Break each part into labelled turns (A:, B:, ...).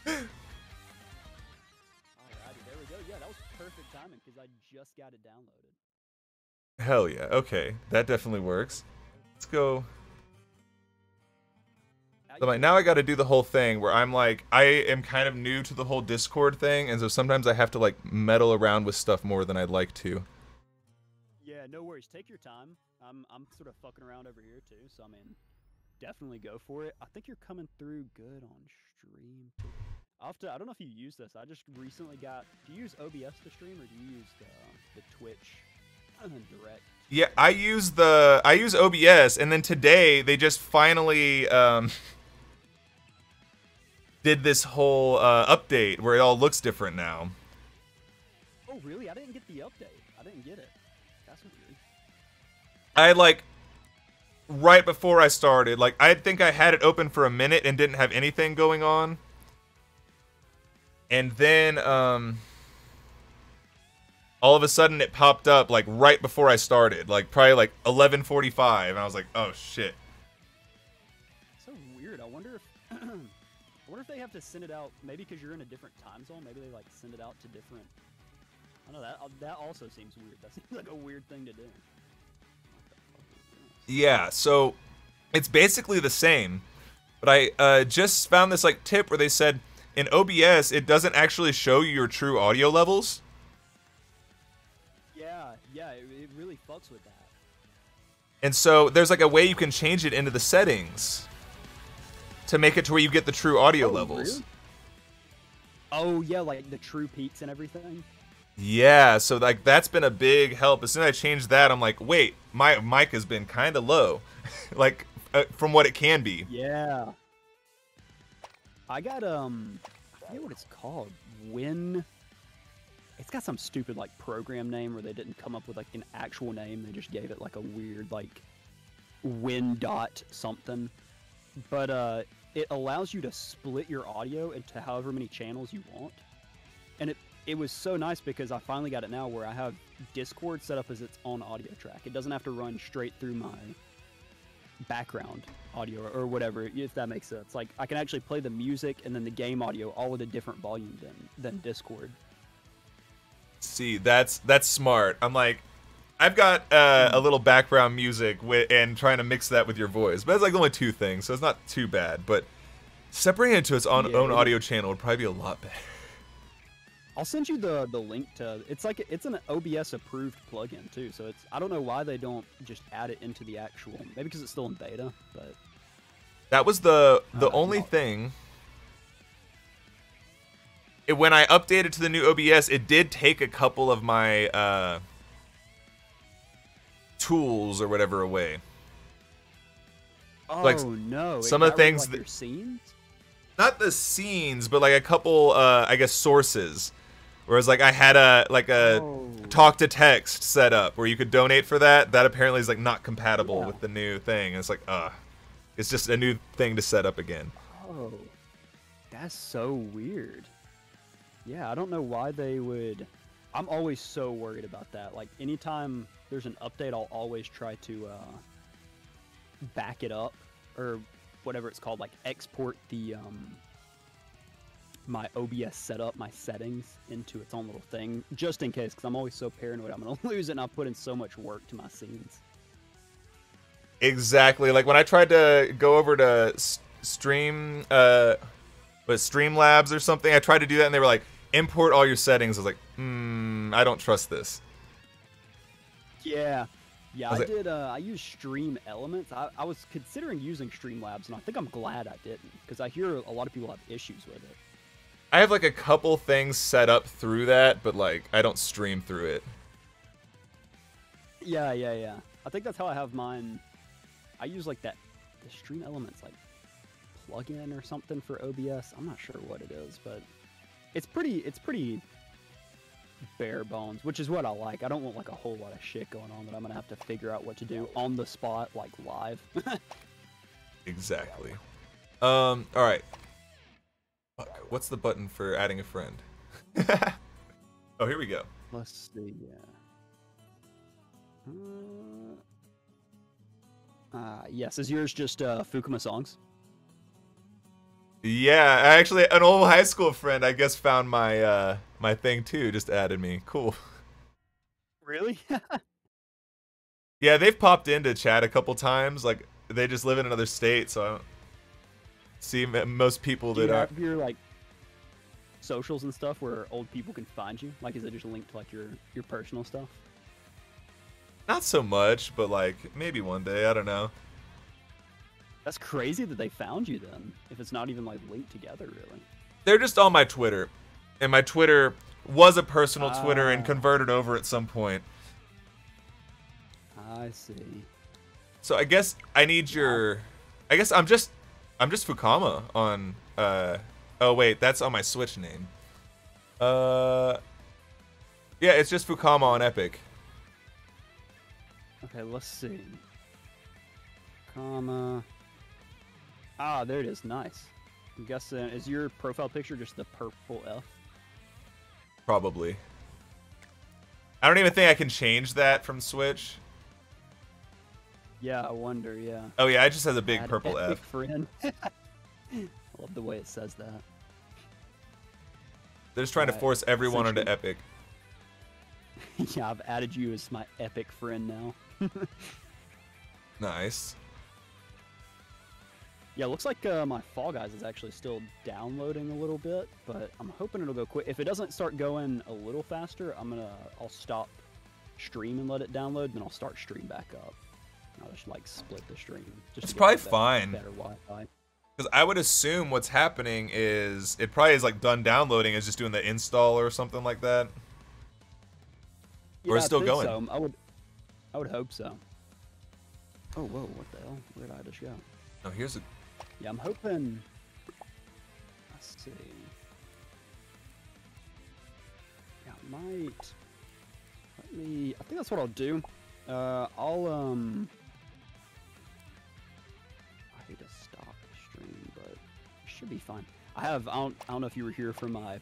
A: Alrighty, there we go. Yeah, that was perfect timing because I just got it downloaded.
B: Hell yeah. Okay, that definitely works. Let's go. But like,
A: Yeah,
B: now I got to do the whole thing where I'm like, I am kind of new to the whole Discord thing, and so sometimes I have to like meddle around with stuff more than I'd like to.
A: yeah, no worries. Take your time. I'm sort of fucking around over here too, so I mean, definitely go for it. I think you're coming through good on stream too. I don't know if you use this. I just recently got. Do you use OBS to stream or do you use the Twitch direct?
B: Yeah, I use OBS, and then today they just finally did this whole update where it all looks different now.
A: Oh really? I didn't get the update. I didn't get it. That's weird.
B: I like right before I started, like I think I had it open for a minute and didn't have anything going on. And then all of a sudden it popped up like right before I started, like probably like 11:45, and I was like, "Oh shit."
A: So weird. I wonder if I wonder if they have to send it out. Maybe because you're in a different time zone. Maybe they like send it out to different. I don't know that also seems weird. That seems like a weird thing to do.
B: Yeah, so it's basically the same. But I just found this like tip where they said in OBS it doesn't actually show you your true audio levels.
A: Yeah, it really fucks with that.
B: And so there's like a way you can change it into the settings to make it to where you get the true audio levels.
A: Really? Oh yeah, like the true peaks and everything.
B: Yeah, so like that's been a big help. As soon as I changed that, I'm like, wait, my mic has been kind of low, like from what it can be.
A: Yeah. I got I forget what it's called. It's got some stupid like program name where they didn't come up with like an actual name. They just gave it like a weird like win dot something. But it allows you to split your audio into however many channels you want. And it was so nice because I finally got it now where I have Discord set up as its own audio track. It doesn't have to run straight through my background audio or whatever, if that makes sense. Like I can actually play the music and then the game audio all at a different volume than Discord.
B: See, that's smart. I'm like, I've got a little background music and trying to mix that with your voice, but it's like only two things, so it's not too bad. But separating it into its own audio channel would probably be a lot better.
A: I'll send you the link to it's an OBS approved plugin too, so it's I don't know why they don't just add it into the actual, maybe because it's still in beta, but
B: that was the only thing. When I updated to the new OBS, it did take a couple of my tools or whatever away.
A: Oh
B: like,
A: no!
B: Some of the things
A: like,
B: that,
A: your scenes?
B: not the scenes, but like a couple I guess sources. Whereas like I had a talk to text set up where you could donate for that. That apparently is like not compatible with the new thing. It's like it's just a new thing to set up again.
A: Oh, that's so weird. Yeah, I don't know why they would. I'm always so worried about that. Like anytime there's an update, I'll always try to back it up or whatever it's called, like export the my OBS setup, my settings into its own little thing, just in case, because I'm always so paranoid I'm gonna lose it, and I put in so much work to my scenes.
B: Exactly. Like when I tried to go over to Streamlabs or something, I tried to do that, and they were like, import all your settings. I was like, I don't trust this.
A: Yeah. Yeah, I used Stream Elements. I was considering using Streamlabs, and I think I'm glad I didn't, because I hear a lot of people have issues with it.
B: I have like a couple things set up through that, but like I don't stream through it.
A: Yeah. I think that's how I have mine. I use like the Stream Elements like plugin or something for OBS. I'm not sure what it is, but it's pretty bare bones, which is what I like. I don't want like a whole lot of shit going on that I'm gonna have to figure out what to do on the spot, like live.
B: Exactly. All right. Fuck. What's the button for adding a friend? Oh, here we go.
A: Let's see. Yes. Is yours just Fukuma songs?
B: Yeah, actually, an old high school friend, I guess, found my my thing too. Just added me. Cool.
A: Really?
B: Yeah, they've popped into chat a couple times. Like they just live in another state, so I don't see most people
A: Do you
B: that are.
A: have your like socials and stuff where old people can find you? Like, is it just linked to like your personal stuff?
B: Not so much, but like maybe one day. I don't know.
A: That's crazy that they found you then. If it's not even like linked together, really.
B: They're just on my Twitter, and my Twitter was a personal Twitter and converted over at some point.
A: I see.
B: So I guess I need your. I guess I'm just Fukama on. Oh wait, that's on my Switch name. Yeah, it's just Fukama on Epic.
A: Okay, let's see. Comma. Ah, there it is. Nice. I'm guessing, is your profile picture just the purple F?
B: Probably. I don't even think I can change that from Switch.
A: Yeah, I wonder, yeah.
B: Oh yeah, it just has a big
A: Add
B: purple
A: epic
B: F.
A: Friend. I love the way it says that.
B: They're just trying to force everyone onto Epic.
A: Yeah, I've added you as my epic friend now.
B: Nice.
A: Yeah, looks like my Fall Guys is actually still downloading a little bit, but I'm hoping it'll go quick. If it doesn't start going a little faster, I'll stop stream and let it download, then I'll start stream back up. I'll just like split the stream.
B: It's probably fine.
A: Better Wi-Fi.
B: Because I would assume what's happening is it probably is like done downloading, is just doing the install or something like that.
A: Yeah,
B: or it's still going.
A: So. I would hope so. Oh whoa! What the hell? Where did I just go?
B: Oh, here's a.
A: Yeah, I'm hoping. Let's see. Yeah, I might. Let me. I think that's what I'll do. I hate to stop the stream, but it should be fine. I don't know if you were here for my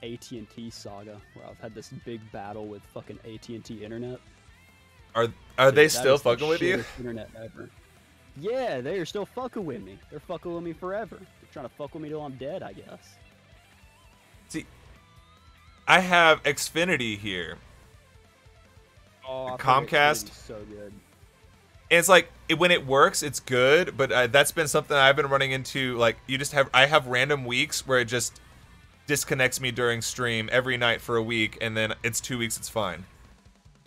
A: AT&T saga, where I've had this big battle with fucking AT&T internet.
B: Are they still fucking with you?
A: Internet ever. Yeah, they are still fucking with me. They're fucking with me forever. They're trying to fuck with me till I'm dead, I guess.
B: See, I have Xfinity here.
A: Oh,
B: Comcast.
A: So good.
B: And it's like when it works, it's good, but that's been something I've been running into. Like I have random weeks where it just disconnects me during stream every night for a week, and then it's 2 weeks, it's fine.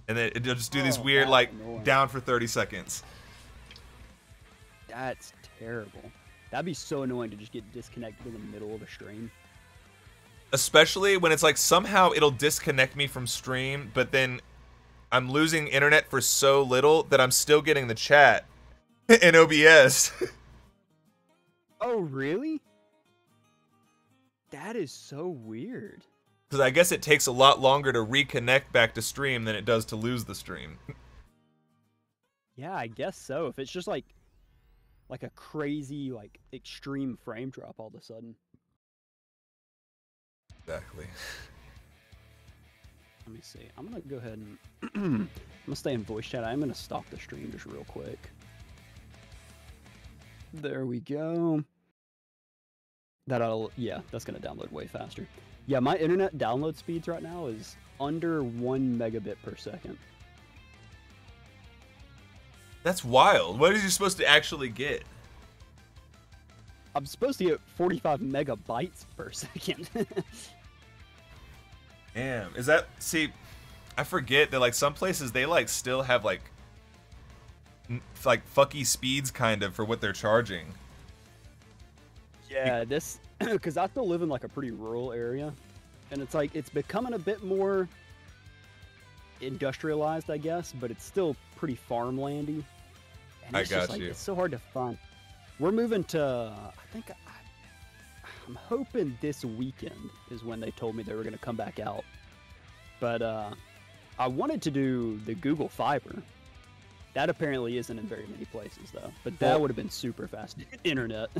B: And then it'll just do these weird like
A: annoying.
B: down for 30 seconds.
A: That's terrible. That'd be so annoying to just get disconnected in the middle of a stream.
B: Especially when it's like somehow it'll disconnect me from stream, but then I'm losing internet for so little that I'm still getting the chat in OBS.
A: Oh, really? That is so weird.
B: Because I guess it takes a lot longer to reconnect back to stream than it does to lose the stream.
A: Yeah, I guess so. If it's just like a crazy, like, extreme frame drop all of a sudden.
B: Exactly.
A: Let me see. I'm gonna go ahead and I'm gonna stay in voice chat. I'm gonna stop the stream just real quick. There we go. Yeah, that's gonna download way faster. Yeah, my internet download speeds right now is under 1 megabit per second.
B: That's wild. What are you supposed to actually get?
A: I'm supposed to get 45 megabytes per second.
B: Damn. Is that... See, I forget that, like, some places, they, like, still have, like fucky speeds, kind of, for what they're charging.
A: Yeah, because I still live in, like, a pretty rural area. And it's, like, it's becoming a bit more industrialized, I guess, but it's still pretty farmlandy. And it's just, like, it's so hard to find. We're moving to, I'm hoping this weekend is when they told me they were going to come back out. But I wanted to do the Google Fiber. That apparently isn't in very many places, though. But that would have been super fast internet.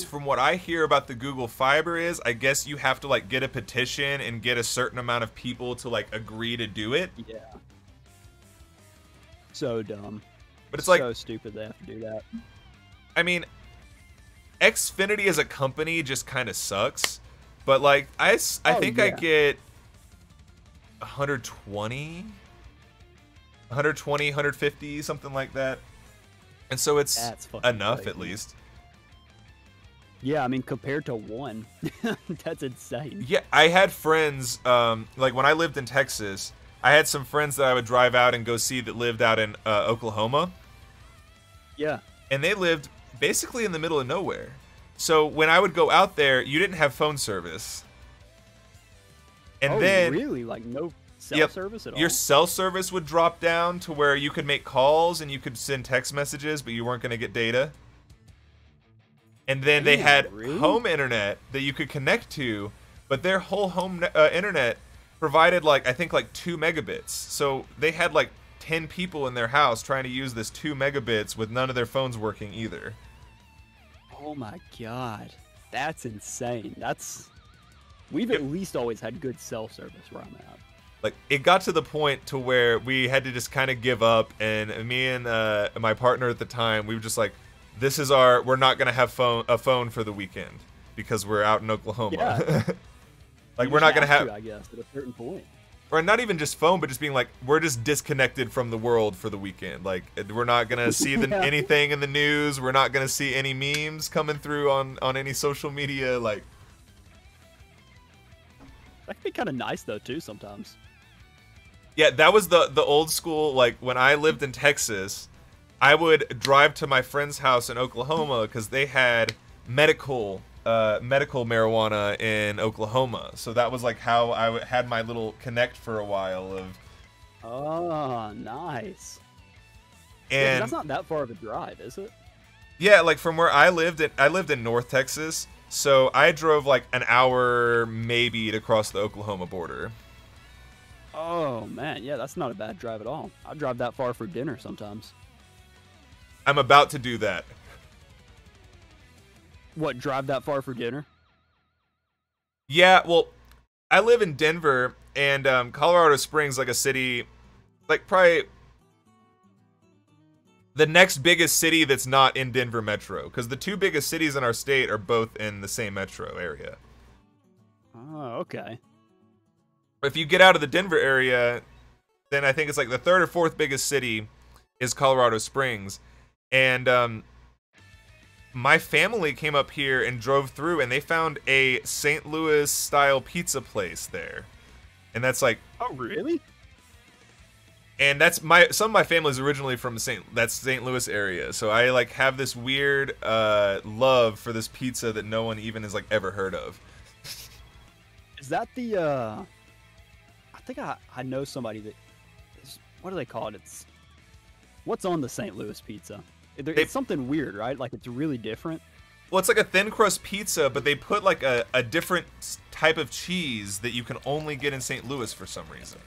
B: From what I hear about the Google Fiber is, I guess you have to, like, get a petition and get a certain amount of people to, like, agree to do it.
A: Yeah. So dumb.
B: But it's like...
A: so stupid they have to do that.
B: I mean, Xfinity as a company just kind of sucks. But like I think I get 120, 150, something like that. And so it's enough
A: crazy.
B: At least.
A: Yeah, I mean, compared to 1, that's insane.
B: Yeah, I had friends, like when I lived in Texas, I had some friends that I would drive out and go see that lived out in Oklahoma.
A: Yeah.
B: And they lived basically in the middle of nowhere. So when I would go out there, you didn't have phone service. And then
A: really? Like no cell service at all?
B: Your cell service would drop down to where you could make calls and you could send text messages, but you weren't going to get data. And then they had home internet that you could connect to, but their whole home internet provided I think 2 megabits. So they had 10 people in their house trying to use this 2 megabits with none of their phones working either.
A: Oh my god. That's insane. We've at least always had good cell service where I'm at.
B: It got to the point to where we had to just kind of give up, and me and my partner at the time, we were just like, we're not gonna have a phone for the weekend because we're out in Oklahoma.
A: Yeah.
B: We're not gonna have,
A: I guess, at a certain point.
B: or not even just phone, but just being we're just disconnected from the world for the weekend. We're not gonna see anything in the news. We're not gonna see any memes coming through on any social media.
A: That could be kind of nice though too sometimes.
B: Yeah, that was the old school. When I lived in Texas, I would drive to my friend's house in Oklahoma because they had medical marijuana in Oklahoma. So that was how I had my little connect for a while of.
A: Oh, nice.
B: And
A: that's not that far of a drive, is it?
B: Yeah, from where I lived in North Texas, so I drove an hour maybe to cross the Oklahoma border.
A: Oh man, yeah, that's not a bad drive at all. I drive that far for dinner sometimes.
B: I'm about to do that.
A: What, drive that far for dinner?
B: Yeah, well, I live in Denver, and Colorado Springs, a city, probably the next biggest city that's not in Denver Metro, because the 2 biggest cities in our state are both in the same metro area.
A: Oh, okay.
B: If you get out of the Denver area, then I think it's the 3rd or 4th biggest city is Colorado Springs. And my family came up here and drove through, and they found a St. Louis style pizza place there. And that's
A: oh really?
B: And that's some of my family's originally from St. Louis area. So I have this weird love for this pizza that no one even has ever heard of.
A: Is that the I think I know somebody that is, what do they call it? What's on the St. Louis pizza? It's something weird, right? It's really different.
B: Well, it's a thin crust pizza, but they put a different type of cheese that you can only get in St. Louis for some reason.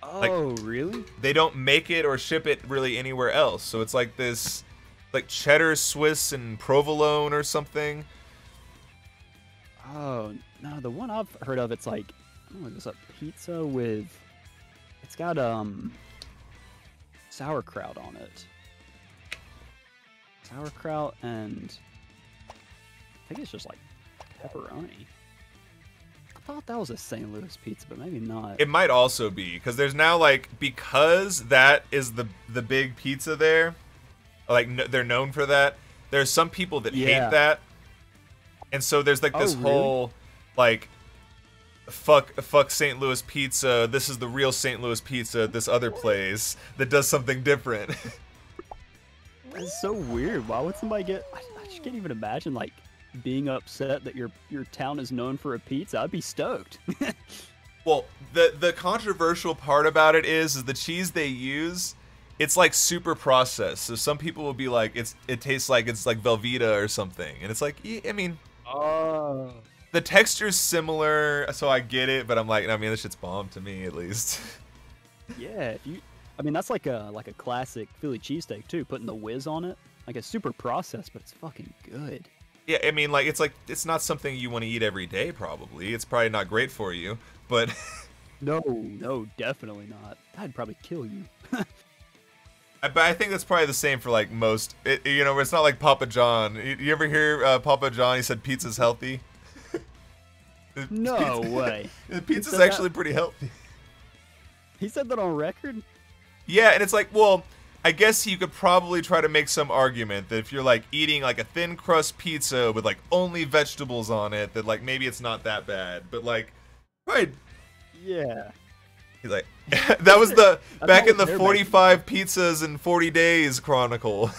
A: Oh, really?
B: They don't make it or ship it really anywhere else. So it's this cheddar, Swiss, and provolone or something.
A: Oh, no, the one I've heard of, it's it's a pizza with, it's got sauerkraut on it. Sauerkraut and I think it's just pepperoni. I thought that was a St. Louis pizza, but maybe not.
B: It might also be, because there's now because that is the big pizza there, they're known for that. There's some people that hate that, and so there's this whole fuck St. Louis pizza. This is the real St. Louis pizza at this other place that does something different.
A: That's so weird. Why would somebody get? I just can't even imagine being upset that your town is known for a pizza. I'd be stoked.
B: Well, the controversial part about it is the cheese they use. It's super processed. So some people will be it tastes like it's Velveeta or something, and it's I mean,
A: oh,
B: the texture's similar, so I get it, but I'm I mean, this shit's bomb to me at least.
A: Yeah, I mean, that's like a classic Philly cheesesteak too, putting the whiz on it. It's super processed, but it's fucking good.
B: Yeah, I mean, it's not something you want to eat every day, probably. It's probably not great for you, but...
A: No, definitely not. That'd probably kill you.
B: But I think that's probably the same for like most. You know, it's not like Papa John. You ever hear Papa John? He said pizza's healthy.
A: No way.
B: Pizza's actually pretty healthy.
A: He said that on record?
B: Yeah, and it's like, well, I guess you could probably try to make some argument that if you're like eating like a thin crust pizza with like only vegetables on it, that like maybe it's not that bad. But like, right?
A: Yeah.
B: He's like, that was the back in the 45 pizzas in 40 days chronicle.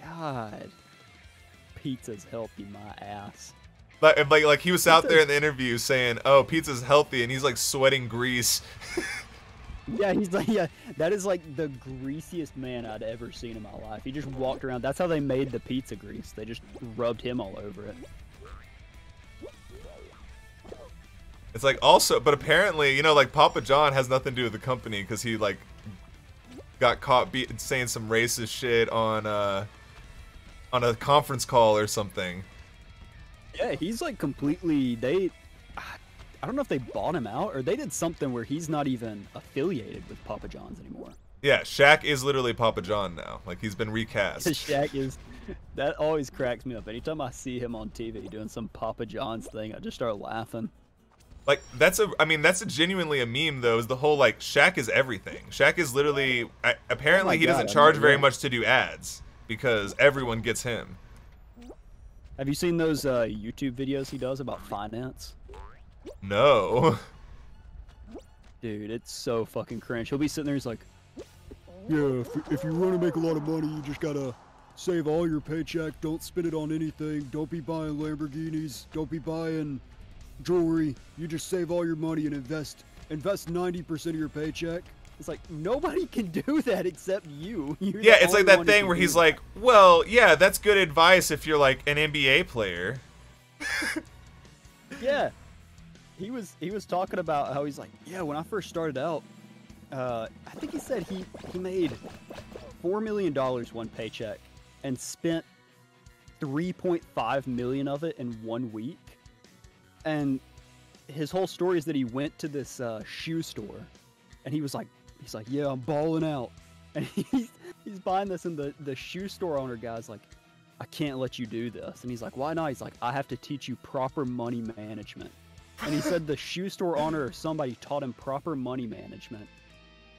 A: God, pizza's healthy, my ass.
B: Like he was out there in the interview saying, "Oh, pizza's healthy," and he's like sweating grease.
A: Yeah, he's like, yeah, that is like the greasiest man I'd ever seen in my life. He just walked around. That's how they made the pizza grease. They just rubbed him all over it.
B: It's like also, but apparently, you know, like Papa John has nothing to do with the company because he like got caught saying some racist shit on a conference call or something.
A: Yeah, he's like completely. I don't know if they bought him out or they did something where he's not even affiliated with Papa John's anymore.
B: Yeah, Shaq is literally Papa John now. Like he's been recast.
A: Shaq is. That always cracks me up. Anytime I see him on TV doing some Papa John's thing, I just start laughing.
B: Like that's a genuinely a meme though. Is the whole like Shaq is everything. Shaq is literally apparently he doesn't charge very much to do ads because everyone gets him.
A: Have you seen those YouTube videos he does about finance?
B: No.
A: Dude, it's so fucking cringe. He'll be sitting there, he's like, yeah, if you want to make a lot of money, you just gotta save all your paycheck, don't spend it on anything, don't be buying Lamborghinis, don't be buying jewelry, you just save all your money and invest 90% of your paycheck. It's like, nobody can do that except you.
B: Yeah, it's like that thing where he's like, well, yeah, that's good advice if you're like an NBA player.
A: Yeah. He was talking about how he's like, yeah, when I first started out, I think he said he made $4 million one paycheck and spent 3.5 million of it in 1 week. And his whole story is that he went to this shoe store and he's like, yeah, I'm balling out. And he's buying this and the shoe store owner guy's like, I can't let you do this. And he's like, why not? He's like, I have to teach you proper money management. And he said the shoe store owner or somebody taught him proper money management.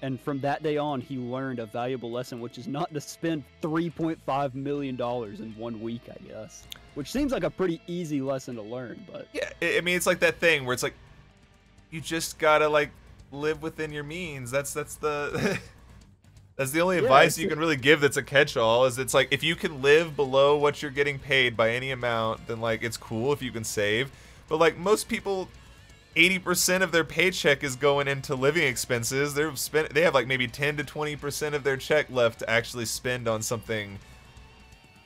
A: And from that day on, he learned a valuable lesson, which is not to spend $3.5 million in 1 week, I guess. Which seems like a pretty easy lesson to learn, but...
B: Yeah, I mean, it's like that thing where it's like, you just gotta, like, live within your means. That's the... That's the only advice you can really give that's a catch-all, is it's like, if you can live below what you're getting paid by any amount, then, like, it's cool if you can save. But, like, most people, 80% of their paycheck is going into living expenses. They have, like, maybe 10 to 20% of their check left to actually spend on something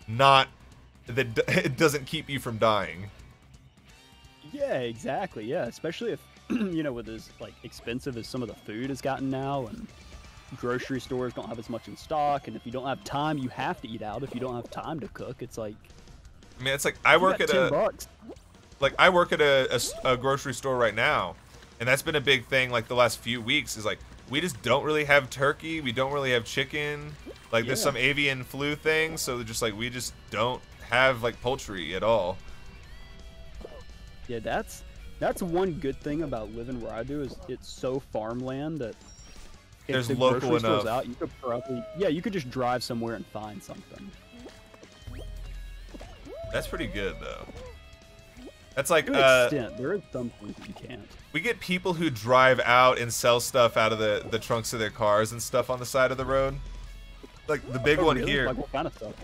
B: that it doesn't keep you from dying.
A: Yeah, exactly, yeah. Especially if, you know, with as, like, expensive as some of the food has gotten now, and grocery stores don't have as much in stock, and if you don't have time, you have to eat out. If you don't have time to cook, it's like...
B: I mean, it's like, I work at
A: $10.
B: Like, I work at a grocery store right now, and that's been a big thing, like, the last few weeks, is, like, we just don't really have turkey, we don't really have chicken, like, there's some avian flu thing, so just, like, we just don't have, like, poultry at all.
A: Yeah, that's one good thing about living where I do, is it's so farmland that if
B: there's
A: the
B: local
A: grocery store's
B: enough.
A: out, you could probably, you could just drive somewhere and find something.
B: That's pretty good, though. That's like,
A: to an extent. There is some things that you can't.
B: We get people who drive out and sell stuff out of the trunks of their cars and stuff on the side of the road. Like, the big one
A: really?
B: here
A: Like, what kind of stuff?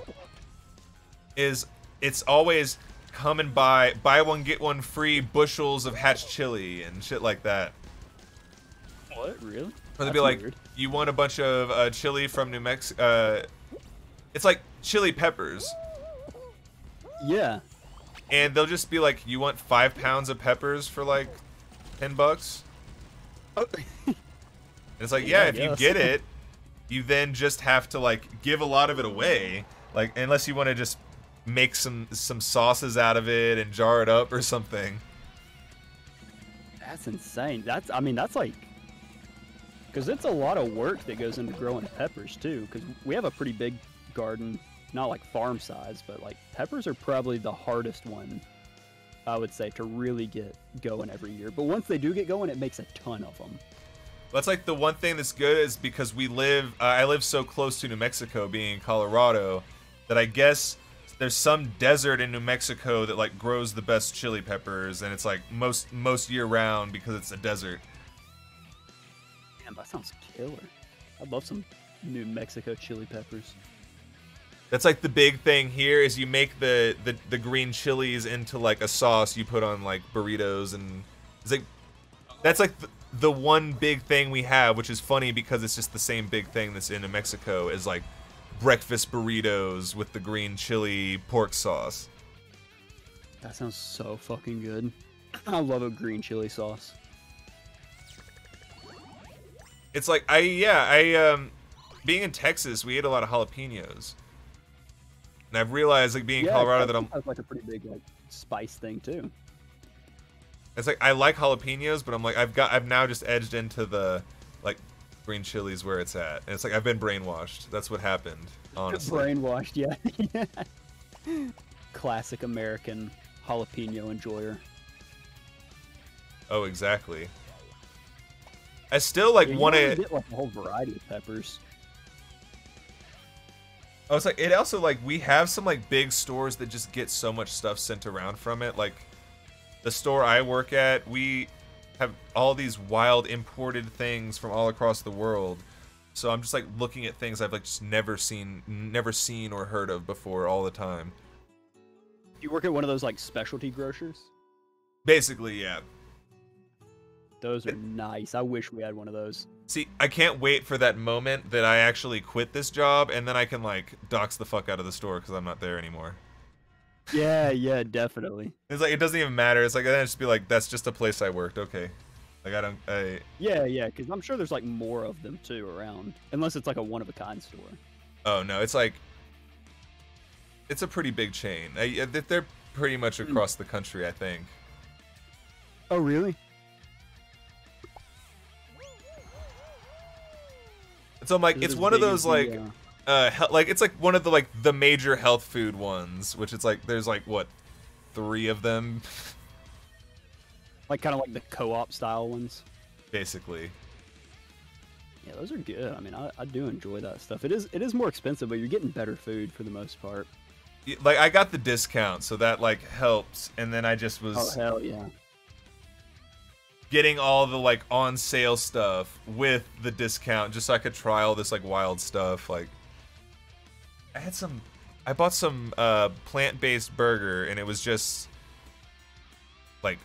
B: is, it's always come and buy one, get one free bushels of hatch chili and shit like that.
A: What? Really?
B: Or they'd be like, weird. You want a bunch of chili from New Mexico? It's like chili peppers.
A: Yeah.
B: And they'll just be like, you want 5 pounds of peppers for like $10?
A: Oh.
B: And it's like, yeah, if you get it, you then just have to like give a lot of it away. Like, unless you want to just make some sauces out of it and jar it up or something.
A: That's insane. I mean, that's like Because it's a lot of work that goes into growing peppers too. Because we have a pretty big garden, not like farm size, but like peppers are probably the hardest one, I would say, to really get going every year. But once they do get going, it makes a ton of them.
B: That's like the one thing that's good is because we live, I live so close to New Mexico, being in Colorado, that I guess there's some desert in New Mexico that like grows the best chili peppers, and it's like most year round because it's a desert.
A: Damn, that sounds killer. I'd love some New Mexico chili peppers.
B: That's like the big thing here is you make the green chilies into like a sauce you put on like burritos, and it's like that's like the one big thing we have, which is funny because it's just the same big thing that's in New Mexico is like breakfast burritos with the green chili pork sauce.
A: That sounds so fucking good. I love a green chili sauce.
B: It's like being in Texas, we ate a lot of jalapenos. And I've realized, like, being in Colorado, that
A: that's like a pretty big like spice thing too.
B: It's like I like jalapenos, but I'm like I've now just edged into the like green chilies where it's at, and it's like I've been brainwashed. That's what happened, honestly.
A: Brainwashed, yeah. Classic American jalapeno enjoyer.
B: Oh, exactly. I still like want to
A: get like a whole variety of peppers.
B: Oh, it's like it also like we have some like big stores that just get so much stuff sent around from it. Like the store I work at, we have all these wild imported things from all across the world. So I'm just like looking at things I've like just never seen or heard of before all the time.
A: You work at one of those like specialty grocers?
B: Basically, yeah.
A: Those are nice. I wish we had one of those.
B: See, I can't wait for that moment that I actually quit this job, and then I can, like, dox the fuck out of the store because I'm not there anymore.
A: Yeah, definitely.
B: It's like, it doesn't even matter. It's like, then I'd just be like, that's just a place I worked. Okay. Like,
A: Yeah, because I'm sure there's, like, more of them, too, around. Unless it's, like, a one-of-a-kind store.
B: Oh, no. It's, like, it's a pretty big chain. They're pretty much across the country, I think.
A: Oh, really?
B: So I'm like, it's one of those like, it's like one of the like the major health food ones, which it's like there's like what, 3 of them,
A: like kind of like the co-op style ones.
B: Basically.
A: Yeah, those are good. I mean, I do enjoy that stuff. It is more expensive, but you're getting better food for the most part.
B: Like I got the discount, so that like helps, and then I just was.
A: Oh hell yeah.
B: Getting all the like on sale stuff with the discount just so I could try all this like wild stuff. Like I bought some plant-based burger, and it was just like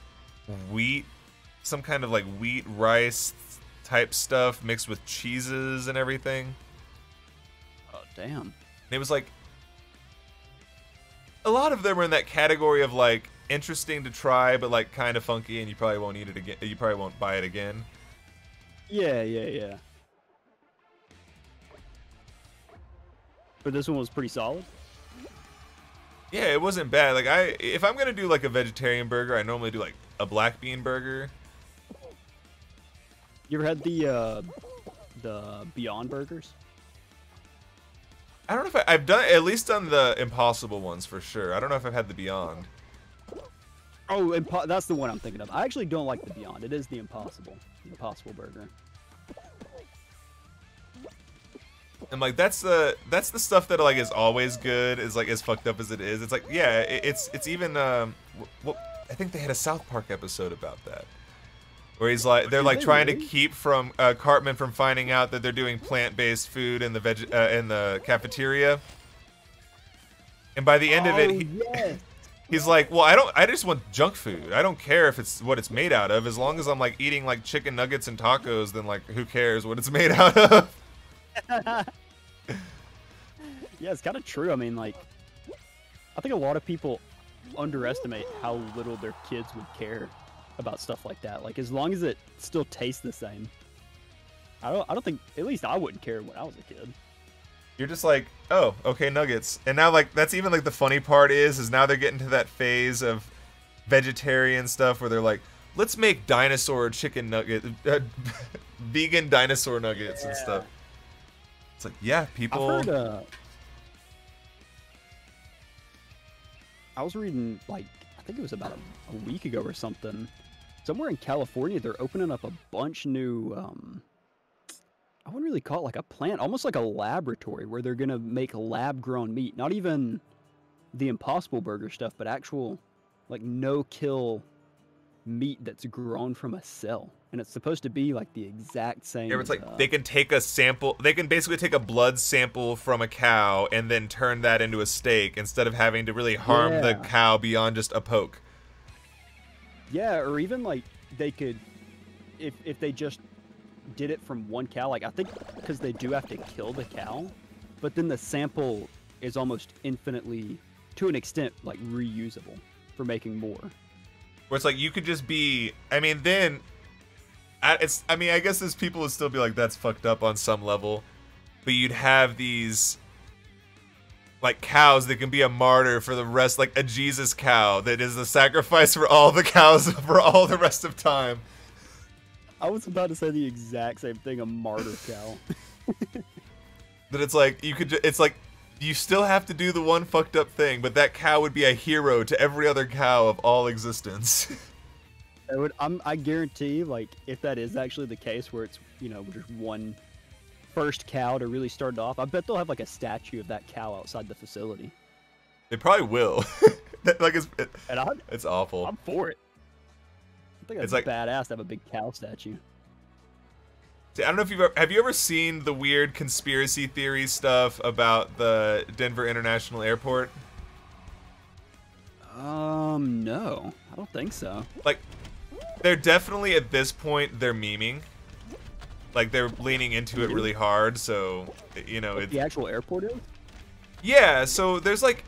B: wheat, some kind of like wheat rice type stuff mixed with cheeses and everything.
A: Oh damn.
B: And it was like a lot of them are in that category of like interesting to try, but like kind of funky, and you probably won't eat it again. You probably won't buy it again.
A: Yeah. But this one was pretty solid.
B: Yeah, it wasn't bad. Like if I'm gonna do like a vegetarian burger, I normally do like a black bean burger.
A: You ever had the Beyond Burgers?
B: I don't know if I've at least done the Impossible ones for sure. I don't know if I've had the Beyond.
A: Oh, that's the one I'm thinking of. I actually don't like the Beyond. It is the Impossible Burger.
B: And like that's the stuff that like is always good. Is like as fucked up as it is. It's like yeah, it's even well, I think they had a South Park episode about that, where he's like they're like trying to keep from Cartman from finding out that they're doing plant-based food in the in the cafeteria. And by the end of it, he's like, well, I just want junk food. I don't care if it's what it's made out of. As long as I'm like eating like chicken nuggets and tacos, then like who cares what it's made out of?
A: Yeah, it's kind of true. I mean, like, I think a lot of people underestimate how little their kids would care about stuff like that. Like, as long as it still tastes the same, I don't think, at least I wouldn't care when I was a kid.
B: You're just like, oh, okay, nuggets. And now, like, that's even, like, the funny part is now they're getting to that phase of vegetarian stuff where they're like, let's make dinosaur chicken nugget, vegan dinosaur nuggets and stuff. It's like, yeah, people.
A: I've heard, I was reading, like, I think it was about a week ago or something. Somewhere in California, they're opening up a bunch new, I wouldn't really call it like a plant, almost like a laboratory where they're going to make lab-grown meat. Not even the Impossible Burger stuff, but actual, like, no-kill meat that's grown from a cell. And it's supposed to be, like, the exact same.
B: Yeah, it's like they can take a sample, they can basically take a blood sample from a cow and then turn that into a steak instead of having to really harm the cow beyond just a poke.
A: Yeah, or even, like, they could, if they just did it from one cow, like, I think because they do have to kill the cow, but then the sample is almost infinitely, to an extent, like, reusable for making more.
B: Where it's like, you could just be, I mean, then, I mean, I guess there's people would still be like, that's fucked up on some level, but you'd have these, like, cows that can be a martyr for the rest, like a Jesus cow that is the sacrifice for all the cows for all the rest of time.
A: I was about to say the exact same thing, a martyr cow.
B: That it's like, you could, it's like, you still have to do the one fucked up thing, but that cow would be a hero to every other cow of all existence.
A: I guarantee, like, if that is actually the case, where it's, you know, just one first cow to really start it off, I bet they'll have, like, a statue of that cow outside the facility.
B: They probably will. Like, it's awful.
A: I'm for it. I think it's like badass to have a big cow statue.
B: See, I don't know if have you ever seen the weird conspiracy theory stuff about the Denver International Airport?
A: No, I don't think so.
B: Like, they're definitely, at this point, they're memeing. Like, they're leaning into it really hard, so, you know, it's...
A: The actual airport is?
B: Yeah, so there's, like...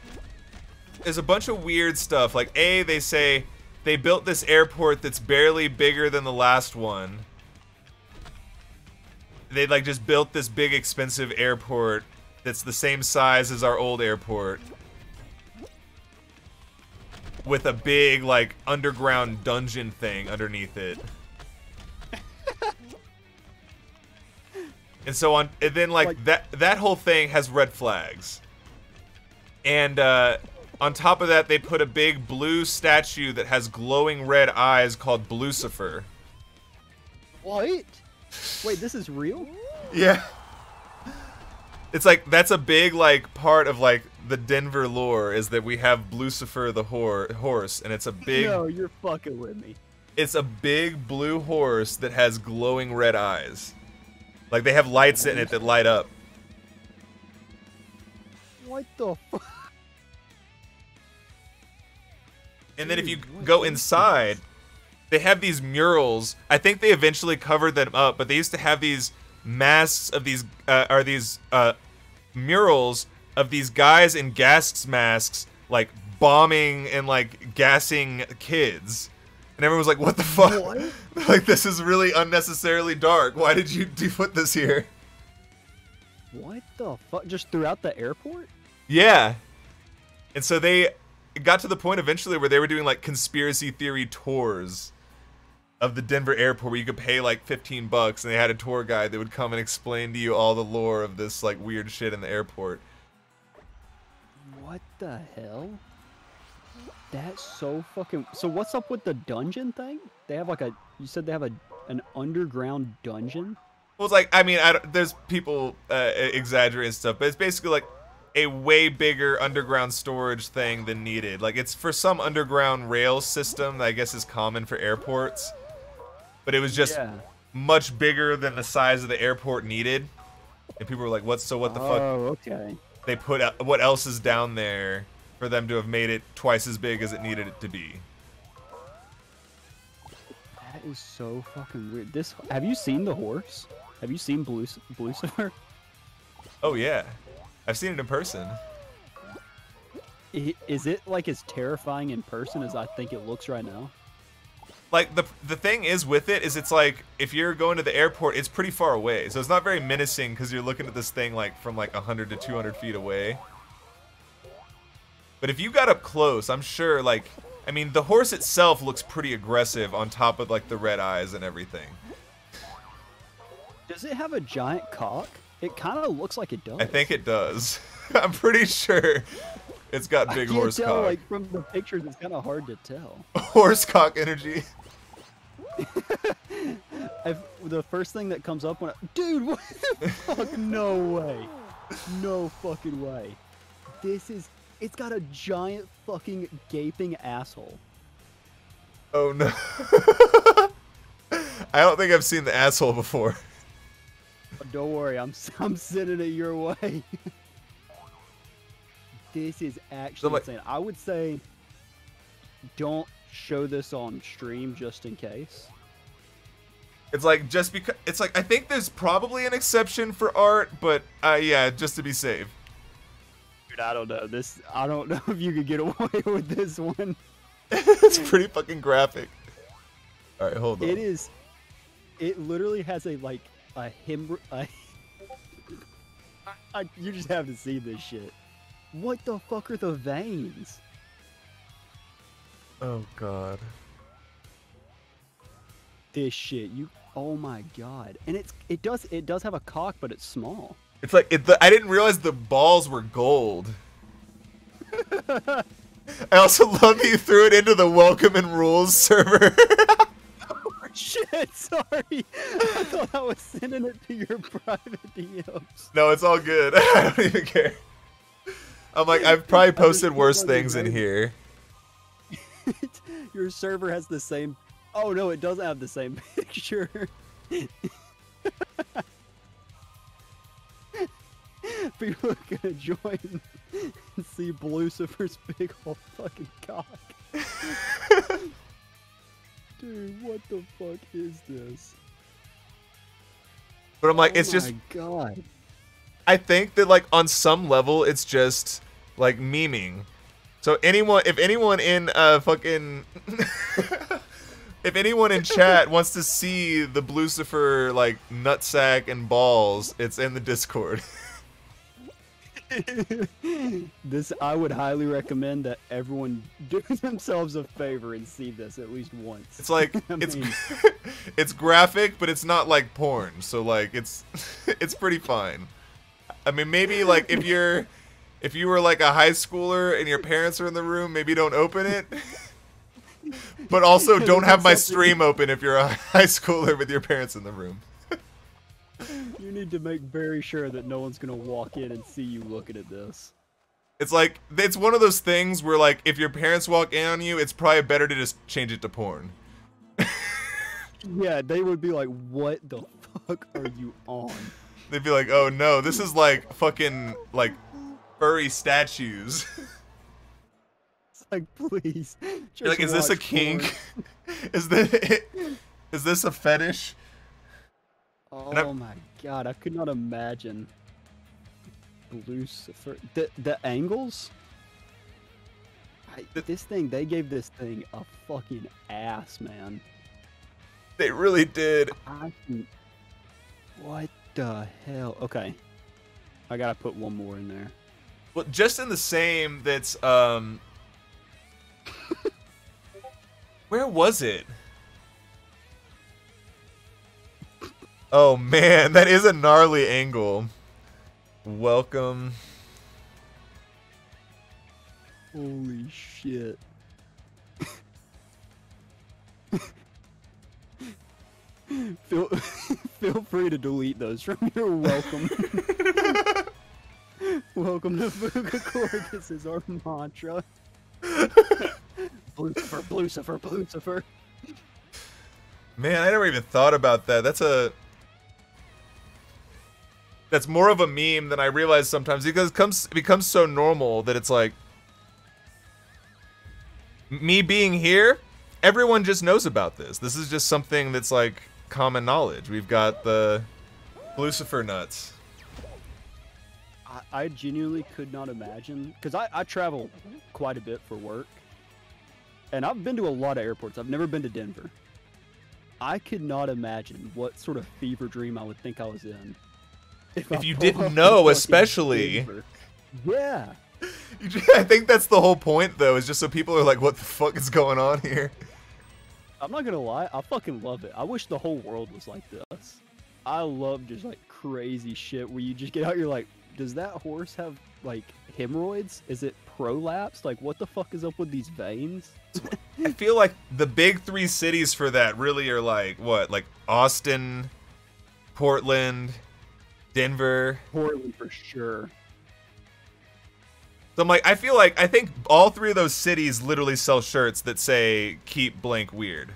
B: There's a bunch of weird stuff. Like, they say they built this airport that's barely bigger than the last one. They, like, just built this big, expensive airport that's the same size as our old airport. With a big, like, underground dungeon thing underneath it. And so on, and then, like that whole thing has red flags. And on top of that, they put a big blue statue that has glowing red eyes called Blucifer.
A: What? Wait, this is real?
B: Yeah. It's like, that's a big, like, part of, like, the Denver lore, is that we have Blucifer the horse, and it's a big...
A: No, you're fucking with me.
B: It's a big blue horse that has glowing red eyes. Like, they have lights in it that light up.
A: What the fuck?
B: And then if you go inside, they have these murals. I think they eventually covered them up, but they used to have these masks of these, murals of these guys in gas masks, like, bombing and, like, gassing kids. And everyone was like, what the fuck? What? Like, this is really unnecessarily dark. Why did you put this here?
A: What the fuck? Just throughout the airport?
B: Yeah. And so it got to the point eventually where they were doing, like, conspiracy theory tours of the Denver airport where you could pay, like, $15 and they had a tour guide that would come and explain to you all the lore of this, like, weird shit in the airport.
A: What the hell? That's so fucking... So what's up with the dungeon thing? They have, like, you said they have an underground dungeon?
B: Well, it's like, I mean, there's people exaggerating stuff, but it's basically, like, a way bigger underground storage thing than needed. Like, it's for some underground rail system that I guess is common for airports. But it was just much bigger than the size of the airport needed. And people were like, what the fuck?
A: Oh, okay.
B: They put out, what else is down there for them to have made it twice as big as it needed it to be?
A: That is so fucking weird. Have you seen the horse? Have you seen Blucifer?
B: Oh, yeah. I've seen it in person.
A: Is it, like, as terrifying in person as I think it looks right now?
B: Like, the thing is with it is it's like, if you're going to the airport, it's pretty far away. So it's not very menacing because you're looking at this thing, like, from, like, 100 to 200 feet away. But if you got up close, I'm sure, like, I mean, the horse itself looks pretty aggressive on top of like the red eyes and everything.
A: Does it have a giant cock? It kind of looks like it does.
B: I think it does. I'm pretty sure it's got big horse
A: I can't tell,
B: cock.
A: like from the pictures, it's kind of hard to tell.
B: Horse cock energy.
A: The first thing that comes up when dude, what the fuck? No way. No fucking way. It's got a giant fucking gaping asshole.
B: Oh no. I don't think I've seen the asshole before.
A: Don't worry, I'm sending it your way. This is actually insane. I would say don't show this on stream just in case.
B: It's like just because it's like I think there's probably an exception for art, but yeah, just to be safe.
A: Dude, I don't know. I don't know if you could get away with this one.
B: It's pretty fucking graphic. All right, hold on.
A: It literally has a you just have to see this shit. What the fuck are the veins?
B: Oh god.
A: This shit, oh my god. And it does have a cock, but it's small.
B: It's like I didn't realize the balls were gold. I also love that you threw it into the welcome and rules server.
A: Oh shit, sorry. I thought I was sending it to your private DMs.
B: No, it's all good. I don't even care. I'm like, I've probably posted worse things in here.
A: Your server has the same... Oh no, it doesn't have the same picture. People are gonna join and see Lucifer's big old fucking cock. Dude, what the fuck is this?
B: But I'm like, it's just...
A: Oh my god.
B: I think that like on some level, it's just like memeing. So if anyone in fucking... If anyone in chat wants to see the Lucifer like nutsack and balls, it's in the Discord.
A: I would highly recommend that everyone do themselves a favor and see this at least once.
B: It's like it's graphic, but it's not like porn. So like it's pretty fine. I mean, maybe like if you were like a high schooler and your parents are in the room, maybe don't open it. But also don't have my stream open if you're a high schooler with your parents in the room.
A: You need to make very sure that no one's gonna walk in and see you looking at this.
B: It's like, it's one of those things where like, if your parents walk in on you, it's probably better to just change it to porn.
A: Yeah, they would be like, what the fuck are you on?
B: They'd be like, oh no, this is like fucking, like, furry statues.
A: It's like, please.
B: You're like, is this a kink? Is this a fetish?
A: Oh my god, I could not imagine. Lucifer. The angles? They gave this thing a fucking ass, man.
B: They really did.
A: What the hell? Okay. I gotta put one more in there.
B: Well, just in the same, that's, where was it? Oh man, that is a gnarly angle. Welcome.
A: Holy shit. Feel free to delete those from your welcome. Welcome to Fugacore. This is our mantra. Lucifer, Lucifer, Lucifer.
B: Man, I never even thought about that. That's more of a meme than I realize sometimes, because it becomes so normal that it's like, me being here, everyone just knows about this. This is just something that's like common knowledge. We've got the Lucifer nuts.
A: I genuinely could not imagine, because I travel quite a bit for work, and I've been to a lot of airports. I've never been to Denver. I could not imagine what sort of fever dream I would think I was in.
B: If you didn't know, especially.
A: Yeah,
B: I think that's the whole point, though, is just so people are like, what the fuck is going on here?
A: I'm not gonna lie, I fucking love it. I wish the whole world was like this. I love just like crazy shit where you just get out, you're like, does that horse have like hemorrhoids? Is it prolapsed? Like, what the fuck is up with these veins?
B: I feel like the big 3 cities for that really are like, what? Like Austin, Portland, Denver.
A: Portland for sure.
B: So I'm like, I think all 3 of those cities literally sell shirts that say "Keep blank weird."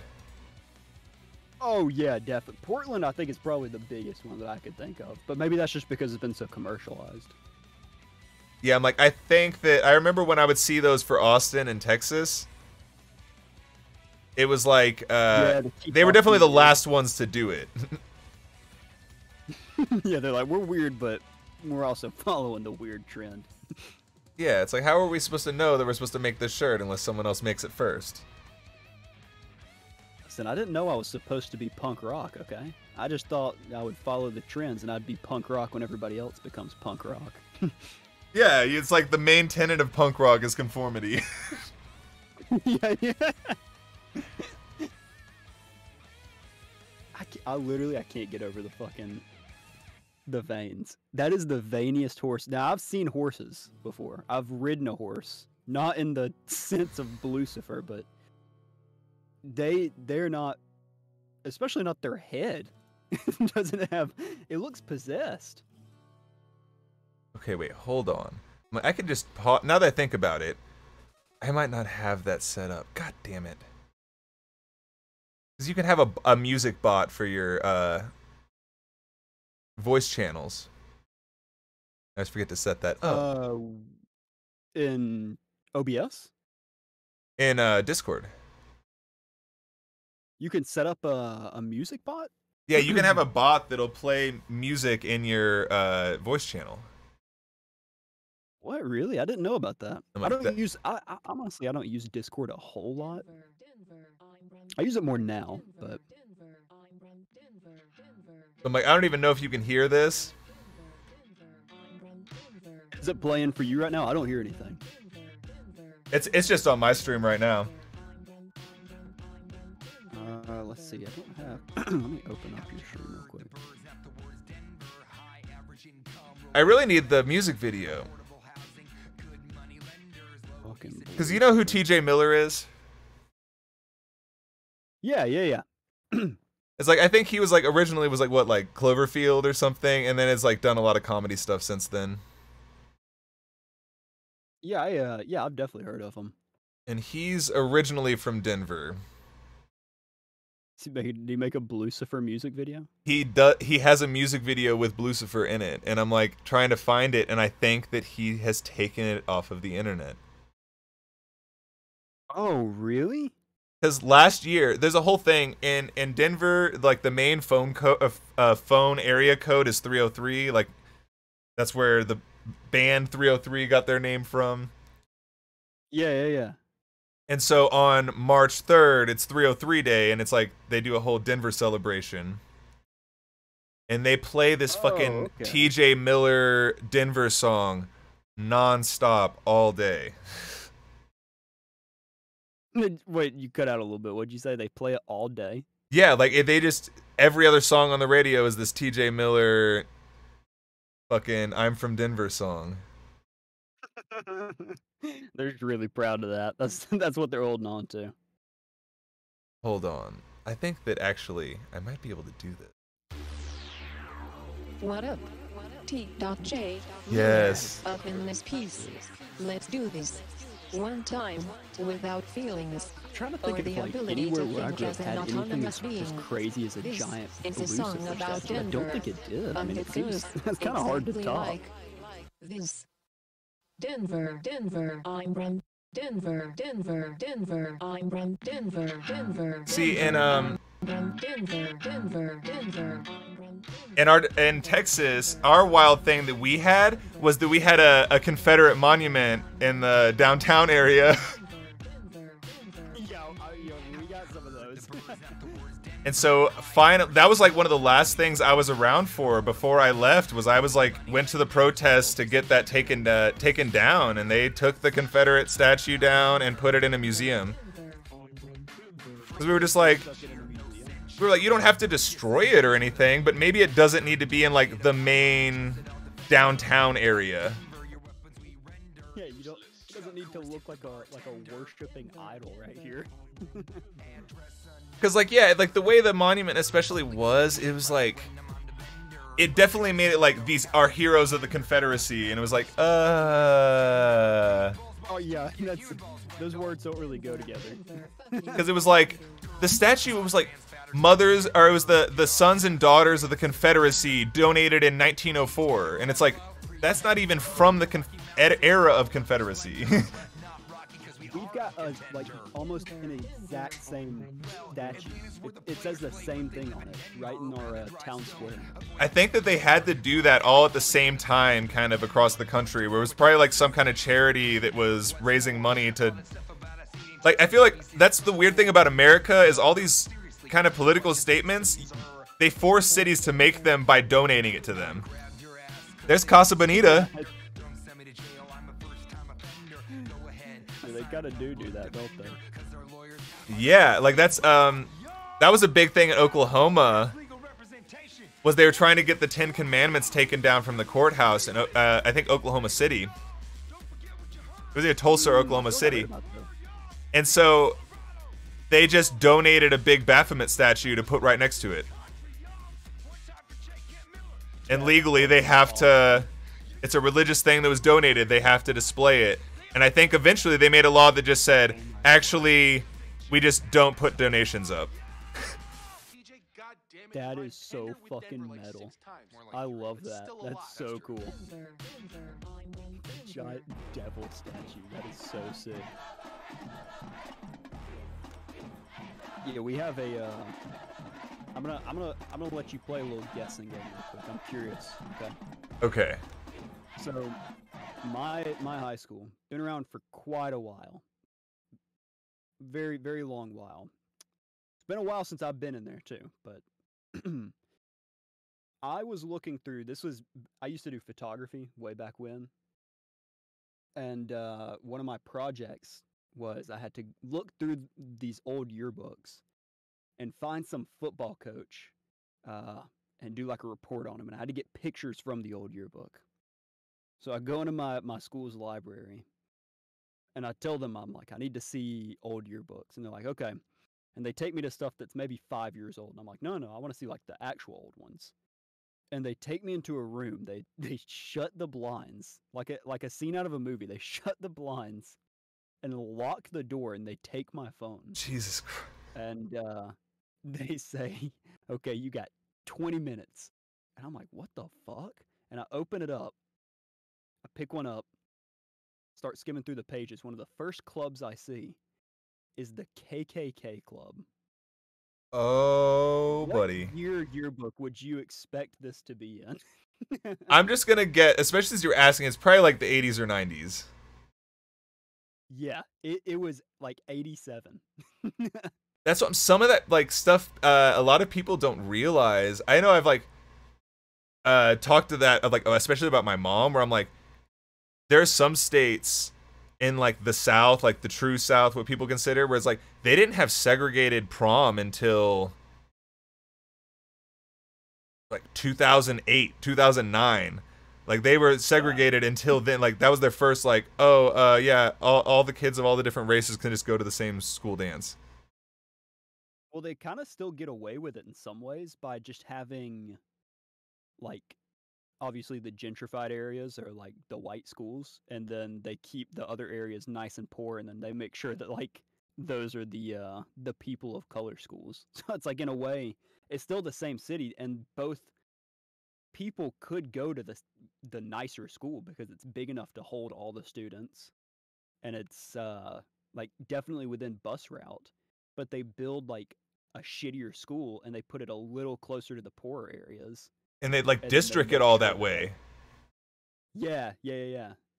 A: Oh yeah, definitely. Portland, I think, is probably the biggest one that I could think of, but maybe that's just because it's been so commercialized.
B: Yeah, I'm like, I think that I remember when I would see those for Austin and Texas. It was like they were definitely the last ones to do it.
A: Yeah, they're like, we're weird, but we're also following the weird trend.
B: Yeah, it's like, how are we supposed to know that we're supposed to make this shirt unless someone else makes it first?
A: Listen, I didn't know I was supposed to be punk rock, okay? I just thought I would follow the trends and I'd be punk rock when everybody else becomes punk rock.
B: Yeah, it's like the main tenet of punk rock is conformity.
A: Yeah. I can't get over the veins. That is the veiniest horse. Now, I've seen horses before. I've ridden a horse. Not in the sense of Lucifer, but they're not, especially not their head. It looks possessed.
B: Okay, wait, hold on. I could just pause. Now that I think about it, I might not have that set up. God damn it. Because you can have a music bot for your voice channels. I always forget to set that up.
A: In OBS?
B: In Discord.
A: You can set up a music bot?
B: Yeah, you can have a bot that'll play music in your voice channel.
A: What, really? I didn't know about that.
B: Like
A: Honestly, I don't use Discord a whole lot. I use it more now, but
B: I'm like, I don't even know if you can hear this.
A: Is it playing for you right now? I don't hear anything.
B: It's just on my stream right now.
A: Let's see. I don't have. Let me open up your stream real quick.
B: I really need the music video. Because you know who TJ Miller is?
A: Yeah.
B: It's like, I think he was like, originally was like, what, like Cloverfield or something, and then it's like done a lot of comedy stuff since then.
A: Yeah, I've definitely heard of him.
B: And he's originally from Denver.
A: Did he make a Lucifer music video?
B: He has a music video with Lucifer in it, and I'm like trying to find it, and I think that he has taken it off of the internet.
A: Oh, really?
B: Because last year, there's a whole thing in Denver, like the main phone area code is 303. Like that's where the band 303 got their name from.
A: Yeah.
B: And so on March 3rd, it's 303 Day, and it's like they do a whole Denver celebration. And they play this fucking TJ Miller Denver song non-stop all day.
A: Wait, you cut out a little bit. What'd you say? They play it all day?
B: Yeah, like they just, every other song on the radio is this TJ Miller fucking I'm from Denver song.
A: They're just really proud of that. That's what they're holding on to.
B: Hold on. I think that actually I might be able to do this.
C: What up? T.J.
B: Yes.
C: Up in this piece. Let's do this. One time, without feelings.
A: I'm trying to think of like anywhere where I grew up had anything as crazy as a giant Lucifer statue. I don't think it did. I mean, it seems that's kind of hard to top.
C: Like this. Denver, I'm from Denver, I'm from Denver.
B: See, in
C: Denver.
B: in Texas, our wild thing that we had was that we had a Confederate monument in the downtown area.
A: Yeah, We got some of those.
B: And so that was like one of the last things I was around for before I left. I was like went to the protest to get that taken down, and they took the Confederate statue down and put it in a museum. Because we were like, you don't have to destroy it or anything, but maybe it doesn't need to be in like the main downtown area.
A: Yeah, it doesn't need to look like a worshiping idol right here.
B: Because, like, yeah, like, the way the monument especially was, it was, like, it definitely made it, like, these are heroes of the Confederacy, and it was like,
A: Oh, yeah, those words don't really go together.
B: Because it was, like, the statue, it was, like, it was the sons and daughters of the Confederacy donated in 1904, and it's like, that's not even from the era of Confederacy.
A: We've got like almost an exact same statue. It says the same thing on it, right in our town square.
B: I think that they had to do that all at the same time, kind of across the country, where it was probably like some kind of charity that was raising money to. Like, I feel like that's the weird thing about America is all these kind of political statements, they force cities to make them by donating it to them. There's Casa Bonita.
A: They gotta do that, don't they?
B: Yeah, like that was a big thing in Oklahoma. Was they were trying to get the 10 Commandments taken down from the courthouse in I think Oklahoma City. It was either Tulsa or Oklahoma City. And so they just donated a big Baphomet statue to put right next to it. And legally they have to, it's a religious thing that was donated, they have to display it. And I think eventually they made a law that just said, actually, we just don't put donations up.
A: That is so fucking metal. I love that. That's so cool. Giant devil statue. That is so sick. Yeah, we have a. I'm gonna let you play a little guessing game real quick. I'm curious. Okay.
B: Okay.
A: So, my high school been around for quite a while. Very, very long while. It's been a while since I've been in there too, but I was looking through. I used to do photography way back when, and one of my projects was I had to look through these old yearbooks and find some football coach and do like a report on him, and I had to get pictures from the old yearbook. So I go into my school's library, and I tell them, I'm like, I need to see old yearbooks. And they're like, okay. And they take me to stuff that's maybe 5 years old. And I'm like, no, I want to see like the actual old ones. And they take me into a room. They shut the blinds, like a scene out of a movie. They shut the blinds and lock the door, and they take my phone.
B: Jesus Christ.
A: And they say, okay, you got 20 minutes. And I'm like, what the fuck? And I open it up. I pick one up, start skimming through the pages. One of the first clubs I see is the KKK Club.
B: Oh, buddy.
A: What yearbook would you expect this to be in?
B: I'm just gonna get, especially since you're asking, it's probably like the 80s or 90s.
A: Yeah, it was like 87.
B: That's what some of that like stuff. A lot of people don't realize. I know I've like talked to that of like, especially about my mom, where I'm like, there are some states in like the South, like the true South, what people consider, where it's like they didn't have segregated prom until like 2008, 2009. Like they were segregated until then. Like that was their first like, yeah, all the kids of all the different races can just go to the same school dance.
A: Well, they kind of still get away with it in some ways by just having like, obviously the gentrified areas are like the white schools, and then they keep the other areas nice and poor, and then they make sure that like those are the people of color schools. So it's like, in a way, it's still the same city, and both people could go to the nicer school because it's big enough to hold all the students, and it's like definitely within bus route, but they build like a shittier school and they put it a little closer to the poorer areas.
B: And they like district it all that way.
A: Yeah.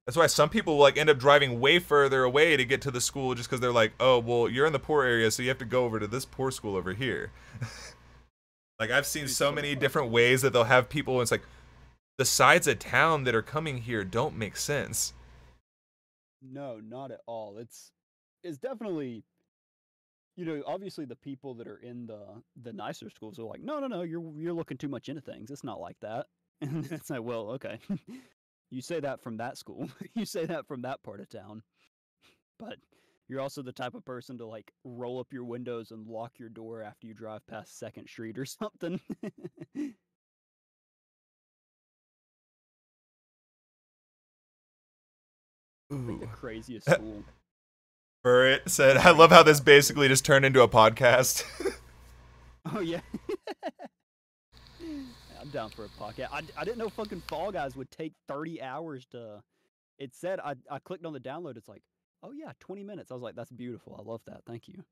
B: That's why some people will like end up driving way further away to get to the school just because they're like, oh, well, you're in the poor area, so you have to go over to this poor school over here. Like I've seen
A: Dude,
B: so
A: some
B: many
A: of
B: different ways that they'll have people. And it's like the sides of town that are coming here don't make sense.
A: No, not at all. It's definitely, obviously the people that are in the nicer schools are like, no, no, no, you're looking too much into things. It's not like that. And it's like, well, okay. You say that from that school. You say that from that part of town. But you're also the type of person to like roll up your windows and lock your door after you drive past Second Street or something. Like the
B: Ooh.
A: craziest school.
B: Burrit said, I love how this basically just turned into a podcast.
A: Oh yeah. I'm down for a podcast. I didn't know fucking Fall Guys would take 30 hours to. It said I clicked on the download. It's like, oh yeah, 20 minutes. I was like, that's beautiful. I love that. Thank you.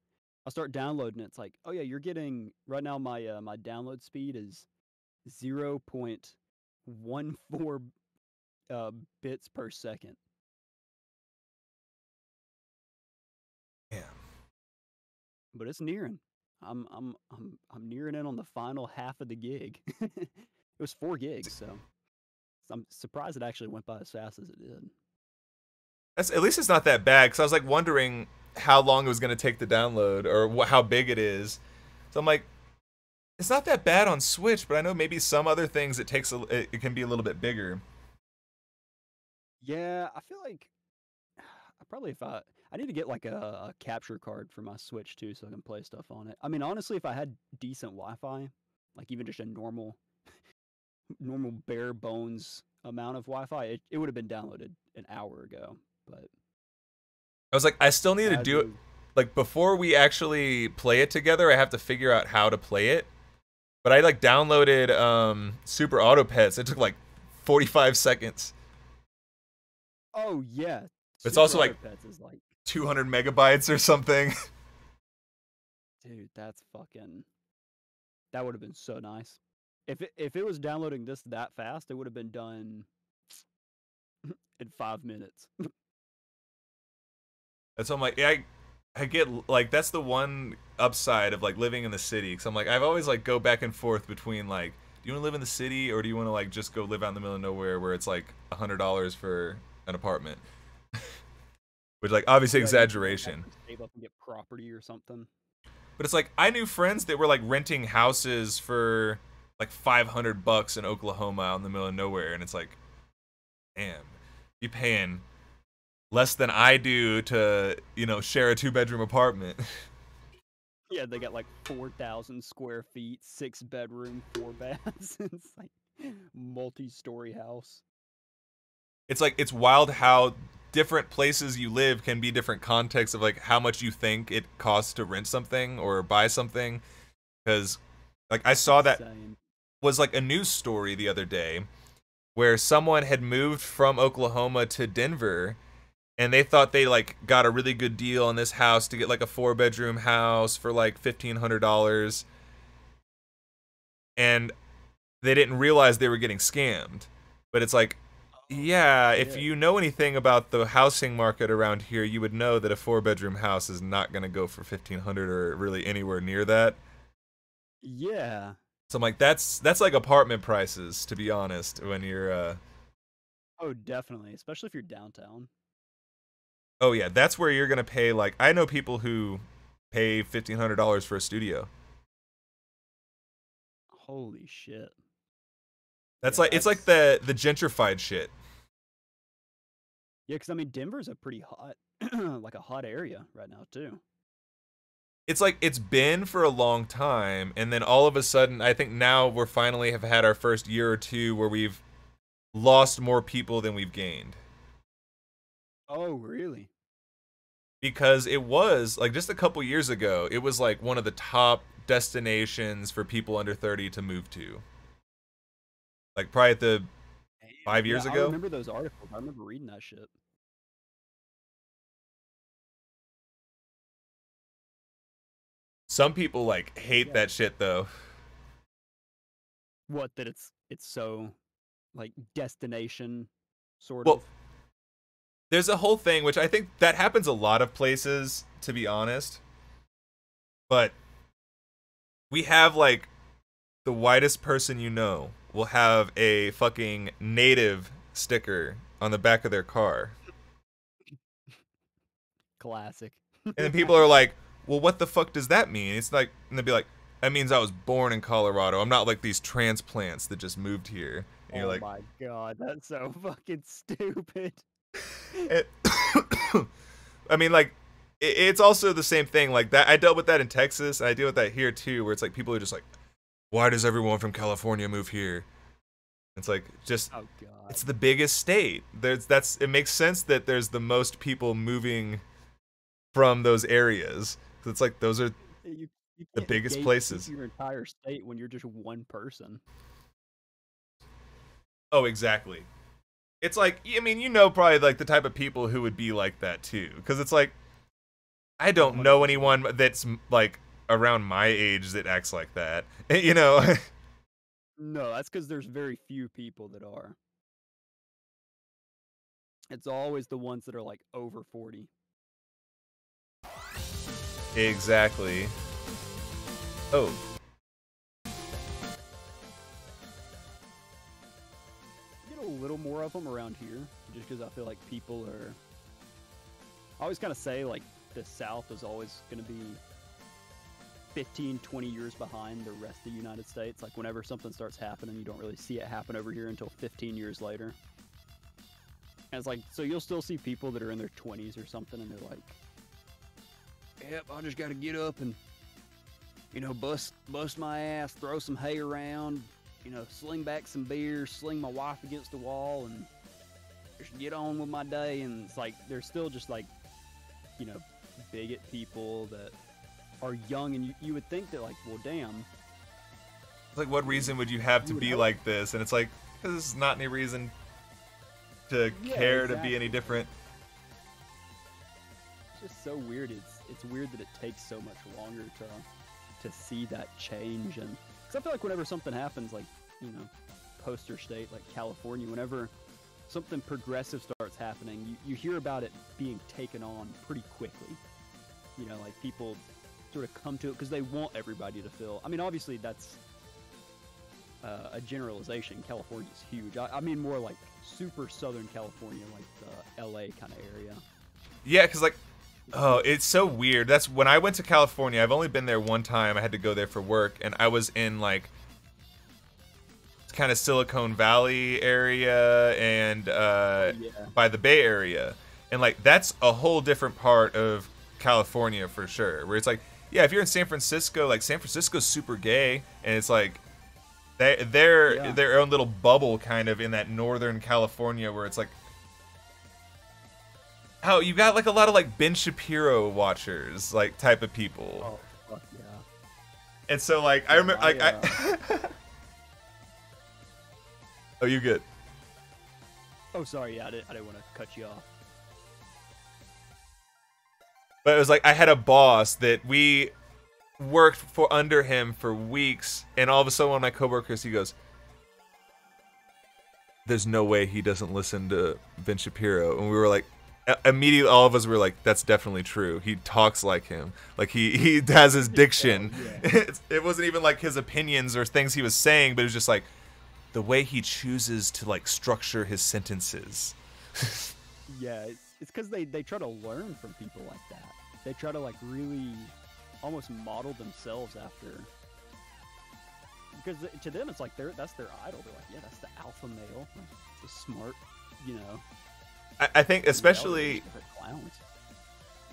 A: I start downloading it. It's like, oh yeah, you're getting right now. My download speed is 0.14 bits per second.
B: Yeah.
A: But it's nearing. I'm nearing in on the final half of the gig. It was 4 gigs, so I'm surprised it actually went by as fast as it did.
B: That's at least it's not that bad because I was like wondering how long it was going to take to download or how big it is. So I'm like, it's not that bad on Switch, but I know maybe some other things it can be a little bit bigger.
A: Yeah, I feel like I need to get like a capture card for my Switch too, so I can play stuff on it. I mean, honestly, if I had decent Wi-Fi, like even just a normal bare bones amount of Wi-Fi, it would have been downloaded an hour ago. But
B: I was like, I still need to
A: as
B: do it.
A: is,
B: Like before we actually play it together, I have to figure out how to play it. But I like downloaded Super Auto Pets. It took like 45 seconds.
A: oh yeah,
B: It's
A: Super
B: also like
A: Auto Pets is like,
B: 200 megabytes or something.
A: dude, that would have been so nice. If it was downloading this that fast, it would have been done in 5 minutes.
B: And so I'm like, yeah, I get like that's the one upside of like living in the city. Cause I'm like, I've always like go back and forth between like, do you want to live in the city or do you want to like just go live out in the middle of nowhere where it's like $100 for an apartment? Which like obviously
A: Yeah, you have to, like,
B: exaggeration.
A: actually save up and get property or something.
B: But it's like I knew friends that were like renting houses for like $500 in Oklahoma out in the middle of nowhere, and it's like, damn, you paying less than I do to share a 2-bedroom apartment.
A: Yeah, they got like 4,000 square feet, 6 bedroom, 4 baths. It's like multi-story house.
B: It's like it's wild how different places you live can be different contexts of like how much you think it costs to rent something or buy something. Because like I saw that
A: Insane.
B: was like a news story the other day where someone had moved from Oklahoma to Denver and they thought they like got a really good deal on this house to get like a 4-bedroom house for like $1,500, and they didn't realize they were getting scammed. But it's like, yeah, if
A: Yeah.
B: you know anything about the housing market around here, you would know that a 4-bedroom house is not going to go for 1,500 or really anywhere near that.
A: Yeah.
B: So I'm like, that's like apartment prices, to be honest, when you're
A: Oh, definitely. Especially if you're downtown.
B: oh yeah, that's where you're gonna pay. Like I know people who pay $1,500 for a studio.
A: Holy shit.
B: That's
A: Yeah,
B: like it's like the gentrified shit.
A: Yeah, because I mean, Denver's a pretty hot, like a hot area right now too.
B: It's like it's been for a long time, and then all of a sudden, I think now we're finally have had our first year or two where we've lost more people than we've gained.
A: Oh, really?
B: Because it was like just a couple years ago, it was like one of the top destinations for people under 30 to move to. Like probably at the
A: Damn.
B: 5 years
A: Yeah, I
B: ago.
A: remember those articles. I remember reading that shit.
B: Some people like hate
A: Yeah.
B: that shit though.
A: What, that it's so like destination sort
B: Well,
A: of.
B: there's a whole thing which I think that happens a lot of places, to be honest. But we have like the whitest person you know will have a fucking native sticker on the back of their car.
A: Classic.
B: And then people are like, well, what the fuck does that mean? It's like, and they'll be like, that means I was born in Colorado. I'm not like these transplants that just moved here. And you're
A: Oh
B: like,
A: my god, that's so fucking stupid.
B: it, I mean, like, it's also the same thing. Like that, I dealt with that in Texas, and I deal with that here too, where it's like people are just like, why does everyone from California move here? It's like just,
A: Oh god.
B: it's the biggest state. It makes sense that there's the most people moving from those areas. So it's like those are
A: You
B: the
A: can't
B: biggest
A: gatekeep
B: places.
A: your entire state when you're just one person.
B: Oh, exactly. It's like, I mean, you know, probably like the type of people who would be like that too, because it's like, I don't know
A: 100%.
B: anyone that's like around my age that acts like that. You know.
A: No, that's because there's very few people that are. It's always the ones that are like over 40.
B: Exactly. Oh.
A: Get a little more of them around here, just because I feel like people are. I always kind of say like the South is always going to be 15, 20 years behind the rest of the United States. Like whenever something starts happening, you don't really see it happen over here until 15 years later. And it's like, so you'll still see people that are in their 20s or something, and they're like, yep, I just got to get up and, you know, bust my ass, throw some hay around, you know, sling back some beers, sling my wife against the wall, and just get on with my day. And it's like, they're still just like, you know, bigot people that are young, and you would think that like, well, damn.
B: It's like, what reason would you have to
A: You would
B: be
A: hope.
B: like this? And it's like, because there's not any reason to
A: Yeah,
B: care to be
A: exactly.
B: any different.
A: It's just so weird. It's weird that it takes so much longer to see that change. And because I feel like whenever something happens, like, you know, poster state like California, whenever something progressive starts happening, you hear about it being taken on pretty quickly. You know, like people sort of come to it because they want everybody to feel. I mean, obviously that's a generalization. California's huge. I mean more like super Southern California, like the LA kind of area.
B: Yeah, because like, oh, it's so weird. That's when I went to California. I've only been there one time. I had to go there for work, and I was in like kind of Silicon Valley area and by the Bay Area, and like that's a whole different part of California for sure. Where it's like, yeah, if you're in San Francisco, like San Francisco's super gay, and it's like they're their own little bubble kind of in that Northern California where it's like, oh, you got like a lot of like Ben Shapiro watchers, like type of people.
A: Oh, fuck yeah.
B: And so like I remember like I Oh, you good?
A: Oh, sorry. Yeah, I didn't want to cut you off.
B: But it was like I had a boss that we worked for under him for weeks, and all of a sudden one of my coworkers, he goes, there's no way he doesn't listen to Ben Shapiro. And we were like, immediately all of us were like, that's definitely true. He talks like him. Like he has his diction. It wasn't even like his opinions or things he was saying, but it was just like the way he chooses to like structure his sentences.
A: Yeah, it's because they try to learn from people like that. They try to like really almost model themselves after. Because to them, it's like that's their idol. They're like, yeah, that's the alpha male, the smart, you know.
B: I think especially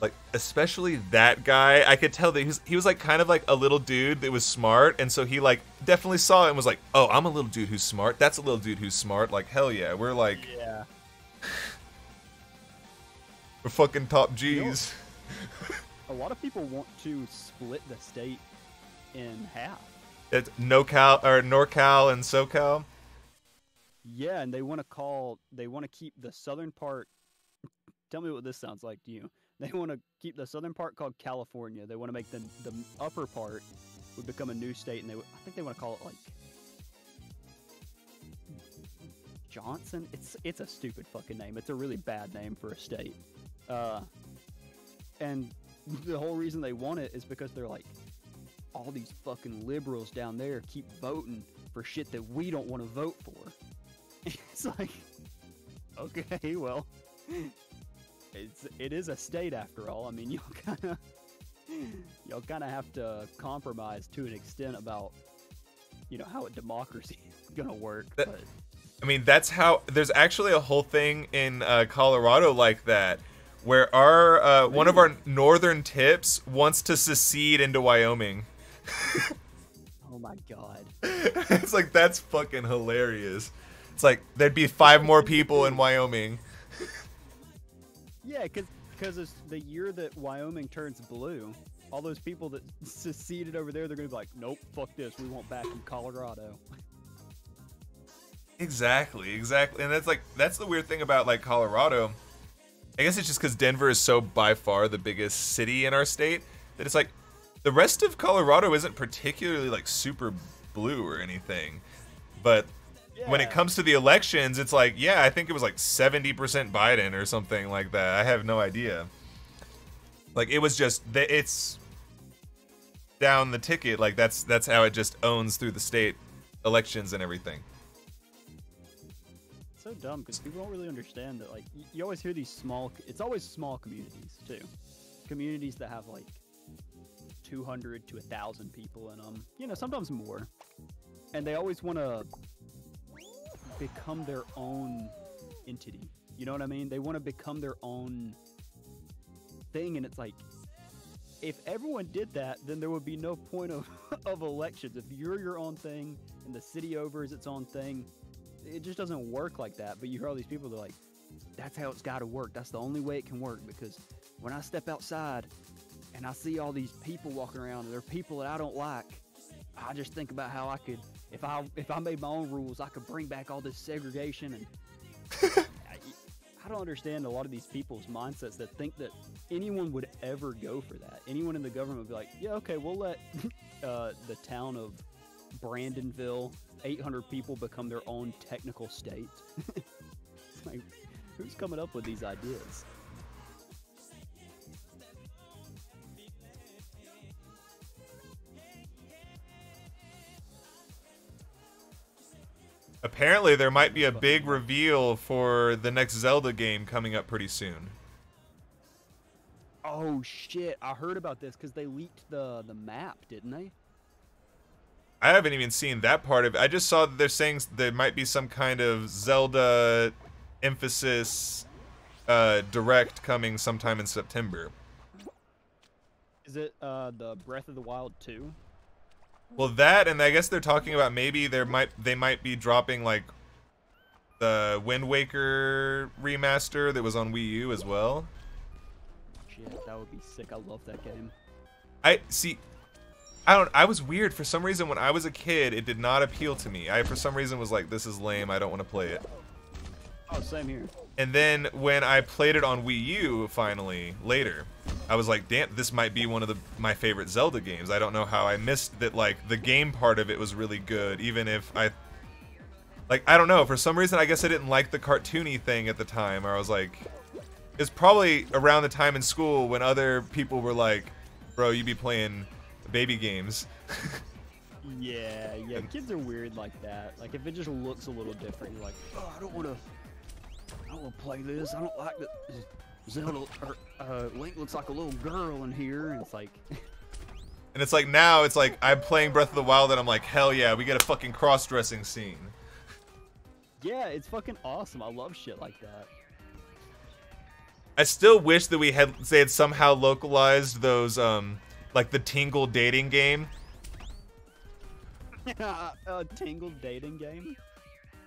B: like especially that guy, I could tell that he was like kind of like a little dude that was smart, and so he like definitely saw it and was like, oh, I'm a little dude who's smart. That's a little dude who's smart. Like hell yeah, we're like
A: yeah.
B: We're fucking top G's.
A: You know, a lot of people want to split the state in half.
B: It's NoCal or NorCal and SoCal.
A: Yeah, and they want to keep the southern part. Tell me what this sounds like to you. They want to keep the southern part called California. They want to make the upper part would become a new state, and I think they want to call it like Johnson. It's a stupid fucking name. It's a really bad name for a state. And the whole reason they want it is because they're like, all these fucking liberals down there keep voting for shit that we don't want to vote for. It's like, okay, well, it is a state after all. I mean, y'all kind of have to compromise to an extent about, how a democracy is gonna work. But
B: I mean, that's how. There's actually a whole thing in Colorado like that, where our one of our northern tips wants to secede into Wyoming.
A: Oh my god.
B: It's like, that's fucking hilarious. It's like there'd be 5 more people in Wyoming.
A: Yeah, because it's the year that Wyoming turns blue, all those people that seceded over there, they're gonna be like, nope, fuck this, we want back in Colorado.
B: Exactly. And that's the weird thing about like Colorado. I guess it's just because Denver is so by far the biggest city in our state that it's like the rest of Colorado isn't particularly like super blue or anything. But when it comes to the elections, it's like, yeah, I think it was like 70% Biden or something like that. I have no idea. Like, it was just, it's down the ticket. Like, that's how it just owns through the state elections and everything.
A: It's so dumb because people don't really understand that. Like, you always hear these it's always small communities too. Communities that have like 200 to 1,000 people in them. Sometimes more. And they always want to become their own entity. You know what I mean? They want to become their own thing, and it's like, if everyone did that, then there would be no point of elections. If you're your own thing and the city over is its own thing, it just doesn't work like that. But you hear all these people, they're like, that's how it's got to work. That's the only way it can work, because when I step outside and I see all these people walking around, and they're people that I don't like, I just think about how I could, if I made my own rules, I could bring back all this segregation. And I don't understand a lot of these people's mindsets that think that anyone would ever go for that. Anyone in the government would be like, yeah, okay, we'll let the town of Brandonville, 800 people, become their own technical state. It's like, who's coming up with these ideas?
B: Apparently, there might be a big reveal for the next Zelda game coming up pretty soon.
A: Oh shit! I heard about this because they leaked the map, didn't they?
B: I haven't even seen that part of it. I just saw that they're saying there might be some kind of Zelda emphasis direct coming sometime in September.
A: Is it the Breath of the Wild 2?
B: Well, that, and I guess they're talking about maybe they might be dropping like the Wind Waker remaster that was on Wii U as well.
A: Shit, that would be sick. I love that game.
B: I was weird for some reason when I was a kid. It did not appeal to me. I for some reason was like, this is lame. I don't want to play it.
A: Oh, same here.
B: And then when I played it on Wii U finally later, I was like, damn, this might be one of my favorite Zelda games. I don't know how I missed that. Like, the game part of it was really good, even if I don't know, for some reason I guess I didn't like the cartoony thing at the time. Or I was like, it's probably around the time in school when other people were like, bro, you be playing baby games.
A: Yeah, kids are weird like that. Like, if it just looks a little different, you're like, oh, I don't want to play this. I don't like that. Zelda or Link looks like a little girl in here, and it's like.
B: And it's like, now it's like I'm playing Breath of the Wild, and I'm like, hell yeah, we get a fucking cross-dressing scene.
A: Yeah, it's fucking awesome. I love shit like that.
B: I still wish that they had somehow localized those like the Tingle dating game.
A: A Tingle dating game?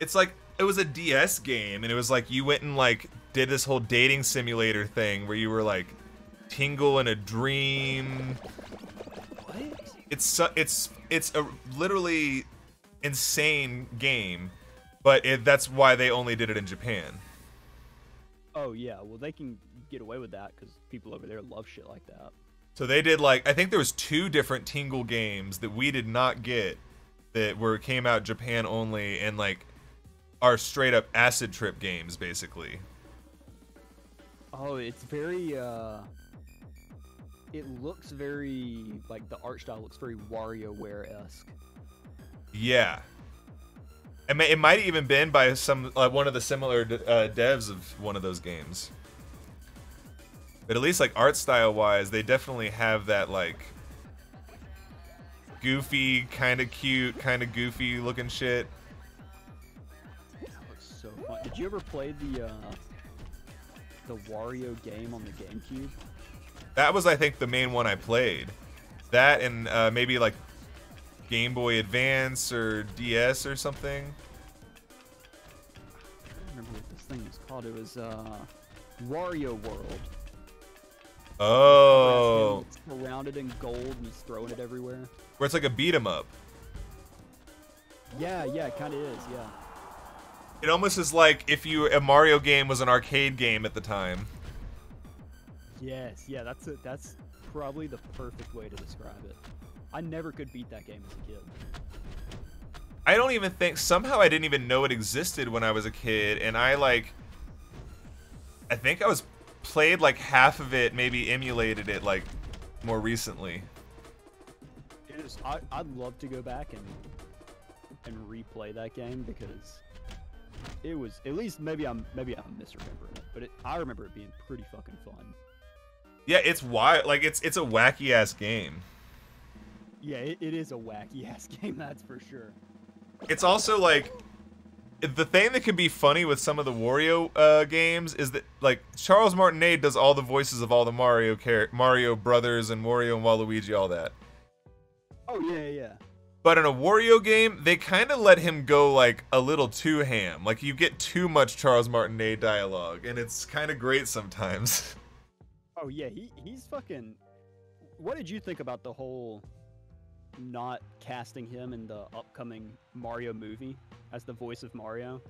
B: It's like, it was a DS game, and it was like you went and like did this whole dating simulator thing where you were like Tingle in a dream.
A: What?
B: It's a literally insane game, but that's why they only did it in Japan.
A: Oh yeah, well they can get away with that because people over there love shit like that.
B: So they did like, I think there was 2 different Tingle games that we did not get that came out Japan only, and like are straight up acid trip games, basically.
A: Oh, it's very it looks very, like, the art style looks very WarioWare-esque.
B: Yeah. It might have even been by one of the similar devs of one of those games. But at least, like, art style wise, they definitely have that, like, goofy, kind of cute, kind of goofy looking shit.
A: That looks so fun. Did you ever play the Wario game on the GameCube?
B: That was, I think, the main one I played. That and maybe like Game Boy Advance or DS or something.
A: I don't remember what this thing was called. It was Wario World.
B: Oh.
A: It's surrounded in gold and he's throwing it everywhere.
B: Where it's like a beat 'em up.
A: Yeah, it kind of is, yeah.
B: It almost is like if a Mario game was an arcade game at the time.
A: Yes, yeah, that's probably the perfect way to describe it. I never could beat that game as a kid.
B: I don't even think, somehow I didn't even know it existed when I was a kid, and I think I was played like half of it, maybe emulated it like more recently.
A: It is. I'd love to go back and replay that game because it was, at least maybe I'm misremembering it, but I remember it being pretty fucking fun.
B: Yeah, it's wild. Like it's a wacky ass game.
A: Yeah, it is a wacky ass game, that's for sure.
B: It's also like the thing that can be funny with some of the Wario games is that like Charles Martinet does all the voices of all the Mario brothers and Wario and Waluigi, all that.
A: Oh yeah.
B: But in a Wario game, they kind of let him go like a little too ham. Like you get too much Charles Martinet dialogue, and it's kind of great sometimes.
A: Oh yeah, he's fucking. What did you think about the whole not casting him in the upcoming Mario movie as the voice of Mario?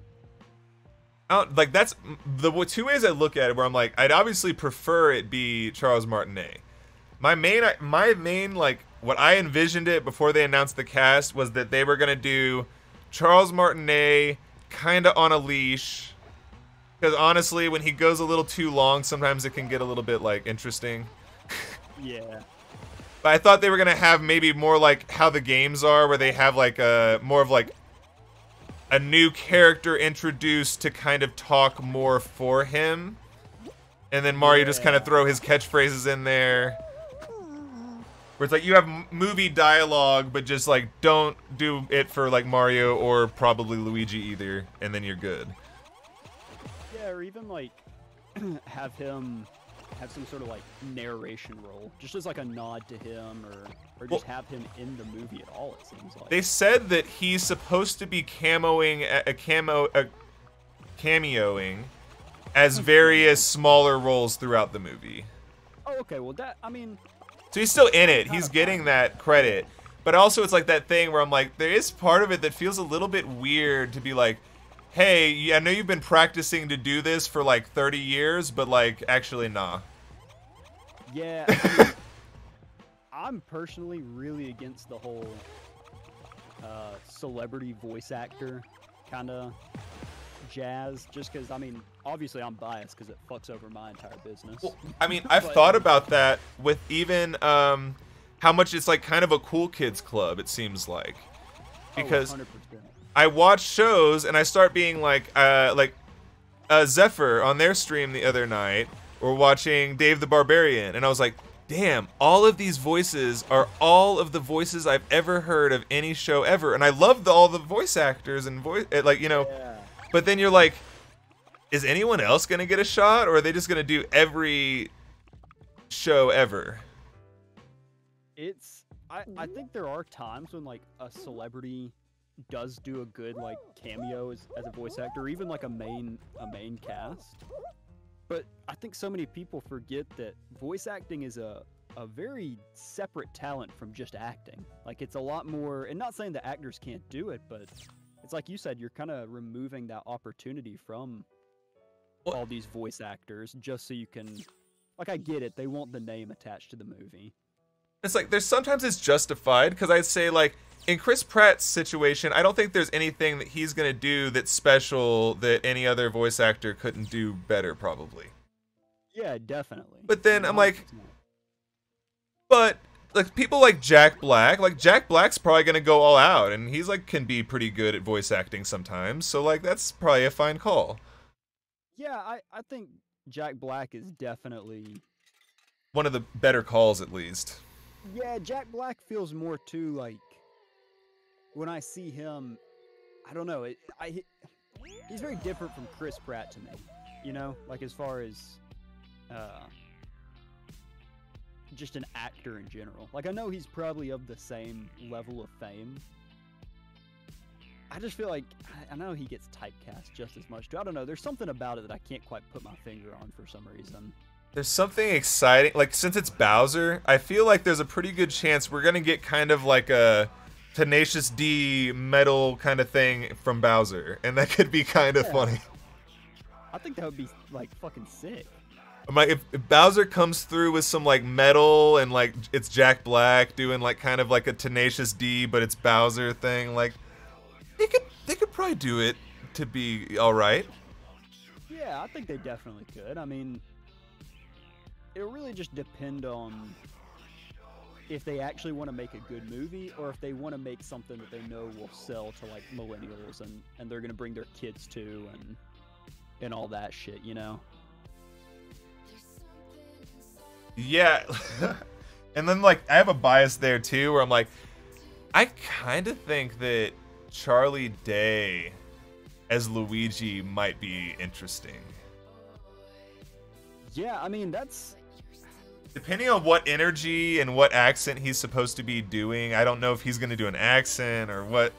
B: Like that's the two ways I look at it. Where I'm like, I'd obviously prefer it be Charles Martinet. My main like what I envisioned it before they announced the cast was that they were gonna do Charles Martinet kind of on a leash. Because honestly, when he goes a little too long, sometimes it can get a little bit, like, interesting.
A: Yeah.
B: But I thought they were going to have maybe more like how the games are, where they have, like, more of, like, a new character introduced to kind of talk more for him. And then Mario just kind of throw his catchphrases in there. Where it's like, you have movie dialogue, but just, like, don't do it for, like, Mario or probably Luigi either, and then you're good.
A: Yeah, or even like have him have some sort of like narration role, just as like a nod to him, or just have him in the movie at all. It seems like
B: they said that he's supposed to be cameoing as various smaller roles throughout the movie.
A: Oh, okay. Well, I mean,
B: so he's still in it. He's getting that credit, but also it's like that thing where I'm like, there is part of it that feels a little bit weird to be like, hey, I know you've been practicing to do this for like 30 years, but like, actually, nah.
A: Yeah, I mean, I'm personally really against the whole celebrity voice actor kind of jazz, just because, I mean, obviously I'm biased because it fucks over my entire business.
B: Well, I mean, I've thought about that with even how much it's like kind of a cool kids club, it seems like. Because
A: 100%.
B: I watch shows and I start being like Zephyr on their stream the other night, or watching Dave the Barbarian, and I was like, damn, all of these voices are all of the voices I've ever heard of any show ever, and I love all the voice actors and like, you know,
A: Yeah.
B: But then you're like, is anyone else gonna get a shot, or are they just gonna do every show ever?
A: I think there are times when like a celebrity does do a good like cameo as a voice actor, or even like a main cast. But I think so many people forget that voice acting is a very separate talent from just acting. Like it's a lot more, and not saying that actors can't do it, but it's like you said, you're kind of removing that opportunity from all these voice actors just so you can, like, I get it, they want the name attached to the movie.
B: It's like, there's sometimes it's justified, because I'd say like, in Chris Pratt's situation, I don't think there's anything that he's gonna do that's special that any other voice actor couldn't do better, probably.
A: Yeah, definitely.
B: But then I'm like,
A: 100%.
B: but like people like Jack Black's probably gonna go all out, and he's like can be pretty good at voice acting sometimes. So like that's probably a fine call.
A: Yeah, I think Jack Black is definitely.
B: One of the better calls, at least.
A: Yeah, Jack Black feels more too like. When I see him, I don't know. He's very different from Chris Pratt to me. You know, like as far as just an actor in general. Like I know he's probably of the same level of fame. I just feel like I know he gets typecast just as much too. I don't know. There's something about it that I can't quite put my finger on for some reason.
B: There's something exciting. Like since it's Bowser, I feel like there's a pretty good chance we're gonna get kind of like a Tenacious D metal kind of thing from Bowser, and that could be kind of funny.
A: I think that would be like fucking sick.
B: I'm like, if Bowser comes through with some like metal and like it's Jack Black doing like kind of like a Tenacious D, but it's Bowser thing, like they could probably do it to be all right.
A: Yeah, I think they definitely could. I mean, it'll really just depend on if they actually want to make a good movie or if they want to make something that they know will sell to like millennials and they're gonna bring their kids to and all that shit, you know.
B: Yeah. And then like I have a bias there too where I'm like, I kind of think that Charlie Day as Luigi might be interesting.
A: Yeah, I mean that's
B: depending on what energy and what accent he's supposed to be doing. I don't know if he's gonna do an accent or what.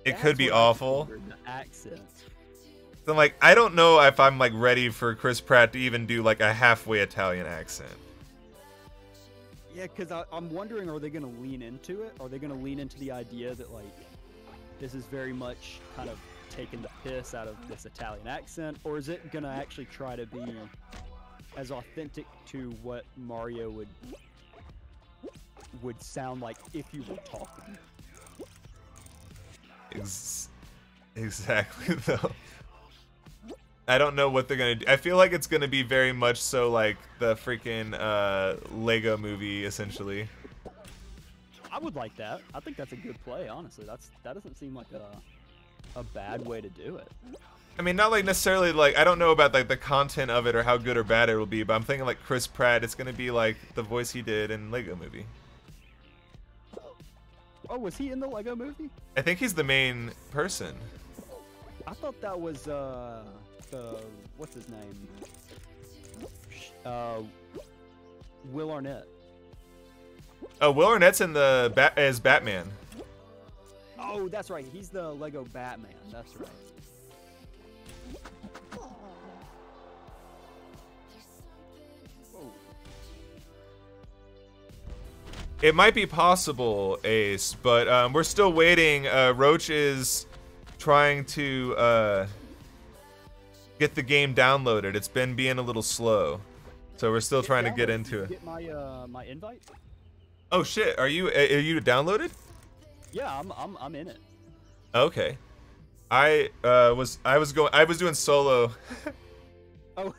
B: It could be awful.
A: The accent.
B: So like, I don't know if I'm like ready for Chris Pratt to even do like a halfway Italian accent.
A: Yeah, because I'm wondering, are they going to lean into it? Are they going to lean into the idea that like this is very much kind of taking the piss out of this Italian accent, or is it going to actually try to be as authentic to what Mario would sound like if you were talking?
B: Exactly though. I don't know what they're gonna do. I feel like it's gonna be very much so like the freaking Lego movie, essentially.
A: I would like that. I think that's a good play, honestly. That doesn't seem like a bad way to do it.
B: I mean, not like necessarily like I don't know about like the content of it or how good or bad it will be, but I'm thinking like Chris Pratt, it's gonna be like the voice he did in Lego movie.
A: Oh, was he in the Lego movie?
B: I think he's the main person.
A: I thought that was what's his name? Will Arnett.
B: Oh, Will Arnett's in the as Batman.
A: Oh, that's right. He's the Lego Batman. That's right.
B: It might be possible, Ace, but we're still waiting. Roach is trying to get the game downloaded. It's been being a little slow, so we're still trying to get into it.
A: Get my invite.
B: Oh shit! Are you downloaded?
A: Yeah, I'm in it.
B: Okay. I was doing solo.
A: Oh.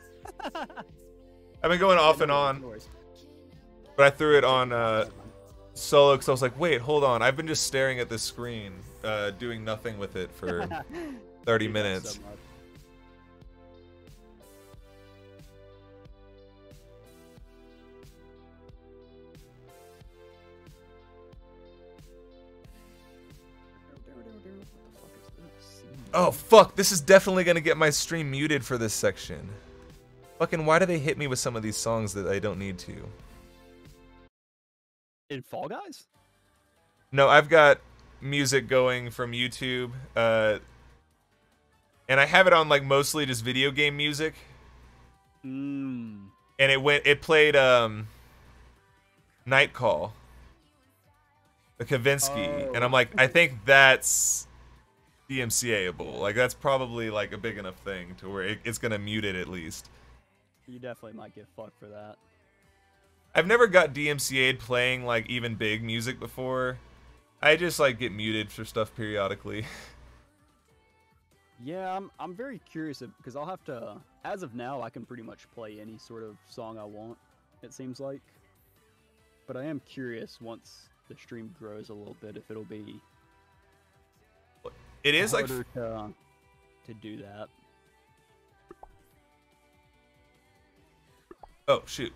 B: I've been going off and on, but I threw it on solo because I was like, wait, hold on. I've been just staring at this screen, doing nothing with it for 30 minutes. So oh fuck, this is definitely gonna get my stream muted for this section. Fucking why do they hit me with some of these songs that I don't need to?
A: In Fall Guys?
B: No, I've got music going from YouTube, and I have it on like mostly just video game music.
A: Mm.
B: And it played Night Call, the Kavinsky, and I'm like, I think that's DMCA-able. Like that's probably like a big enough thing to where it's gonna mute it at least.
A: You definitely might get fucked for that.
B: I've never got DMCA'd playing like even big music before, I just like get muted for stuff periodically.
A: Yeah, I'm very curious because I'll have to. As of now, I can pretty much play any sort of song I want. It seems like, but I am curious once the stream grows a little bit if it'll be.
B: It is like
A: harder to do that.
B: Oh shoot!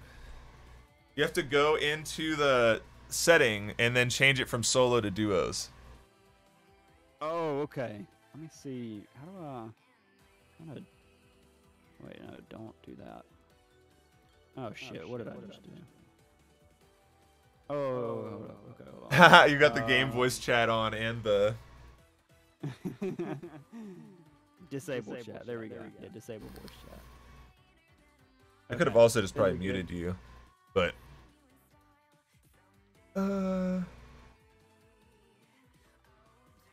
B: You have to go into the setting and then change it from solo to duos.
A: Oh, okay. Let me see. How do I? Kind of. Wait, no, don't do that. Oh shit! What did I just do? Oh, okay. Hold on.
B: You got the game voice chat on and the.
A: Disable chat. There we go. Yeah, disable voice chat.
B: I could have also just probably muted you, but.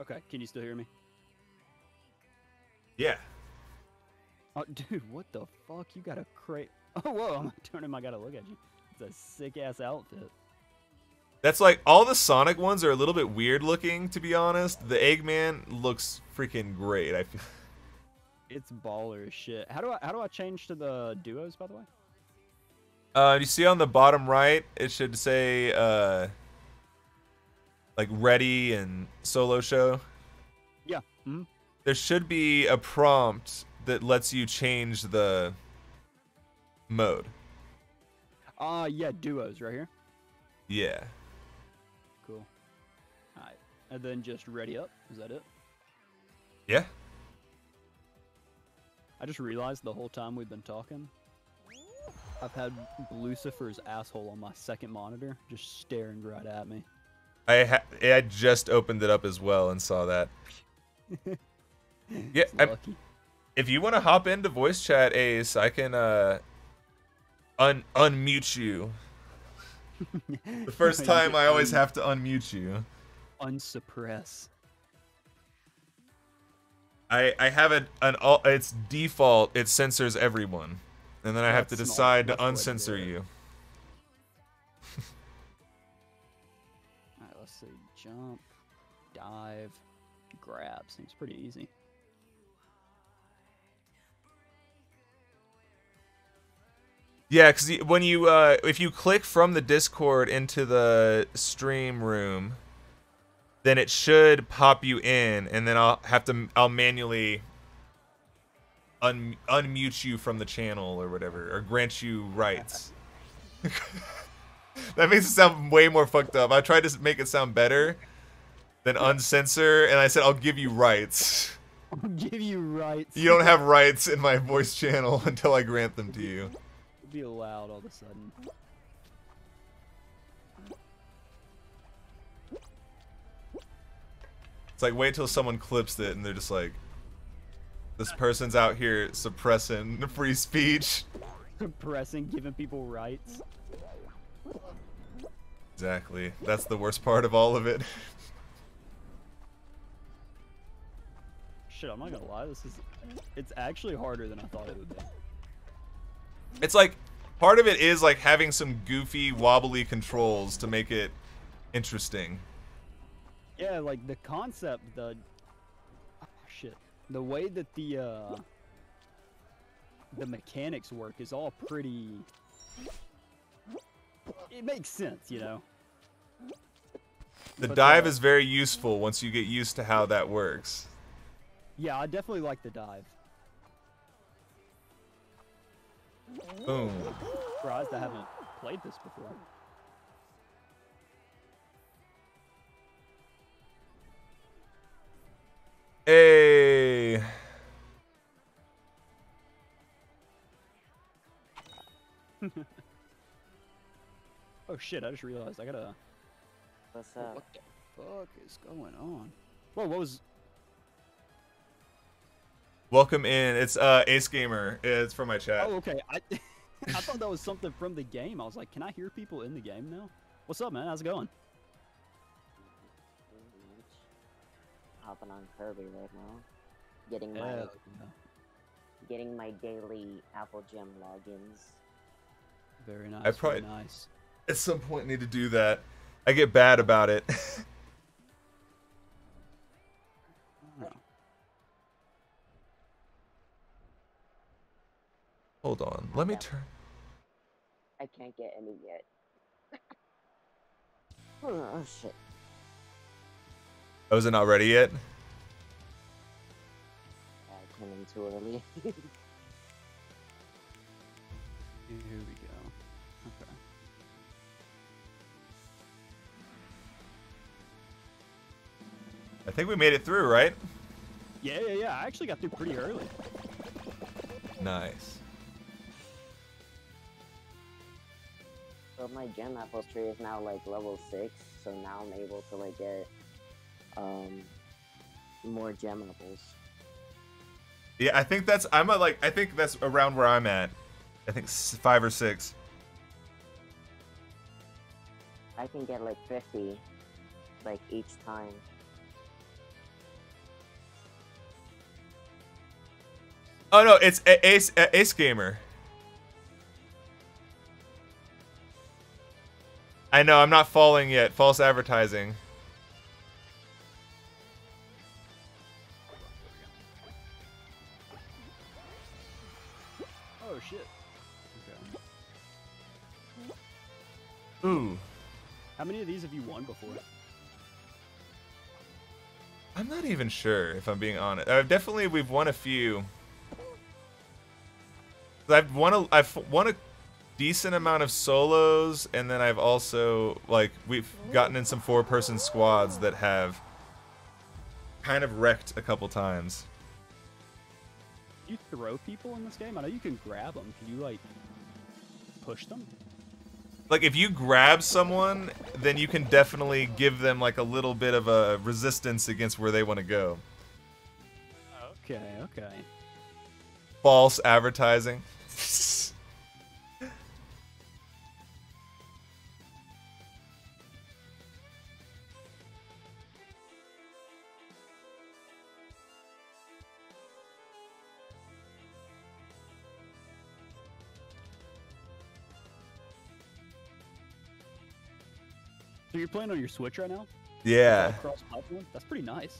A: Okay, can you still hear me?
B: Yeah.
A: Oh, dude, what the fuck? You got a crate. Oh, whoa, I'm turning my gotta look at you. It's a sick ass outfit.
B: That's like all the Sonic ones are a little bit weird looking, to be honest. The Eggman looks freaking great. I feel.
A: It's baller as shit. How do I change to the duos, by the way?
B: You see on the bottom right, it should say like ready and solo show.
A: Yeah. Mm-hmm.
B: There should be a prompt that lets you change the mode.
A: Yeah, duos right here.
B: Yeah.
A: Cool. Alright. And then just ready up. Is that it?
B: Yeah.
A: I just realized the whole time we've been talking, I've had Lucifer's asshole on my second monitor, just staring right at me.
B: I just opened it up as well and saw that. Yeah, if you want to hop into voice chat, Ace, I can unmute you. The first time I always have to unmute you.
A: Unsuppress.
B: I have it's default, it censors everyone. And then I have to decide to uncensor you.
A: Alright, let's see. Jump, dive, grab. Seems pretty easy.
B: Yeah, because when you if you click from the Discord into the stream room, then it should pop you in, and then I'll manually unmute you from the channel or whatever, or grant you rights. That makes it sound way more fucked up. I tried to make it sound better than uncensor, and I said I'll give you rights.
A: I'll give you rights.
B: You don't have rights in my voice channel until I grant them to you.
A: Be allowed all of a sudden.
B: It's like wait till someone clips it and they're just like, this person's out here suppressing free speech.
A: Suppressing, giving people rights.
B: Exactly. That's the worst part of all of it.
A: Shit, I'm not gonna lie, it's actually harder than I thought it would be.
B: It's like, part of it is like having some goofy, wobbly controls to make it interesting.
A: Yeah, like the concept, the way that the mechanics work is all pretty. It makes sense, you know.
B: The dive is very useful once you get used to how that works.
A: Yeah, I definitely like the dive.
B: Boom.
A: Surprised I haven't played this before.
B: Hey.
A: Oh shit, I just realized I gotta...
D: What's up?
A: What the fuck is going on? Whoa, what was...
B: Welcome in. It's Ace Gamer. It's from my chat.
A: Oh, okay. I thought that was something from the game. I was like, can I hear people in the game now? What's up, man? How's it going?
D: Hopping on Kirby right now. Getting my daily Apple Gem logins.
A: Very nice.
B: I probably
A: very nice.
B: at some point need to do that. I get bad about it. Hold on. Let me
D: Yeah.
B: turn.
D: I can't get any yet. Oh shit.
B: Oh, is it not ready yet?
D: I came in too early.
A: Here we go. Okay.
B: I think we made it through, right?
A: Yeah. I actually got through pretty early.
B: Nice.
D: So my gem apples tree is now like level 6, so now I'm able to like get more gem apples.
B: Yeah, I think that's I think that's around where I'm at. I think 5 or 6.
D: I can get like 50 like each time.
B: Oh no, it's Ace Gamer. I know, I'm not falling yet. False advertising.
A: Oh shit. Okay.
B: Ooh.
A: How many of these have you won before?
B: I'm not even sure, if I'm being honest. We've won a few. I've won a decent amount of solos, and then I've also, like, we've gotten in some 4-person squads that have kind of wrecked a couple times.
A: Do you throw people in this game? I know you can grab them. Can you, like, push them?
B: Like, if you grab someone, then you can definitely give them, like, a little bit of a resistance against where they want to go.
A: Okay.
B: False advertising.
A: So you're playing on your Switch right now?
B: Yeah.
A: Cross-platform? That's pretty nice.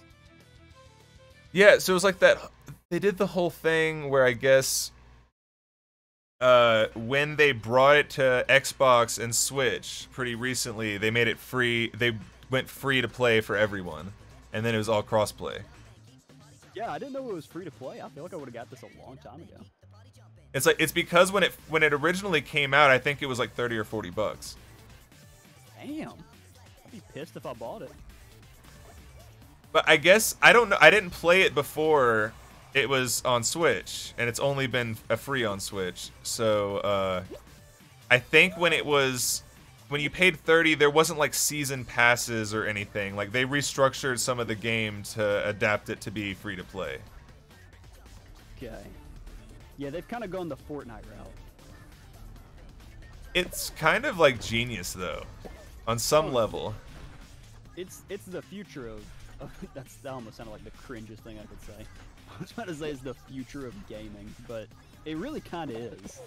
B: Yeah, so it was like that. They did the whole thing where I guess when they brought it to Xbox and Switch pretty recently, they made it free. They went free to play for everyone, and then it was all crossplay.
A: Yeah, I didn't know it was free to play. I feel like I would have got this a long time ago.
B: It's because when it originally came out, I think it was like 30 or 40 bucks.
A: Damn. I'd be pissed if I bought it.
B: But I guess I don't know. I didn't play it before it was on Switch, and it's only been free on Switch. So I think when you paid 30, there wasn't like season passes or anything. Like they restructured some of the game to adapt it to be free to play.
A: Okay. Yeah, they've kind of gone the Fortnite route.
B: It's kind of like genius though, on some level.
A: It's the future of that almost sounded like the cringiest thing I could say. I was about to say it's the future of gaming, but it really kind of is.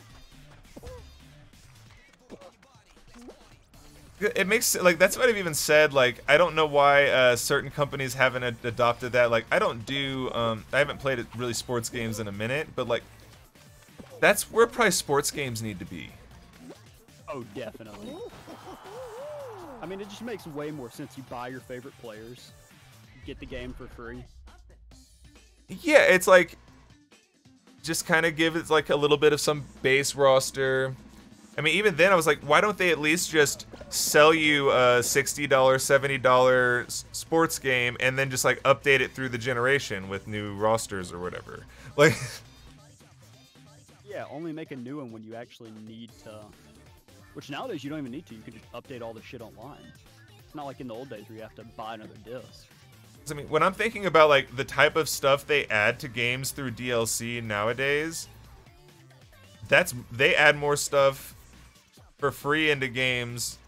B: It makes like that's what I've even said. Like I don't know why certain companies haven't adopted that. Like I don't do I haven't played really sports games in a minute, but like that's where probably sports games need to be.
A: Oh, definitely. I mean, it just makes way more sense. You buy your favorite players, get the game for free.
B: Yeah, it's like just kind of give it like a little bit of some base roster. I mean, even then I was like, why don't they at least just sell you a $60, $70 sports game and then just like update it through the generation with new rosters or whatever. Like
A: Yeah, only make a new one when you actually need to. Which nowadays you don't even need to. You can just update all the shit online. It's not like in the old days where you have to buy another disc.
B: I mean, when I'm thinking about like the type of stuff they add to games through DLC nowadays, they add more stuff for free into games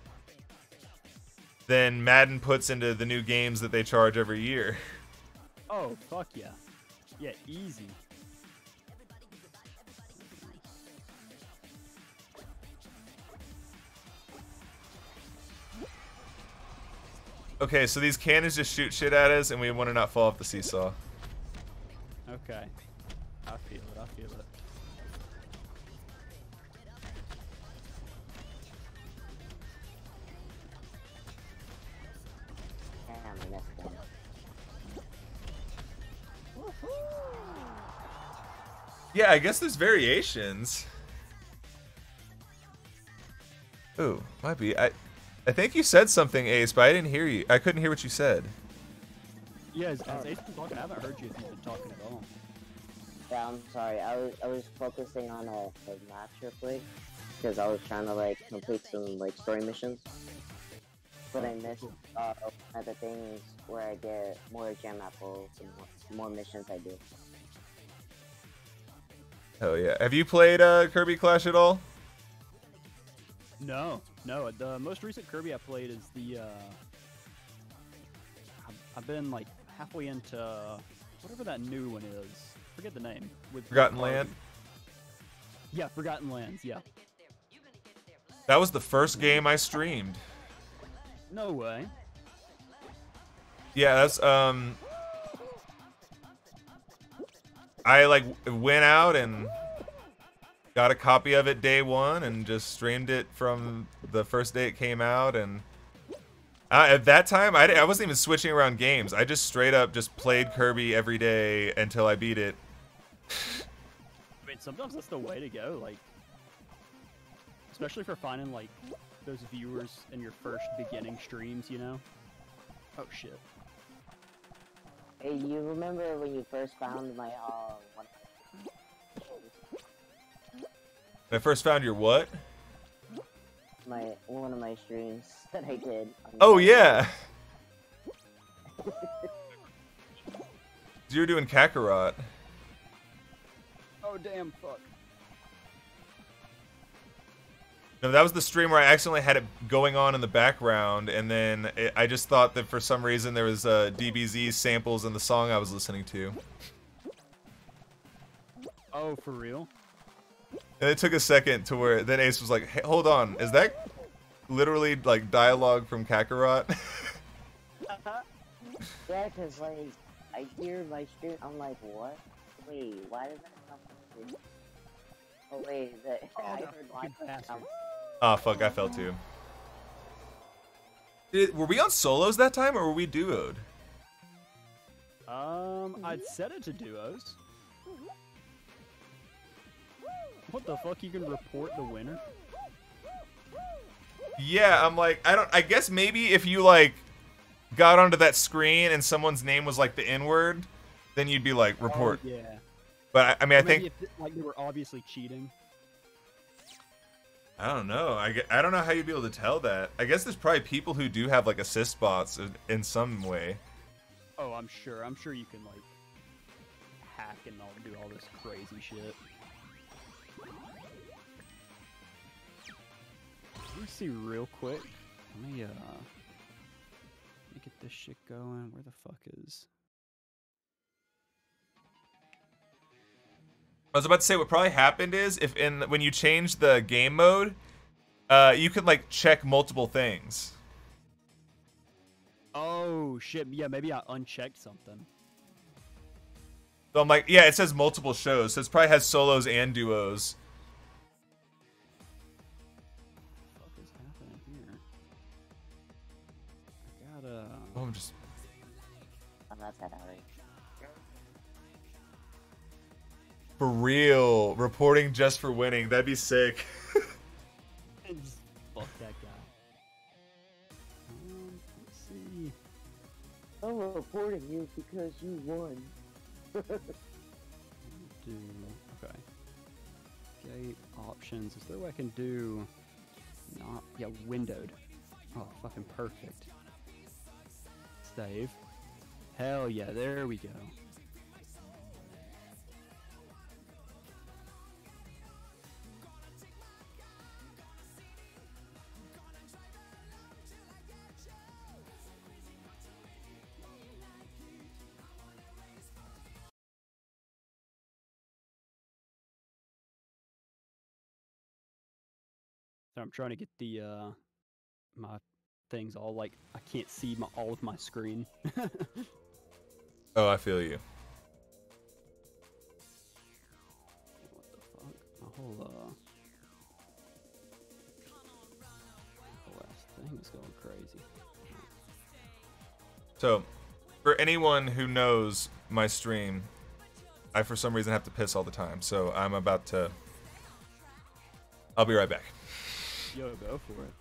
B: than Madden puts into the new games that they charge every year.
A: Oh, fuck yeah. Yeah, easy.
B: Okay, so these cannons just shoot shit at us, and we want to not fall off the seesaw.
A: Okay. I feel it.
D: missed them.
B: Yeah, I guess there's variations. Ooh, might be. I think you said something, Ace, but I didn't hear you. I couldn't hear what you said.
A: Yeah, as Ace been talking, I haven't heard you if you've been talking at all.
D: Yeah, I'm sorry. I was focusing on a match real quick because I was trying to like complete some like story missions, but I missed one of the things where I get more gem apples and more missions I do.
B: Hell yeah. Have you played Kirby Clash at all?
A: No. The most recent Kirby I played is the. I've been like halfway into whatever that new one is. Forget the name. With
B: Forgotten Land?
A: Yeah, Forgotten Lands. Yeah.
B: That was the first game I streamed.
A: No way.
B: Yeah, that's I like went out and got a copy of it day one and just streamed it from the first day it came out. And at that time, I wasn't even switching around games. I just straight up just played Kirby every day until I beat it.
A: I mean, sometimes that's the way to go. Like, especially for finding like those viewers in your first beginning streams, you know? Oh shit.
D: Hey, you remember when you first found my
B: When I first found your what?
D: one of my streams that I did?
B: Oh yeah. You were doing Kakarot.
A: Oh damn, fuck.
B: No, that was the stream where I accidentally had it going on in the background, and then I just thought that for some reason there was DBZ samples in the song I was listening to.
A: Oh, for real?
B: And it took a second to where then Ace was like, hey, hold on, is that literally like dialogue from Kakarot?
D: Yeah, cause like I hear my stream, I'm like, what? Wait, why does that come from? Oh wait, I heard my
A: bastard.
B: Oh fuck, I fell too. Were we on solos that time, or were we duoed?
A: I'd set it to duos. What the fuck? You can report the winner?
B: Yeah, I'm like, I guess maybe if you like got onto that screen and someone's name was like the N-word, then you'd be like, report.
A: Oh, yeah.
B: But I mean, I
A: Maybe
B: think
A: if, like, they were obviously cheating.
B: I don't know. I don't know how you'd be able to tell that. I guess there's probably people who do have like assist bots in some way.
A: Oh, I'm sure. I'm sure you can like hack and do all this crazy shit. Let me see real quick. Let me get this shit going. Where the fuck is?
B: I was about to say what probably happened is when you change the game mode, you can like check multiple things.
A: Oh shit! Yeah, maybe I unchecked something.
B: So I'm like, yeah, it says multiple shows, so it probably has solos and duos.
A: What the fuck is happening here? I gotta.
B: Oh, I'm just.
D: I'm not that outraged.
B: For real, reporting just for winning. That'd be sick.
A: Just fuck that guy. Let's see.
D: I'm reporting you because you won.
A: Okay. Gate options. Is there a way I can do? Not. Yeah, windowed. Oh, fucking perfect. Save. Hell yeah! There we go. So I'm trying to get the my things all like I can't see all of my screen.
B: Oh, I feel you.
A: What the fuck? My whole last thing is going crazy.
B: So, for anyone who knows my stream, I for some reason have to piss all the time. So I'm about to. I'll be right back.
A: Yo, go for it.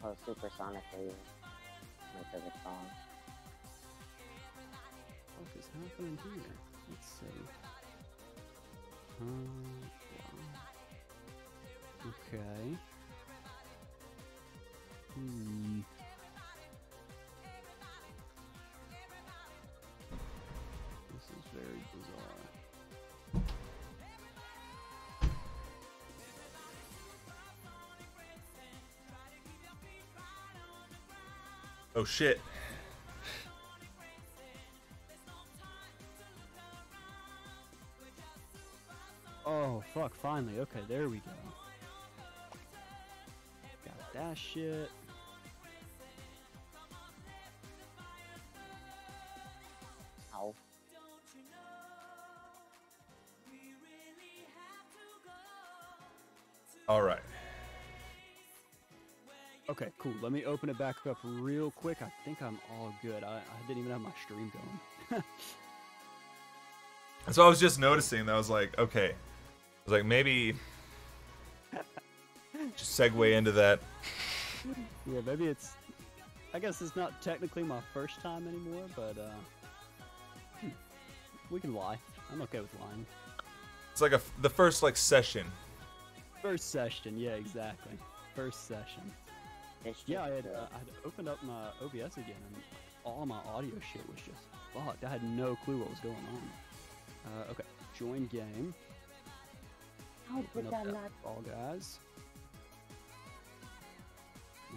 D: Oh, Supersonically, my favorite song.
A: What is happening here? Let's see. Okay. This is very bizarre.
B: Oh shit.
A: Oh, fuck, finally. Okay, there we go. Got that shit.
D: Ow.
B: All right.
A: Okay, cool. Let me open it back up real quick. I think I'm all good. I didn't even have my stream going.
B: So I was just noticing that I was like, okay. I was like, maybe just segue into that.
A: Yeah, maybe it's... I guess it's not technically my first time anymore, but we can lie. I'm okay with lying.
B: It's like the first like session.
A: First session, yeah, exactly. First session. Yeah, I had opened up my OBS again, and all my audio shit was just fucked. I had no clue what was going on. Okay, join game.
D: How did that not?
A: Fall Guys.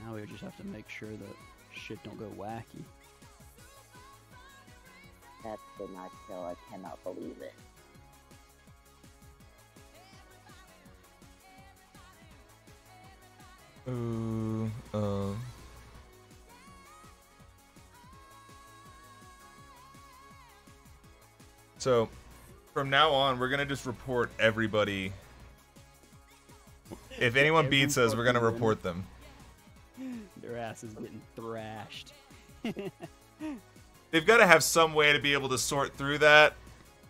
A: Now we just have to make sure that shit don't go wacky.
D: That did not kill. I cannot believe it.
B: So, from now on, we're gonna just report everybody. If anyone beats us, we're gonna report them.
A: Their ass is getting thrashed.
B: They've got to have some way to be able to sort through that.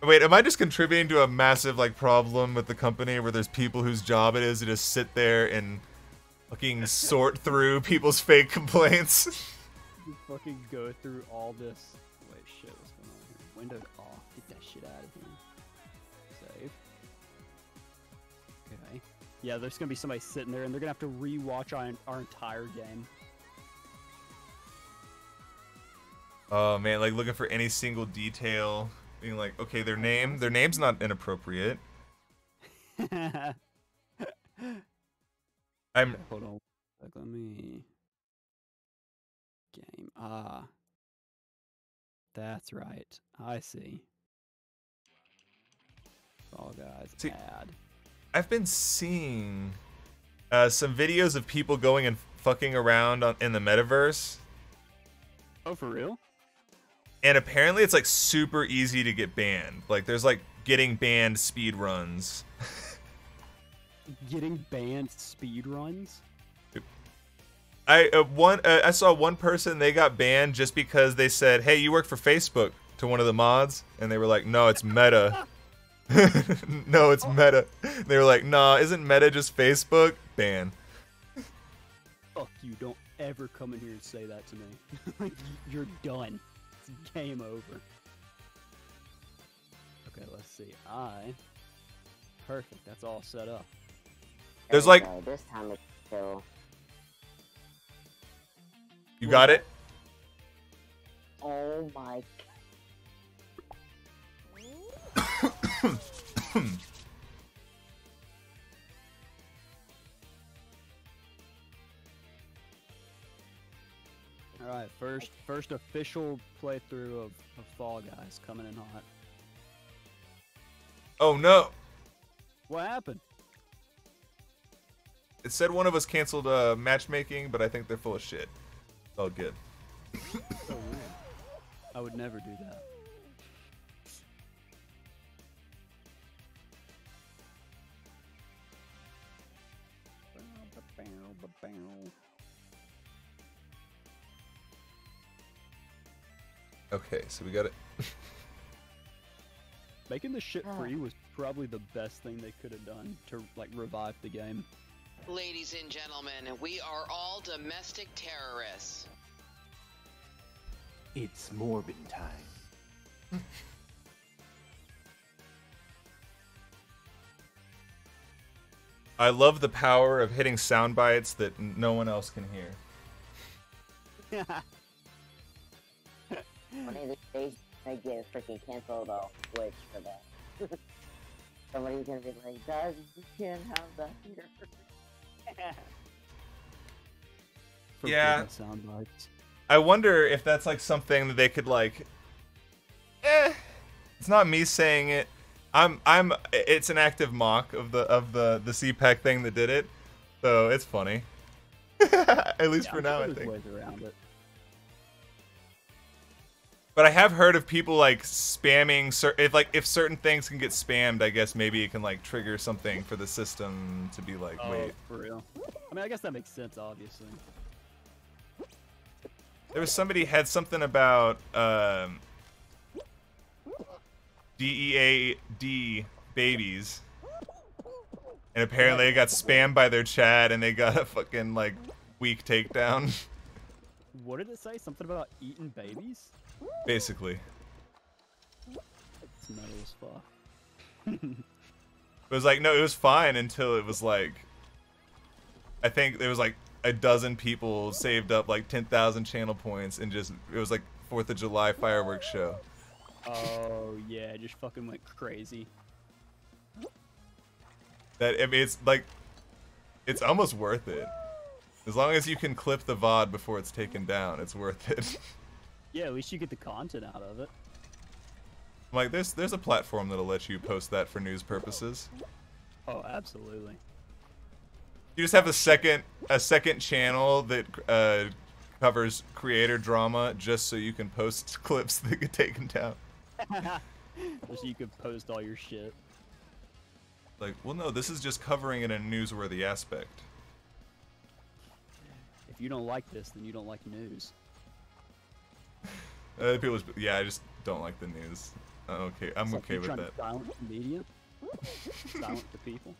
B: Wait, am I just contributing to a massive like problem with the company where there's people whose job it is to just sit there and fucking sort through people's fake complaints?
A: You fucking go through all this. Wait, shit, what's going on here? Windows off. Get that shit out of here. Save. Okay. Yeah, there's gonna be somebody sitting there, and they're gonna have to re-watch our entire game.
B: Oh man, like looking for any single detail, being like, okay, their name's not inappropriate. I'm.
A: Okay, hold on. Let me. Game. Ah. That's right. I see. Fall Guys.
B: See,
A: Ad.
B: I've been seeing some videos of people going and fucking around in the metaverse.
A: Oh, for real?
B: And apparently it's like super easy to get banned. Like there's like getting banned speed runs.
A: Getting banned speed runs?
B: I saw one person, they got banned just because they said, "Hey, you work for Facebook," to one of the mods, and they were like, "No, it's Meta." No, it's Meta. They were like, "Nah, isn't Meta just Facebook?" Ban.
A: Fuck you! Don't ever come in here and say that to me. Like, you're done. It's game over. Okay, let's see. Perfect. That's all set up.
B: There's like.
D: This time it's still.
B: You got it?
D: Oh my.
A: All right, first official playthrough of Fall Guys coming in hot.
B: Oh no!
A: What happened?
B: It said one of us canceled matchmaking, but I think they're full of shit. It's all good.
A: So weird. I would never do that.
B: Okay, so we got it.
A: Making the shit free was probably the best thing they could have done to like revive the game.
E: Ladies and gentlemen, we are all domestic terrorists.
F: It's Morbin time.
B: I love the power of hitting sound bites that no one else can hear.
D: One of these days, I get freaking canceled off Twitch for that. Somebody's gonna be like, "Guys, you can't have that here."
B: Yeah.
A: Sound bites.
B: I wonder if that's like something that they could like. It's not me saying it. It's an active mock of the CPEC thing that did it, so it's funny. At least for now, I think.
A: Ways around it.
B: But I have heard of people like spamming. If certain things can get spammed, I guess maybe it can like trigger something for the system to be like, wait.
A: For real. I mean, I guess that makes sense, obviously.
B: There was somebody had something about DEAD babies, and apparently it got spammed by their chat, and they got a fucking like weak takedown.
A: What did it say? Something about eating babies?
B: Basically,
A: It's metal as fuck.
B: it was like no, it was fine until it was like, I think there was like a dozen people saved up like 10,000 channel points and just it was like 4th of July fireworks show.
A: Oh yeah, just fucking went crazy.
B: That I mean, it's like, it's almost worth it. As long as you can clip the VOD before it's taken down, it's worth it.
A: Yeah, at least you get the content out of it.
B: Like, there's a platform that'll let you post that for news purposes.
A: Oh, absolutely.
B: You just have a second channel that covers creator drama just so you can post clips that get taken down.
A: Just so you could post all your shit.
B: Like, well, no, this is just covering it in a newsworthy aspect.
A: If you don't like this, then you don't like news.
B: People just, yeah, I just don't like the news. Okay, I'm okay with that.
A: Silence the media. Silence the people.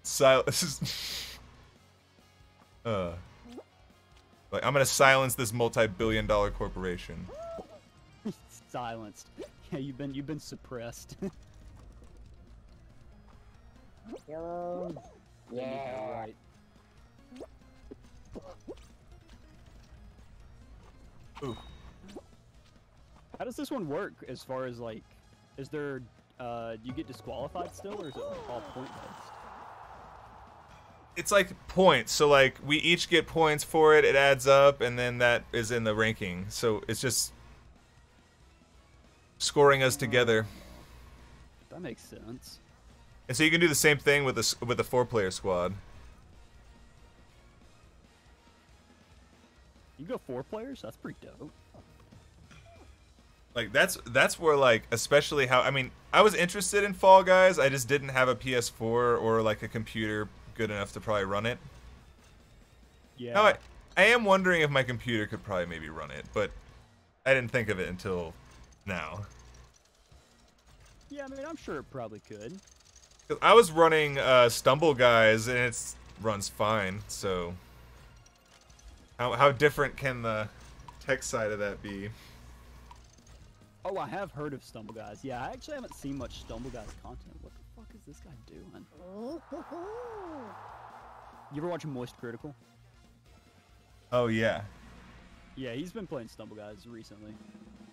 B: Silence. Like, I'm gonna silence this multi-billion-dollar corporation.
A: Silenced. Yeah, you've been suppressed.
D: Yellow. Yeah.
A: Right.
B: Ooh.
A: How does this one work as far as like, is there, do you get disqualified still, or is it all point based?
B: It's like points, so like we each get points for it, it adds up, and then that is in the ranking. So it's just scoring us together.
A: That makes sense.
B: And so you can do the same thing with a 4-player squad.
A: You go 4 players? That's pretty dope.
B: Like that's where like, especially how, I mean, I was interested in Fall Guys, I just didn't have a PS4 or like a computer good enough to probably run it.
A: Yeah.
B: Now I am wondering if my computer could probably maybe run it, but I didn't think of it until now.
A: Yeah, I mean, I'm sure it probably could.
B: 'Cause I was running Stumble Guys and it runs fine, so how different can the tech side of that be?
A: Oh, I have heard of Stumble Guys. Yeah, I actually haven't seen much Stumble Guys content. What the fuck is this guy doing? You ever watch Moist Critical?
B: Oh yeah.
A: Yeah, he's been playing Stumble Guys recently.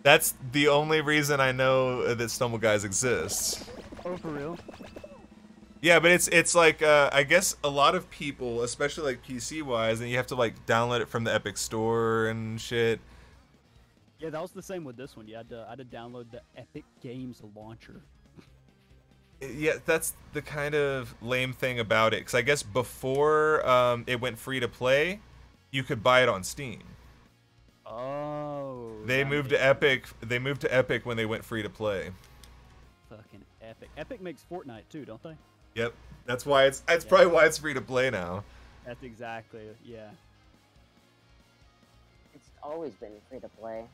B: That's the only reason I know that Stumble Guys exists.
A: Oh, for real?
B: Yeah, but it's like I guess a lot of people, especially like PC wise, and you have to like download it from the Epic Store and shit.
A: Yeah, that was the same with this one. I had to download the Epic Games launcher.
B: Yeah, that's the kind of lame thing about it. Because I guess before it went free to play, you could buy it on Steam.
A: Oh.
B: They moved to Epic. They moved to Epic when they went free to play.
A: Fucking Epic. Epic makes Fortnite too, don't they?
B: Yep. That's why it's. That's probably why it's free to play now.
A: That's exactly. Yeah.
D: It's always been free to play.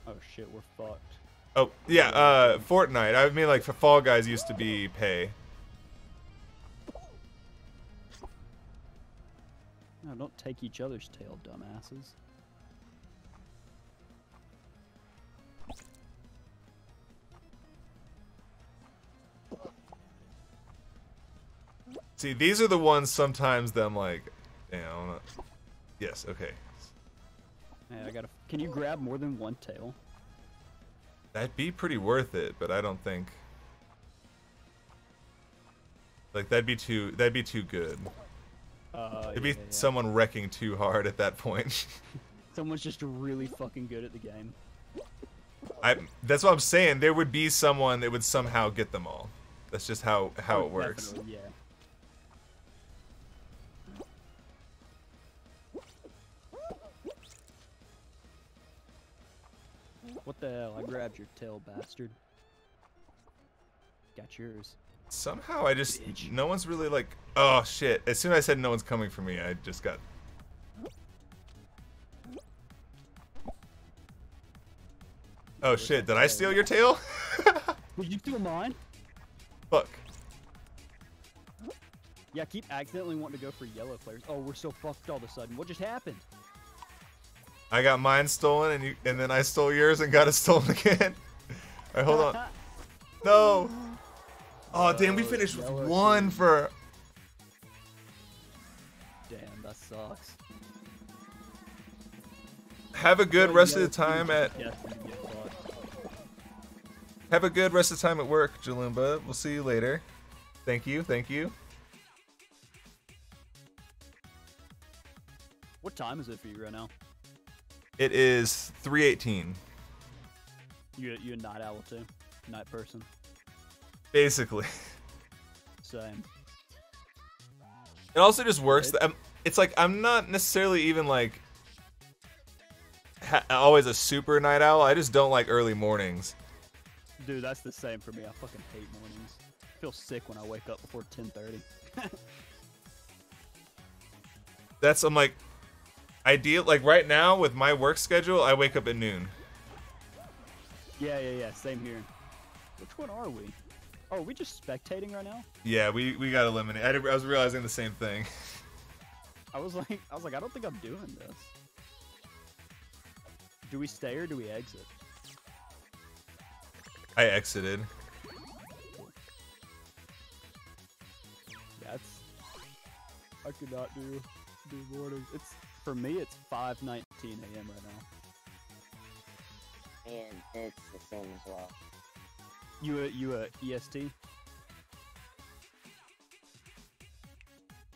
A: Oh shit, we're fucked.
B: Oh yeah, Fortnite. I mean, like for Fall Guys used to be pay.
A: No, don't take each other's tail, dumbasses.
B: See, these are the ones sometimes that I'm like, damn. Yes. Okay.
A: Hey, I gotta. Can you grab more than one tail?
B: That'd be pretty worth it, but I don't think. Like that'd be too good. It'd be someone wrecking too hard at that point.
A: Someone's just really fucking good at the game.
B: That's what I'm saying. There would be someone that would somehow get them all. That's just how it works.
A: Yeah. What the hell? I grabbed your tail, bastard. Got yours.
B: Somehow I just
A: Bitch.
B: no one's really like, oh shit. As soon as I said no one's coming for me, I just got. Oh shit, did I steal your tail?
A: Did you steal mine?
B: Fuck.
A: Yeah, I keep accidentally wanting to go for yellow players. Oh, we're so fucked all of a sudden. What just happened?
B: I got mine stolen and then I stole yours and got it stolen again. Alright, hold on. No. Oh damn, we finished with one for.
A: Damn, that sucks.
B: Have a good rest of the time at.
A: Yeah, you get fucked.
B: Have a good rest of the time at work, Jalumba. We'll see you later. Thank you, thank you.
A: What time is it for you right now?
B: It is 3:18.
A: You a night owl too? Night person?
B: Basically.
A: Same.
B: It also just works. It's like I'm not necessarily even like always a super night owl. I just don't like early mornings.
A: Dude, that's the same for me. I fucking hate mornings. I feel sick when I wake up before 10:30.
B: I'm like, ideal. Like right now with my work schedule, I wake up at noon.
A: Yeah. Same here. Which one are we? Oh, are we just spectating right now?
B: Yeah, we got eliminated. I was realizing the same thing.
A: I was like, I don't think I'm doing this. Do we stay or do we exit?
B: I exited.
A: I could not do mornings. For me. It's 5:19 a.m. right now.
D: And it's the same as well.
A: You a EST?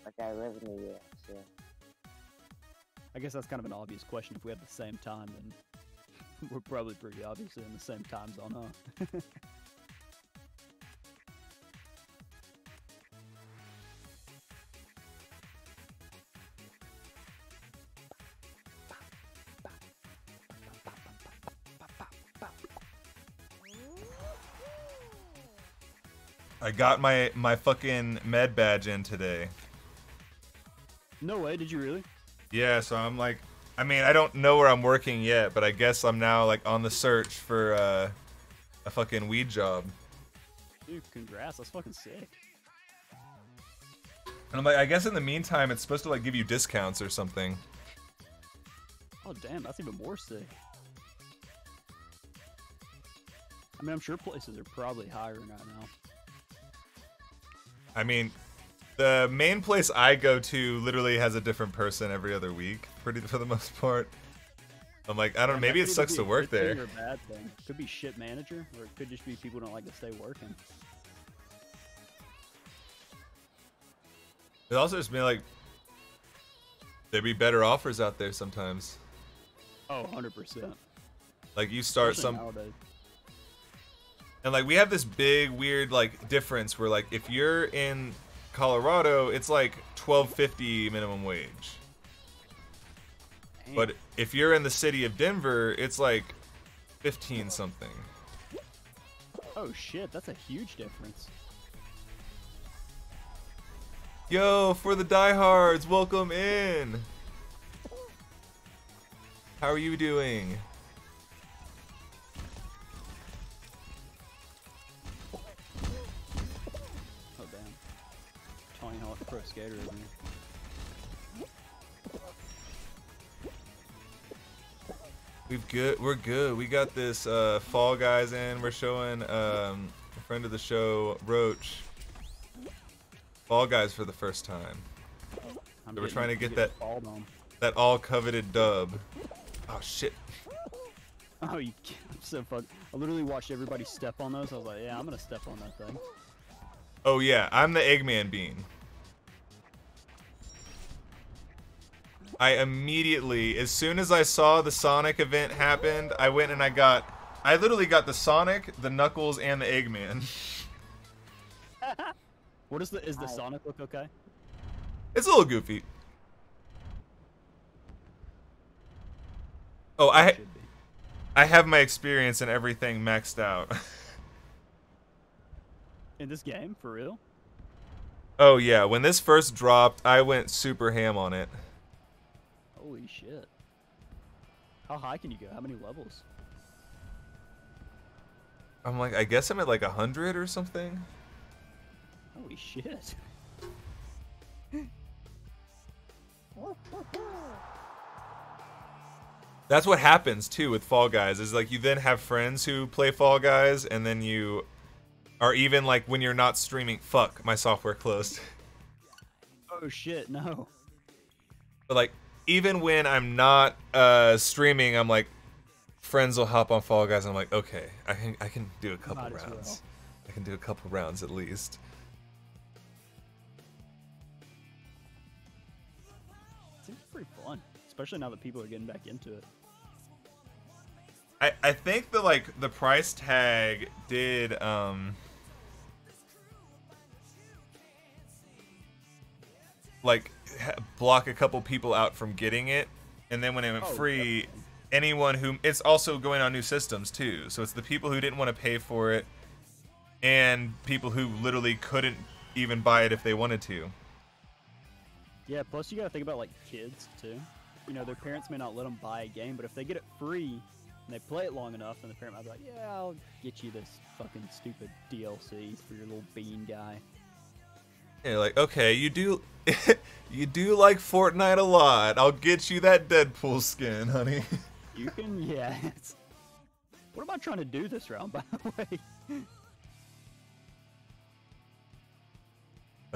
D: Like I live in the US, yeah.
A: I guess that's kind of an obvious question. If we have the same time, then we're probably pretty obviously in the same time zone, huh?
B: I got my fucking med badge in today.
A: No way, did you really?
B: Yeah, so I'm like, I mean, I don't know where I'm working yet, but I guess I'm now like on the search for a fucking weed job.
A: Dude, congrats, that's fucking sick.
B: And I'm like, I guess in the meantime, it's supposed to like give you discounts or something.
A: Oh damn, that's even more sick. I mean, I'm sure places are probably hiring right now.
B: I mean, the main place I go to literally has a different person every other week, for the most part. I'm like, I don't know, maybe it sucks to work there.
A: Or a bad thing. Could be shit manager, or it could just be people who don't like to stay working.
B: It also just be like, there'd be better offers out there sometimes.
A: Oh, 100%.
B: Like you start
A: Especially
B: some,
A: nowadays.
B: and like we have this big weird like difference where like if you're in Colorado, it's like $12.50 minimum wage.
A: Damn.
B: But if you're in the city of Denver, it's like 15 something.
A: Oh shit, that's a huge difference.
B: Yo, for the diehards, welcome in. How are you doing?
A: Oh damn. Tony Hawk Pro Skater over here.
B: We're good. We got this Fall Guys in. We're showing a friend of the show, Roach, Fall Guys for the first time. So we're trying to get that all coveted dub. Oh shit.
A: Oh, I'm so fucked. I literally watched everybody step on those. I was like, yeah, I'm gonna step on that thing.
B: Oh yeah, I'm the Eggman Bean. I immediately, as soon as I saw the Sonic event happened, I went and I literally got the Sonic, the Knuckles, and the Eggman.
A: What is the Sonic look okay?
B: It's a little goofy. Oh,
A: Should be.
B: I have my experience and everything maxed out.
A: In this game, for real?
B: Oh yeah, when this first dropped, I went super ham on it.
A: Holy shit. How high can you go? How many levels?
B: I'm like, I guess I'm at like 100 or something.
A: Holy shit.
B: That's what happens too with Fall Guys, is like you then have friends who play Fall Guys, and then you are even like when you're not streaming. Fuck, my software closed.
A: Oh shit, no.
B: But like, even when I'm not streaming, I'm like, friends will hop on Fall Guys. I'm like, okay, I can do a couple
A: Might as
B: rounds.
A: well.
B: I can do a couple rounds at least.
A: Seems pretty fun, especially now that people are getting back into it.
B: I think the price tag did block a couple people out from getting it, and then when it went free,
A: definitely.
B: anyone who, it's also going on new systems too, so it's the people who didn't want to pay for it and people who literally couldn't even buy it if they wanted to.
A: Yeah, plus you gotta think about like kids too. You know, their parents may not let them buy a game, but if they get it free and they play it long enough, then the parent might be like, yeah, I'll get you this fucking stupid DLC for your little bean guy.
B: Yeah, like, okay, you do you do like Fortnite a lot. I'll get you that Deadpool skin, honey.
A: You can, yeah. What am I trying to do this round, by the way?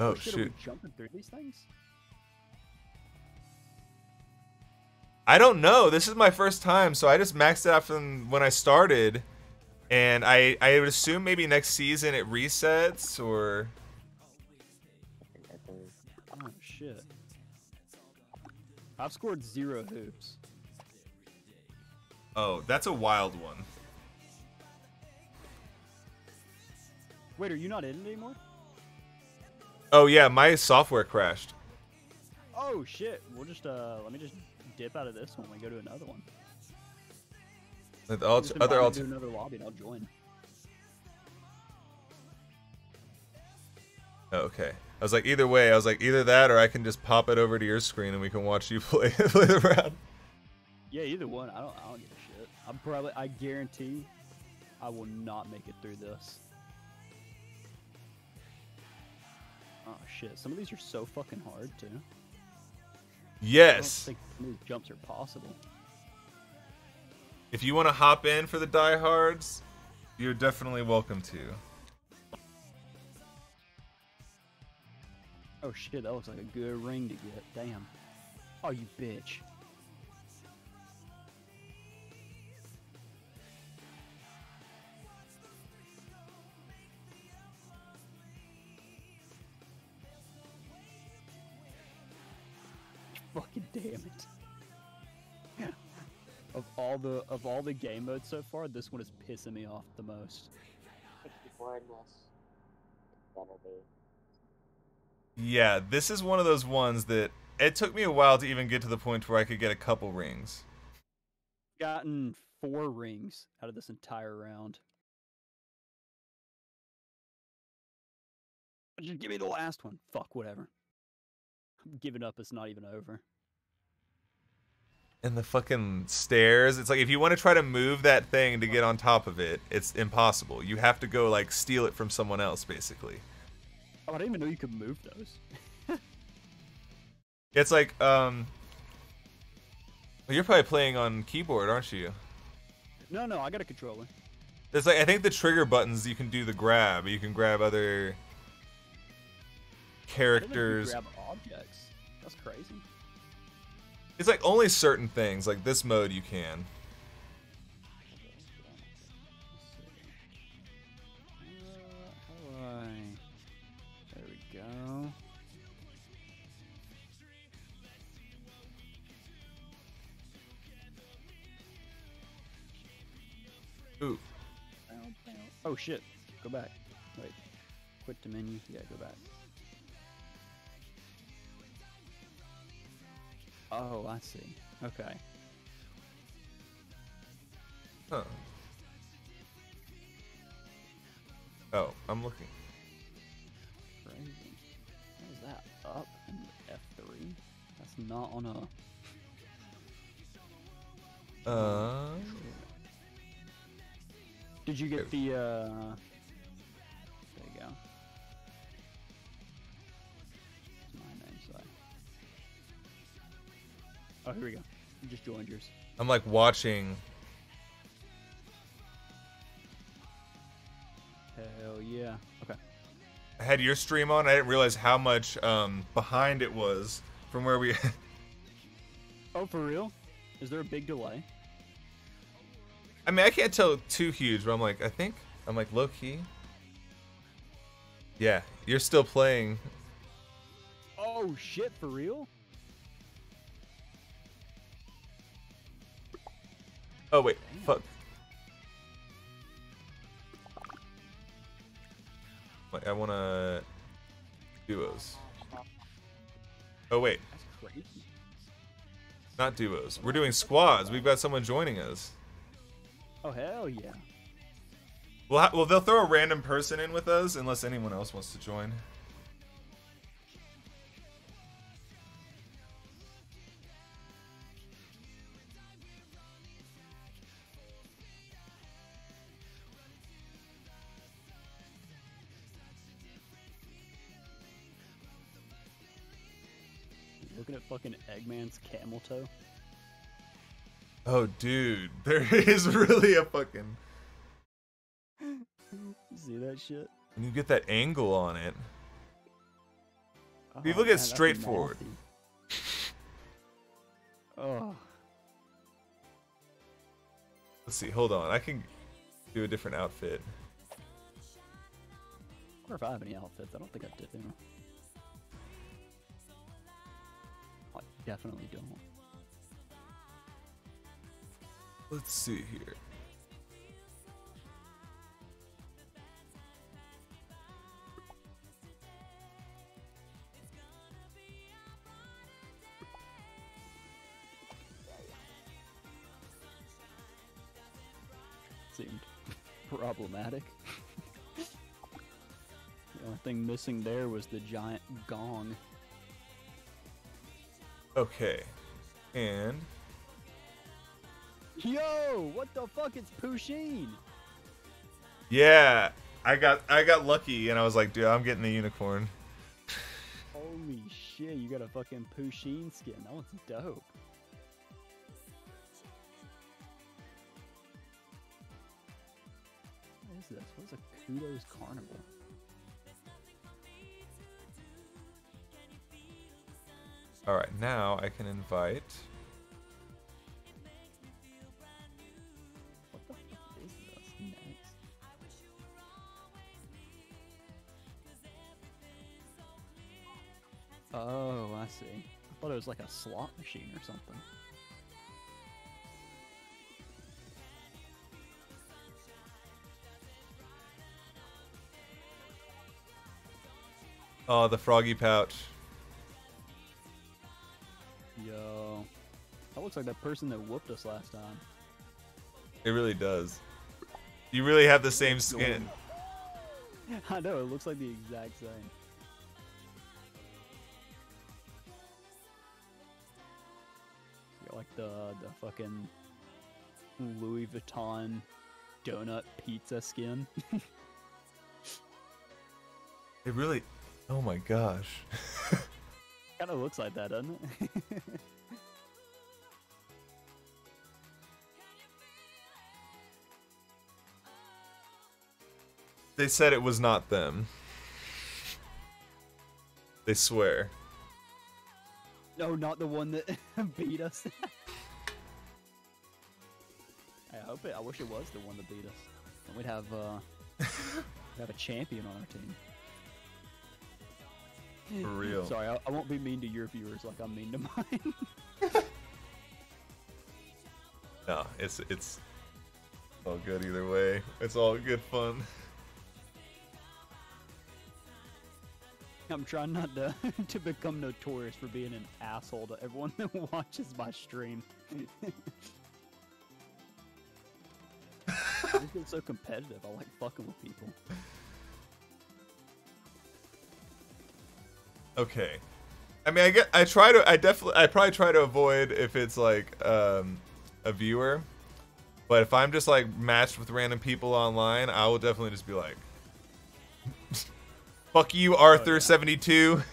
B: Oh
A: shit, are we
B: shoot.
A: jumping through these things?
B: I don't know. This is my first time, so I just maxed it out from when I started, and I would assume maybe next season it resets, or
A: Oh shit. I've scored 0 hoops.
B: oh, that's a wild one.
A: Wait, are you not in it anymore?
B: Oh yeah, my software crashed.
A: Oh shit. We'll just let me just dip out of this one and go to another one.
B: The
A: Just invite
B: other
A: me to another lobby and I'll join.
B: Oh, okay. I was like, either way, I was like, either that or I can just pop it over to your screen and we can watch you play the round.
A: Yeah, either one. I don't give a shit. I guarantee I will not make it through this. Oh shit, some of these are so fucking hard too. I don't
B: Yes.
A: think some of these jumps are possible.
B: If you want to hop in for the diehards, you're definitely welcome to.
A: Oh shit, that looks like a good ring to get. Damn. Oh, you bitch. Fucking damn it. Of all the game modes so far, this one is pissing me off the most.
D: 64 in this. Better be.
B: Yeah, this is one of those ones that it took me a while to even get to the point where I could get a couple rings.
A: Gotten 4 rings out of this entire round. Just give me the last one. Fuck, whatever. I'm giving up. It's not even over.
B: And the fucking stairs. It's like if you want to try to move that thing to get on top of it, it's impossible. You have to go like steal it from someone else, basically.
A: Oh, I didn't even know you could move those.
B: It's like, well, you're probably playing on keyboard, aren't you?
A: No, I got a controller.
B: There's like, I think the trigger buttons, you can do the grab. You can grab other characters.
A: I didn't know you could grab objects. That's crazy.
B: It's like only certain things, like this mode you can.
A: There we go.
B: Ooh.
A: Oh shit. Go back. Wait. Quit the menu. Yeah, go back. Oh, I see. Okay.
B: Huh. Oh, I'm looking.
A: Crazy. What is that? Up and F3? That's not on a... Did you get the, There you go. It's my name, so Oh, here we go. You just joined yours.
B: I'm like watching.
A: Hell yeah. Okay.
B: I had your stream on. I didn't realize how much behind it was from where we.
A: Oh, for real? Is there a big delay?
B: I mean, I can't tell too huge, but I'm like, I'm like low key. Yeah, you're still playing.
A: Oh shit, for real?
B: Oh wait,
A: Damn.
B: fuck. Like, I wanna duos. Oh wait,
A: That's crazy.
B: not duos. We're doing squads. We've got someone joining us.
A: Oh hell yeah.
B: Well, they'll throw a random person in with us unless anyone else wants to join.
A: Looking at fucking Eggman's camel toe.
B: Oh, dude, there is really a fucking.
A: See that shit?
B: When you get that angle on it.
A: Oh,
B: You look
A: man,
B: at
A: that's
B: straightforward.
A: nasty. Oh.
B: Let's see, hold on. I can do a different outfit.
A: I wonder if I have any outfits. I don't think I do. I definitely don't.
B: Let's see here.
A: Seemed problematic. The only thing missing there was the giant gong.
B: Okay. And
A: Yo, what the fuck? It's Pusheen.
B: yeah, I got lucky and I was like, dude, I'm getting the unicorn.
A: Holy shit, you got a fucking Pusheen skin. That one's dope. What is this? What is a Kudos Carnival?
B: All right, now I can invite.
A: What the fuck is this next? Oh, I see. I thought it was like a slot machine or something.
B: Oh, the froggy pouch.
A: Yo. That looks like that person that whooped us last time.
B: It really does. You really have the same skin.
A: I know, it looks like the exact same. Got like the fucking Louis Vuitton donut pizza skin.
B: It really... Oh my gosh.
A: Kind of looks like that, doesn't it?
B: They said it was not them. They swear.
A: No, not the one that beat us. I wish it was the one that beat us. And we'd have a champion on our team.
B: For real.
A: Sorry, I won't be mean to your viewers like I'm mean to mine.
B: No, it's all good either way. It's all good fun.
A: I'm trying not to to become notorious for being an asshole to everyone that watches my stream. I just get so competitive. I like fucking with people.
B: Okay. I mean, I probably try to avoid if it's like a viewer. But if I'm just like matched with random people online, I will definitely just be like, fuck you, Arthur72.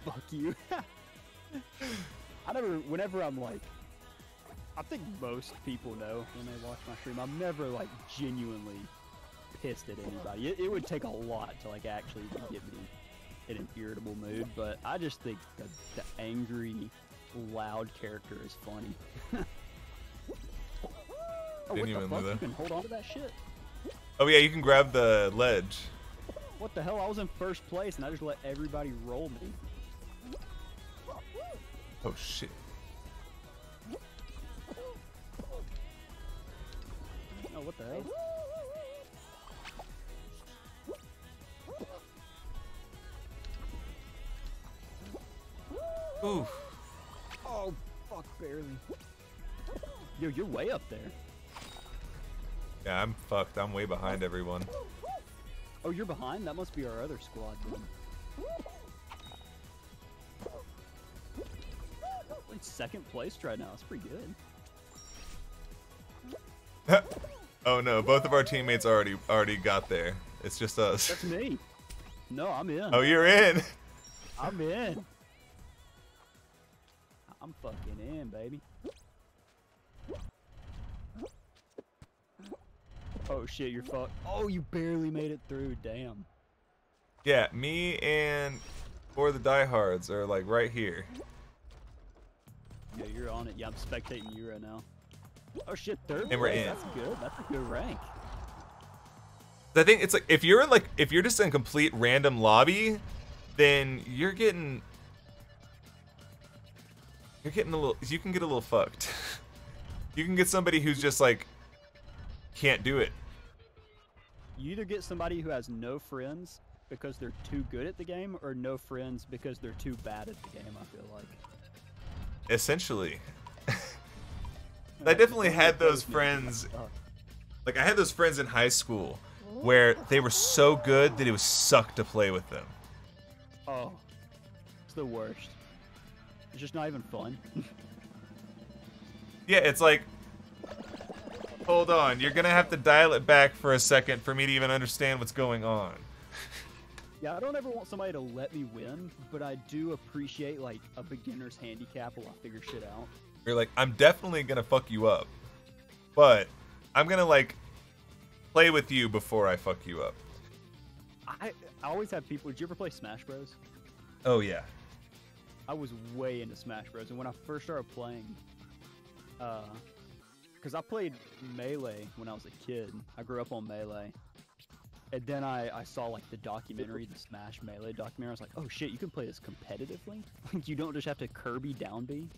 A: Fuck you. Whenever I'm like, I think most people know when they watch my stream, I'm never like genuinely pissed at anybody. It would take a lot to like actually get me in an irritable mood, but I just think the angry, loud character is funny. Oh, what the fuck? You can hold on to that shit?
B: Oh yeah, you can grab the ledge.
A: What the hell? I was in first place and I just let everybody roll me.
B: Oh shit.
A: Oh, what the hell?
B: Oof.
A: Oh, fuck, barely. Yo, you're way up there.
B: Yeah, I'm fucked. I'm way behind everyone.
A: Oh, you're behind? That must be our other squad then. We're in second place right now. That's pretty good.
B: Oh no, both of our teammates already got there. It's just us.
A: That's me. No, I'm in.
B: Oh, you're in.
A: I'm in. I'm fucking in, baby. Oh shit, you're fucked. Oh, you barely made it through. Damn.
B: Yeah, me and for the diehards are like right here.
A: Yeah, you're on it. Yeah, I'm spectating you right now. Oh shit, third
B: And we're
A: place.
B: in.
A: That's good. That's a good rank.
B: I think it's like if you're just in complete random lobby, then you can get a little fucked. You can get somebody who's just like can't do it.
A: You either get somebody who has no friends because they're too good at the game, or no friends because they're too bad at the game, I feel like.
B: Essentially. I definitely had those friends. Like, I had those friends in high school where they were so good that it was suck to play with them.
A: Oh, it's the worst. It's just not even fun.
B: Yeah, it's like, hold on, you're gonna have to dial it back for a second for me to even understand what's going on.
A: Yeah, I don't ever want somebody to let me win, but I do appreciate, like, a beginner's handicap while I figure shit out.
B: You're like, I'm definitely gonna fuck you up, but I'm gonna, like, play with you before I fuck you up.
A: I always have people... Did you ever play Smash Bros?
B: Oh, yeah.
A: I was way into Smash Bros, and when I first started playing, because I played Melee when I was a kid. I grew up on Melee. And then I saw, like, the documentary, the Smash Melee documentary. I was like, oh shit, you can play this competitively? Like, you don't just have to Kirby down B.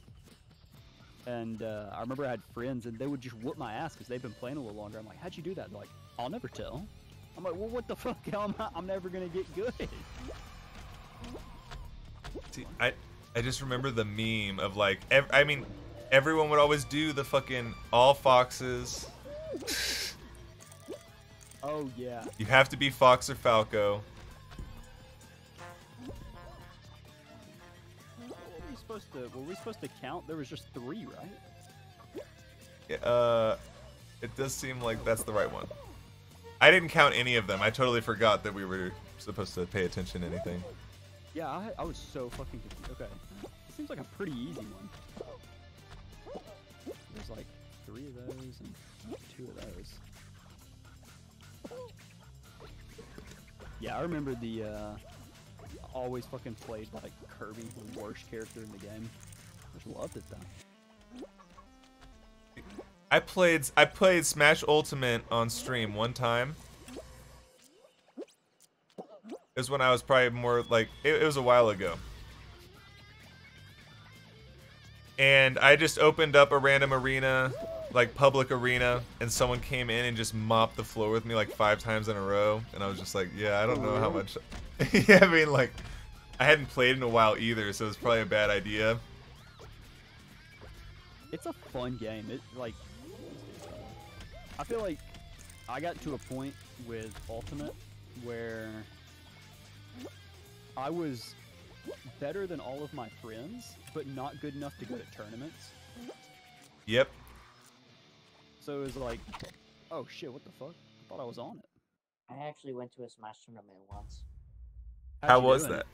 A: And I remember I had friends, and they would just whoop my ass because they've been playing a little longer. I'm like, how'd you do that? They're like, I'll never tell. I'm like, well, what the fuck? I'm never going to get good.
B: See, I just remember the meme of like, I mean, everyone would always do the fucking all foxes.
A: Oh yeah.
B: You have to be Fox or Falco.
A: Were we supposed to count? There was just 3, right?
B: Yeah, it does seem like that's the right one. I didn't count any of them. I totally forgot that we were supposed to pay attention to anything.
A: Yeah, I was so fucking confused. Okay. This seems like a pretty easy one. There's like 3 of those and 2 of those. Yeah, I remember the, always fucking played like Kirby, the worst character in the game. Just loved it though.
B: I played Smash Ultimate on stream one time. It was when I was probably more like, it was a while ago. And I just opened up a random arena, like public arena, and someone came in and just mopped the floor with me like 5 times in a row. And I was just like, yeah, I don't know how much. Yeah, I mean, like, I hadn't played in a while either, so it's probably a bad idea.
A: It's a fun game. It like, I feel like I got to a point with Ultimate where I was better than all of my friends, but not good enough to go to tournaments.
B: Yep.
A: So it was like, oh shit, what the fuck? I thought I was on it.
D: I actually went to a Smash tournament once.
B: How was that?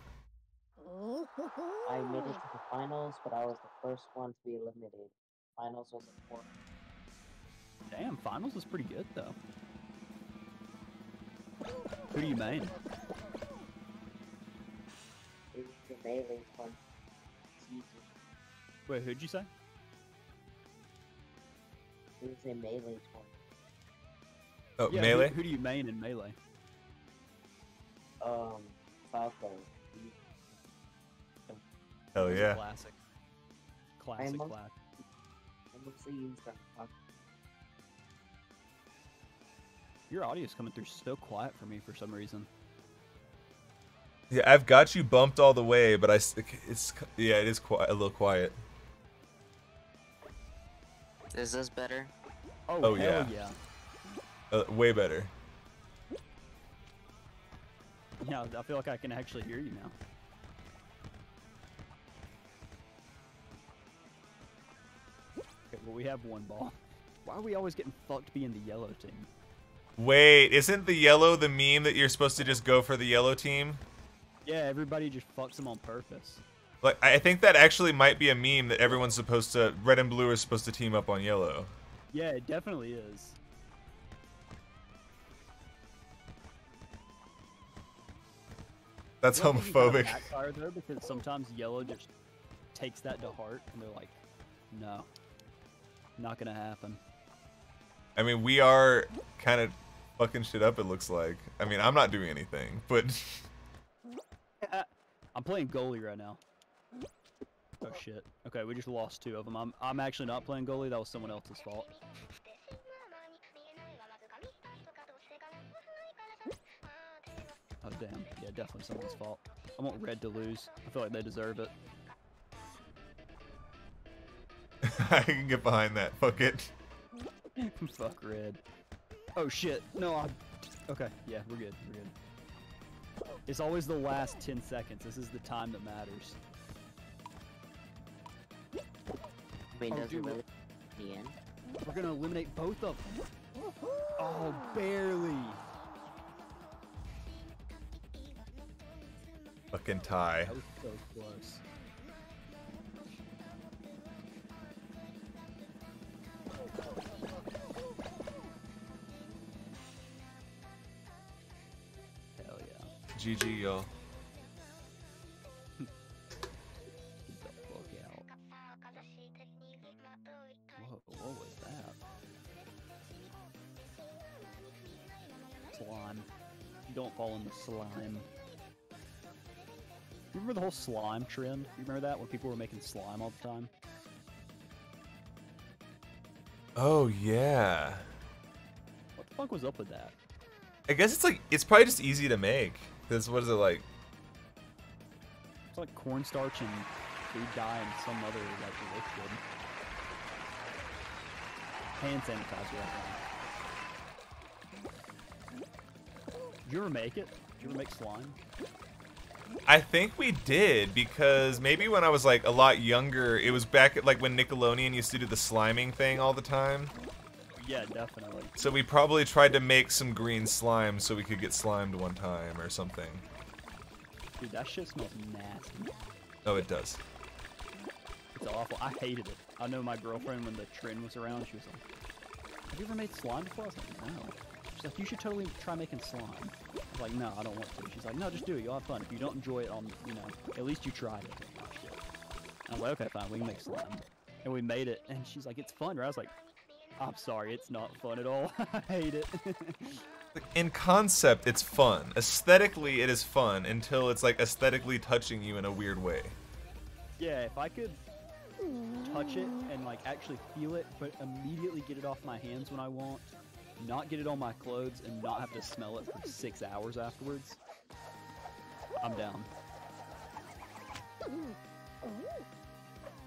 D: I made it to the finals, but I was the first one to be eliminated. Finals was important.
A: Damn, finals is pretty good though. Who do you main?
D: It was the melee one. It's easy.
A: Wait, who'd you say?
D: It was a melee one.
B: Oh,
A: Yeah,
B: Melee?
A: Who do you main in Melee?
D: Falco.
B: Hell yeah.
A: Classic. Classic,
D: I'm
A: classic.
D: I mostly used on Falco.
A: Your audio's coming through so quiet for me for some reason.
B: Yeah, I've got you bumped all the way, but it is quiet, a little quiet.
G: Is this better?
B: Oh,
A: hell
B: yeah. Way better.
A: Yeah, I feel like I can actually hear you now. Okay, well, we have 1 ball. Why are we always getting fucked being the yellow team?
B: Wait, isn't the yellow the meme that you're supposed to just go for the yellow team?
A: Yeah, everybody just fucks them on purpose.
B: Like, I think that actually might be a meme that everyone's supposed to, red and blue are supposed to team up on yellow.
A: Yeah, it definitely is.
B: That's
A: Well, I think it kinda
B: homophobic.
A: backfire, though, because sometimes yellow just takes that to heart, and they're like, no, not gonna happen.
B: I mean, we are kind of fucking shit up, it looks like. I mean, I'm not doing anything, but...
A: I'm playing goalie right now. Oh shit. Okay, we just lost 2 of them. I'm actually not playing goalie. That was someone else's fault. Oh damn. Yeah, definitely someone's fault. I want red to lose. I feel like they deserve it.
B: I can get behind that. Fuck it.
A: Fuck red. Oh shit. No, okay, yeah, we're good. We're good. It's always the last 10 seconds. This is the time that matters.
G: Wait,
A: Oh,
G: does it
A: dude,
G: really the end?
A: We're gonna eliminate both of them. Oh, barely.
B: Fucking tie.
A: That was so close. Hell yeah.
B: GG, y'all.
A: Get the fuck out. Whoa, what was that? Slime. Don't fall in the slime. You remember the whole slime trend? You remember that when people were making slime all the time?
B: Oh, yeah.
A: What the fuck was up with that?
B: I guess it's like, it's probably just easy to make. Because what is it like?
A: It's like cornstarch and food dye and some other like liquid. Hand sanitizer, I think. Did you ever make it? Did you ever make slime?
B: I think we did, because maybe when I was like a lot younger, it was back at like when Nickelodeon used to do the sliming thing all the time.
A: Yeah, definitely.
B: So we probably tried to make some green slime so we could get slimed one time or something.
A: Dude, that shit smells nasty.
B: Oh, it does.
A: It's awful. I hated it. I know my girlfriend, when the trend was around, she was like, have you ever made slime before? I was like, no. She's like, you should totally try making slime. I was like, no, I don't want to. She's like, no, just do it. You'll have fun. If you don't enjoy it, you know, at least you tried it. Shit. I was like, okay, fine. We can make slime. And we made it. And she's like, it's fun, right? I was like, I'm sorry. It's not fun at all. I hate it.
B: In concept, it's fun. Aesthetically, it is fun until it's like aesthetically touching you in a weird way.
A: Yeah, if I could touch it and like actually feel it, but immediately get it off my hands when I want, not get it on my clothes, and not have to smell it for 6 hours afterwards, I'm down.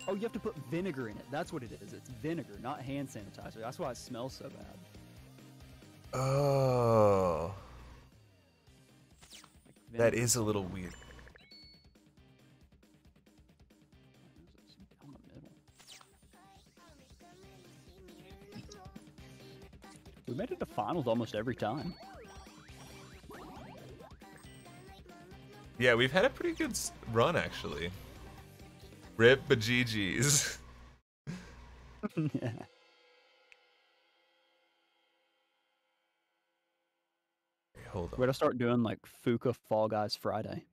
A: Oh, you have to put vinegar in it. That's what it is. It's vinegar, not hand sanitizer. That's why it smells so bad.
B: Oh.
A: Like
B: That
A: vinegar.
B: is a little weird.
A: Down the middle. We made it to finals almost every time.
B: Yeah, we've had a pretty good run, actually. Rip BGGs.
A: Yeah.
B: Hold
A: We're
B: on.
A: gonna start doing like Fuka Fall Guys Friday.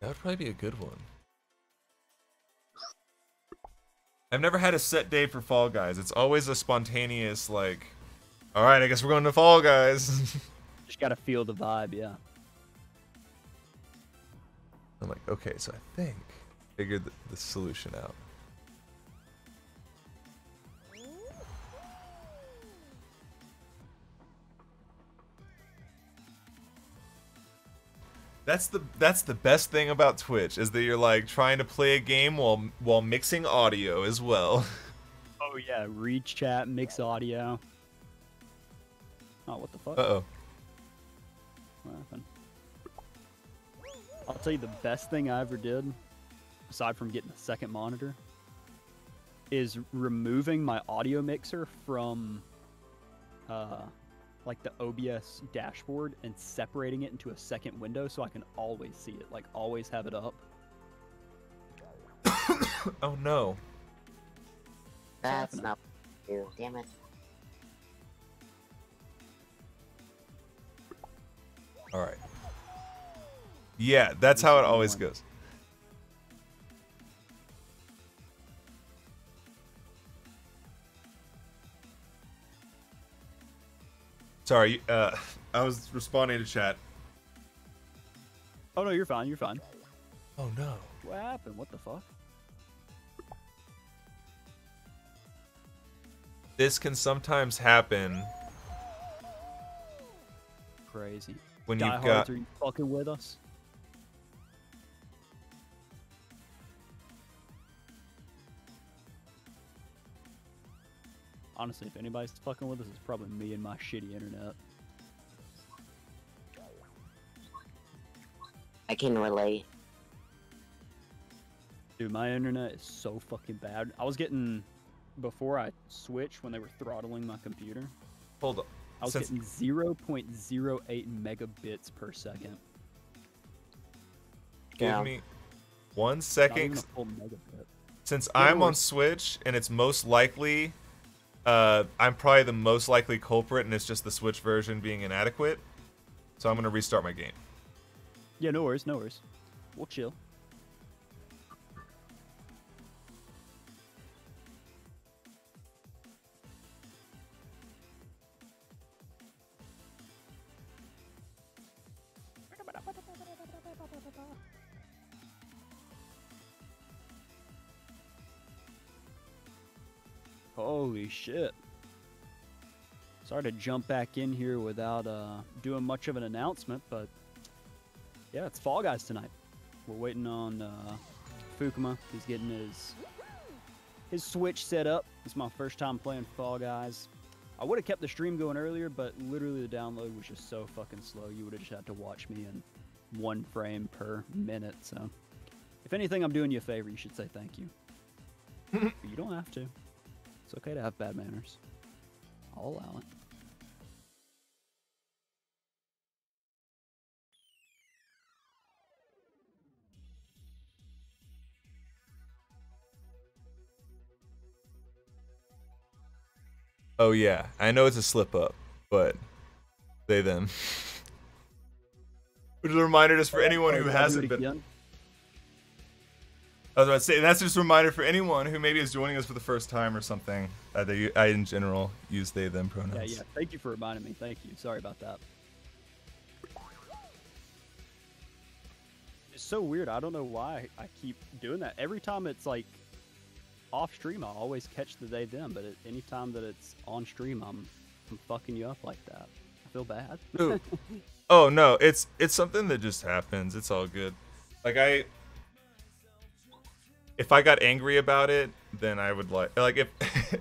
B: That would probably be a good one. I've never had a set day for Fall Guys. It's always a spontaneous, like, alright, I guess we're going to Fall Guys.
A: Just gotta feel the vibe, yeah.
B: I'm like, okay, so I think figured the solution out. That's the best thing about Twitch, is that you're like trying to play a game while mixing audio as well.
A: Oh yeah, read chat, mix audio. Oh, what the fuck?
B: Uh-oh.
A: What happened? I'll tell you the best thing I ever did, aside from getting a second monitor, is removing my audio mixer from like the OBS dashboard and separating it into a second window so I can always see it, like always have it up.
B: Oh no.
G: That's not you. Damn it.
B: Alright. Yeah, that's how it always goes. Sorry, I was responding to chat.
A: Oh no, you're fine, you're fine.
B: Oh no.
A: What happened? What the fuck?
B: This can sometimes happen
A: Crazy.
B: when you've
A: Diehards,
B: got...
A: are you fucking with us? Honestly, if anybody's fucking with us, it's probably me and my shitty internet.
G: I can relate.
A: Dude, my internet is so fucking bad. I was getting, before I switched, when they were throttling my computer,
B: Hold on.
A: I was getting 0.08 megabits per second.
B: Give me 1
A: Not even
B: second.
A: a full megabit.
B: Since
A: Yeah,
B: I'm
A: no
B: on
A: worries.
B: Switch, and it's most likely... I'm probably the most likely culprit, and it's just the Switch version being inadequate. So I'm going to restart my game.
A: Yeah, no worries, no worries. We'll chill. Holy shit. Sorry to jump back in here without doing much of an announcement, but yeah, it's Fall Guys tonight. We're waiting on Fukuma. He's getting his Switch set up. It's my first time playing Fall Guys. I would have kept the stream going earlier, but literally the download was just so fucking slow. You would have just had to watch me in 1 frame per minute. So, if anything, I'm doing you a favor. You should say thank you. But you don't have to. It's okay to have bad manners. I'll allow it.
B: Oh yeah, I know it's a slip up, but they them. Which is a reminder just for anyone who hasn't been. I was about to say, that's just a reminder for anyone who maybe is joining us for the first time or something. I in general use they them pronouns.
A: Yeah. Thank you for reminding me. Thank you. Sorry about that. It's so weird. I don't know why I keep doing that. Every time it's like off stream, I always catch the they them, but any time that it's on stream, I'm fucking you up like that. I feel bad.
B: Oh no, it's something that just happens. It's all good. Like if I got angry about it, then I would like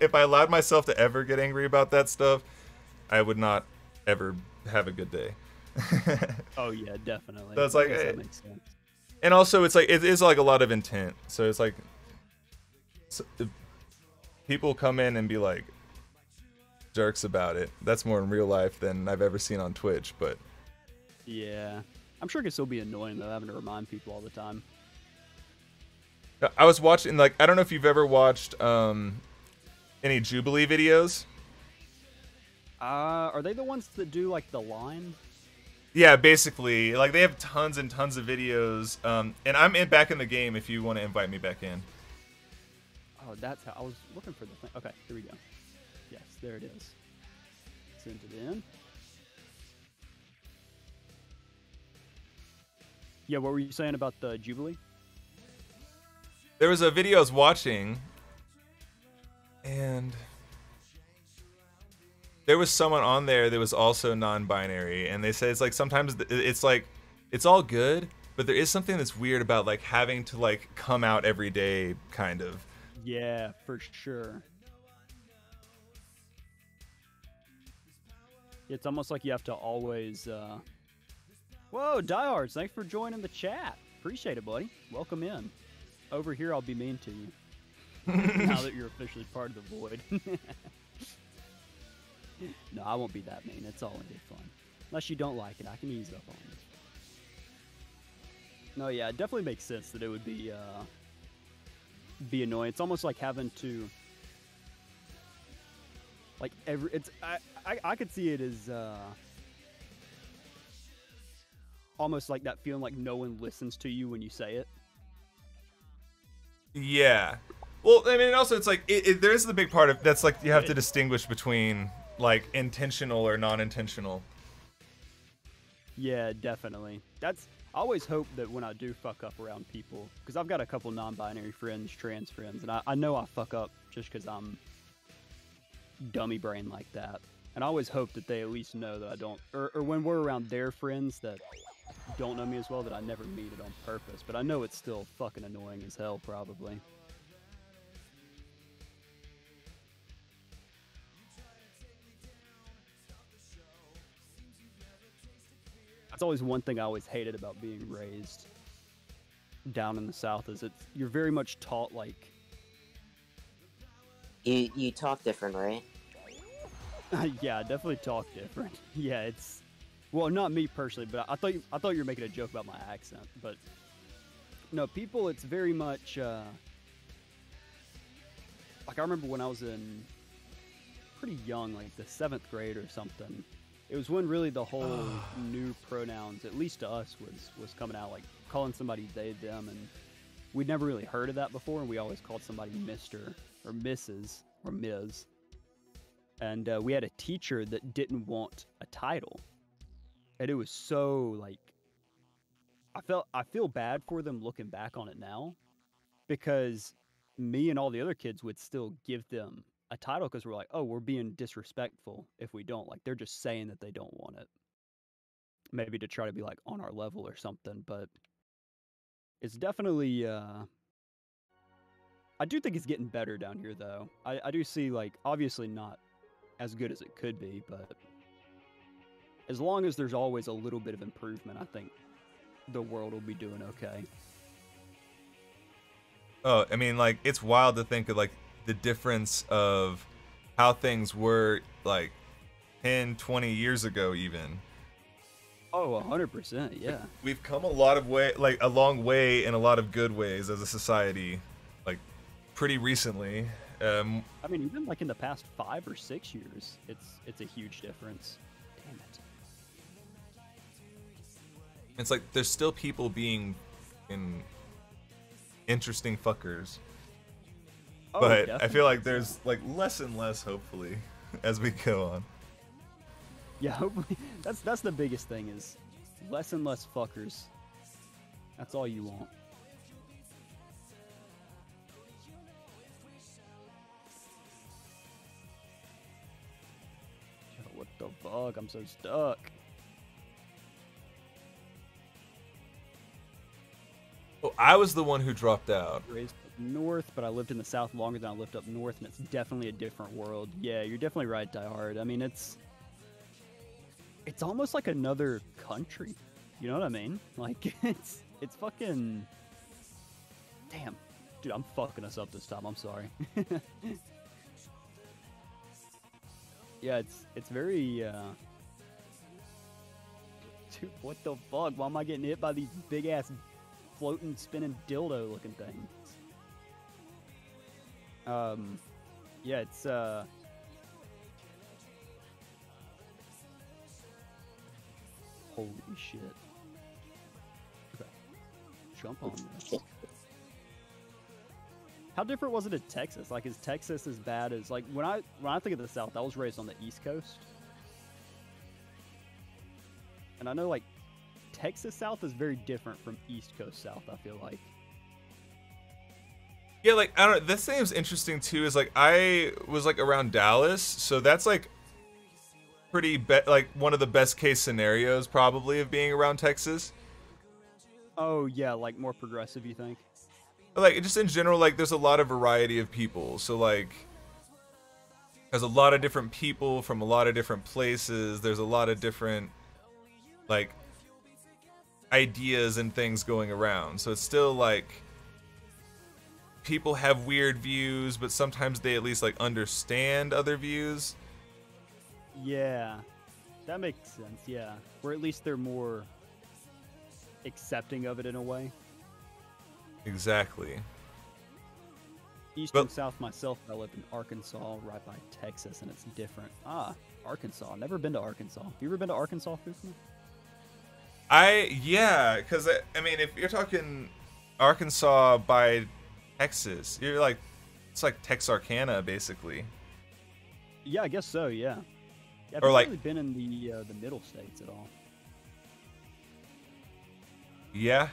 B: if I allowed myself to ever get angry about that stuff, I would not ever have a good day.
A: Oh yeah, definitely.
B: So it's like
A: that makes sense.
B: And also it's like it is like a lot of intent. So it's like people come in and be like jerks about it. That's more in real life than I've ever seen on Twitch, but
A: yeah, I'm sure it can still be annoying though, having to remind people all the time.
B: I was watching, like, I don't know if you've ever watched any Jubilee videos.
A: Are they the ones that do like the line?
B: Yeah, basically, like they have tons and tons of videos. And I'm back in the game if you want to invite me back in.
A: Oh, that's how I was looking for the thing. Okay, here we go. Yes, there it is. Send it in. Yeah, what were you saying about the Jubilee?
B: There was a video I was watching, and there was someone on there that was also non-binary, and they said it's like sometimes it's like it's all good, but there is something that's weird about like having to like come out every day, kind of.
A: Yeah, for sure. It's almost like you have to always. Whoa, Diehards! Thanks for joining the chat. Appreciate it, buddy. Welcome in. Over here, I'll be mean to you. Now that you're officially part of the void. No, I won't be that mean. It's all in good fun. Unless you don't like it, I can ease up on it. No, yeah, it definitely makes sense that it would be annoying. It's almost like having to, like I could see it as almost like that feeling like no one listens to you when you say it.
B: Yeah. Well, I mean, also it's like there is the big part of that's like you have to distinguish between like intentional or non-intentional.
A: Yeah, definitely. I always hope that when I do fuck up around people, because I've got a couple non-binary friends, trans friends, and I know I fuck up just because I'm dummy brain like that. And I always hope that they at least know that I don't, or when we're around their friends that don't know me as well, that I never mean it on purpose. But I know it's still fucking annoying as hell, probably. That's always one thing I always hated about being raised down in the South is you're very much taught like...
G: You talk different, right?
A: Yeah, I definitely talk different. Yeah, it's... Well, not me personally, but I thought you were making a joke about my accent. But no, people, it's very much like I remember when I was in pretty young, like the 7th grade or something. It was when really the whole new pronouns, at least to us, was coming out, like calling somebody they, them, and we'd never really heard of that before, and we always called somebody Mr. or Mrs. or Ms. And we had a teacher that didn't want a title. And it was so, like, I feel bad for them looking back on it now, because me and all the other kids would still give them a title because we're like, oh, we're being disrespectful if we don't. Like they're just saying that they don't want it. Maybe to try to be like on our level or something, but it's definitely I do think it's getting better down here though. I do see like obviously not as good as it could be, but as long as there's always a little bit of improvement, I think the world will be doing okay.
B: Oh, I mean, like, it's wild to think of, like, the difference of how things were, like, 10, 20 years ago, even.
A: Oh, 100%, yeah.
B: We've come a long way in a lot of good ways as a society, like, pretty recently.
A: I mean, even, like, in the past 5 or 6 years, it's a huge difference. Damn it.
B: It's like, there's still people being interesting fuckers.
A: Oh,
B: but
A: definitely.
B: I feel like there's like less and less, hopefully, as we go on.
A: Yeah, hopefully that's the biggest thing is less and less fuckers. That's all you want. Yo, what the fuck? I'm so stuck.
B: Oh, I was the one who dropped out.
A: Raised up north, but I lived in the south longer than I lived up north, and it's definitely a different world. Yeah, you're definitely right, Diehard. I mean, it's almost like another country. You know what I mean? Like it's fucking damn, dude. I'm fucking us up this time. I'm sorry. Yeah, it's very. Dude, what the fuck? Why am I getting hit by these big ass floating, spinning dildo looking things? Yeah, it's holy shit. Okay. Jump on this. How different was it in Texas? Like, is Texas as bad as like when I think of the South, I was raised on the East Coast, and I know like Texas South is very different from East Coast South. I feel like.
B: Yeah, like, I don't know, this thing was interesting too, is like, I was like around Dallas, so that's like pretty, like one of the best case scenarios probably of being around Texas.
A: Oh yeah, like more progressive, you think?
B: But, like, just in general, like, there's a lot of variety of people, so like, there's a lot of different people from a lot of different places, there's a lot of different, like, ideas and things going around, so it's still like, people have weird views, but sometimes they at least like understand other views.
A: Yeah, that makes sense. Yeah, or at least they're more accepting of it in a way.
B: Exactly.
A: East
B: But-
A: and South myself, I lived in Arkansas, right by Texas, and it's different. Ah, Arkansas. Never been to Arkansas. Have you ever been to Arkansas, Fufu?
B: Yeah, because I mean, if you're talking Arkansas by Texas, you're like, it's like Texarkana basically.
A: Yeah, I guess so. Yeah. Yeah, I've
B: Or
A: never
B: like-
A: really been in the middle states at all.
B: Yeah,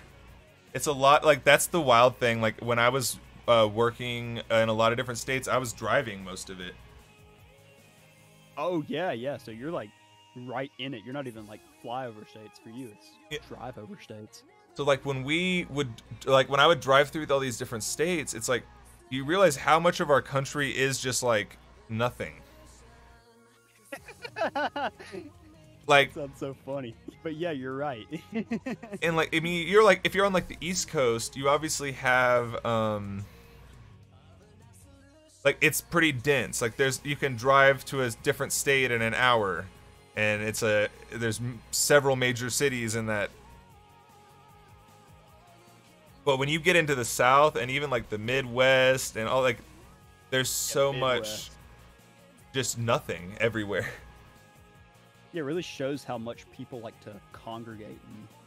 B: it's a lot. Like, that's the wild thing. Like, when I was working in a lot of different states, I was driving most of it.
A: Oh yeah, yeah. So you're like right in it. You're not even like flyover states for you. It's drive over states.
B: So like when I would drive through all these different states, it's like you realize how much of our country is just like nothing. Like,
A: Sounds so funny, but yeah, you're right.
B: and like, I mean, you're like, if you're on like the East Coast, you obviously have like, it's pretty dense. Like, you can drive to a different state in an hour, and there's several major cities in that. But when you get into the South and even like the Midwest and all, like, there's so much
A: Midwest.
B: just nothing everywhere.
A: Yeah, it really shows how much people like to congregate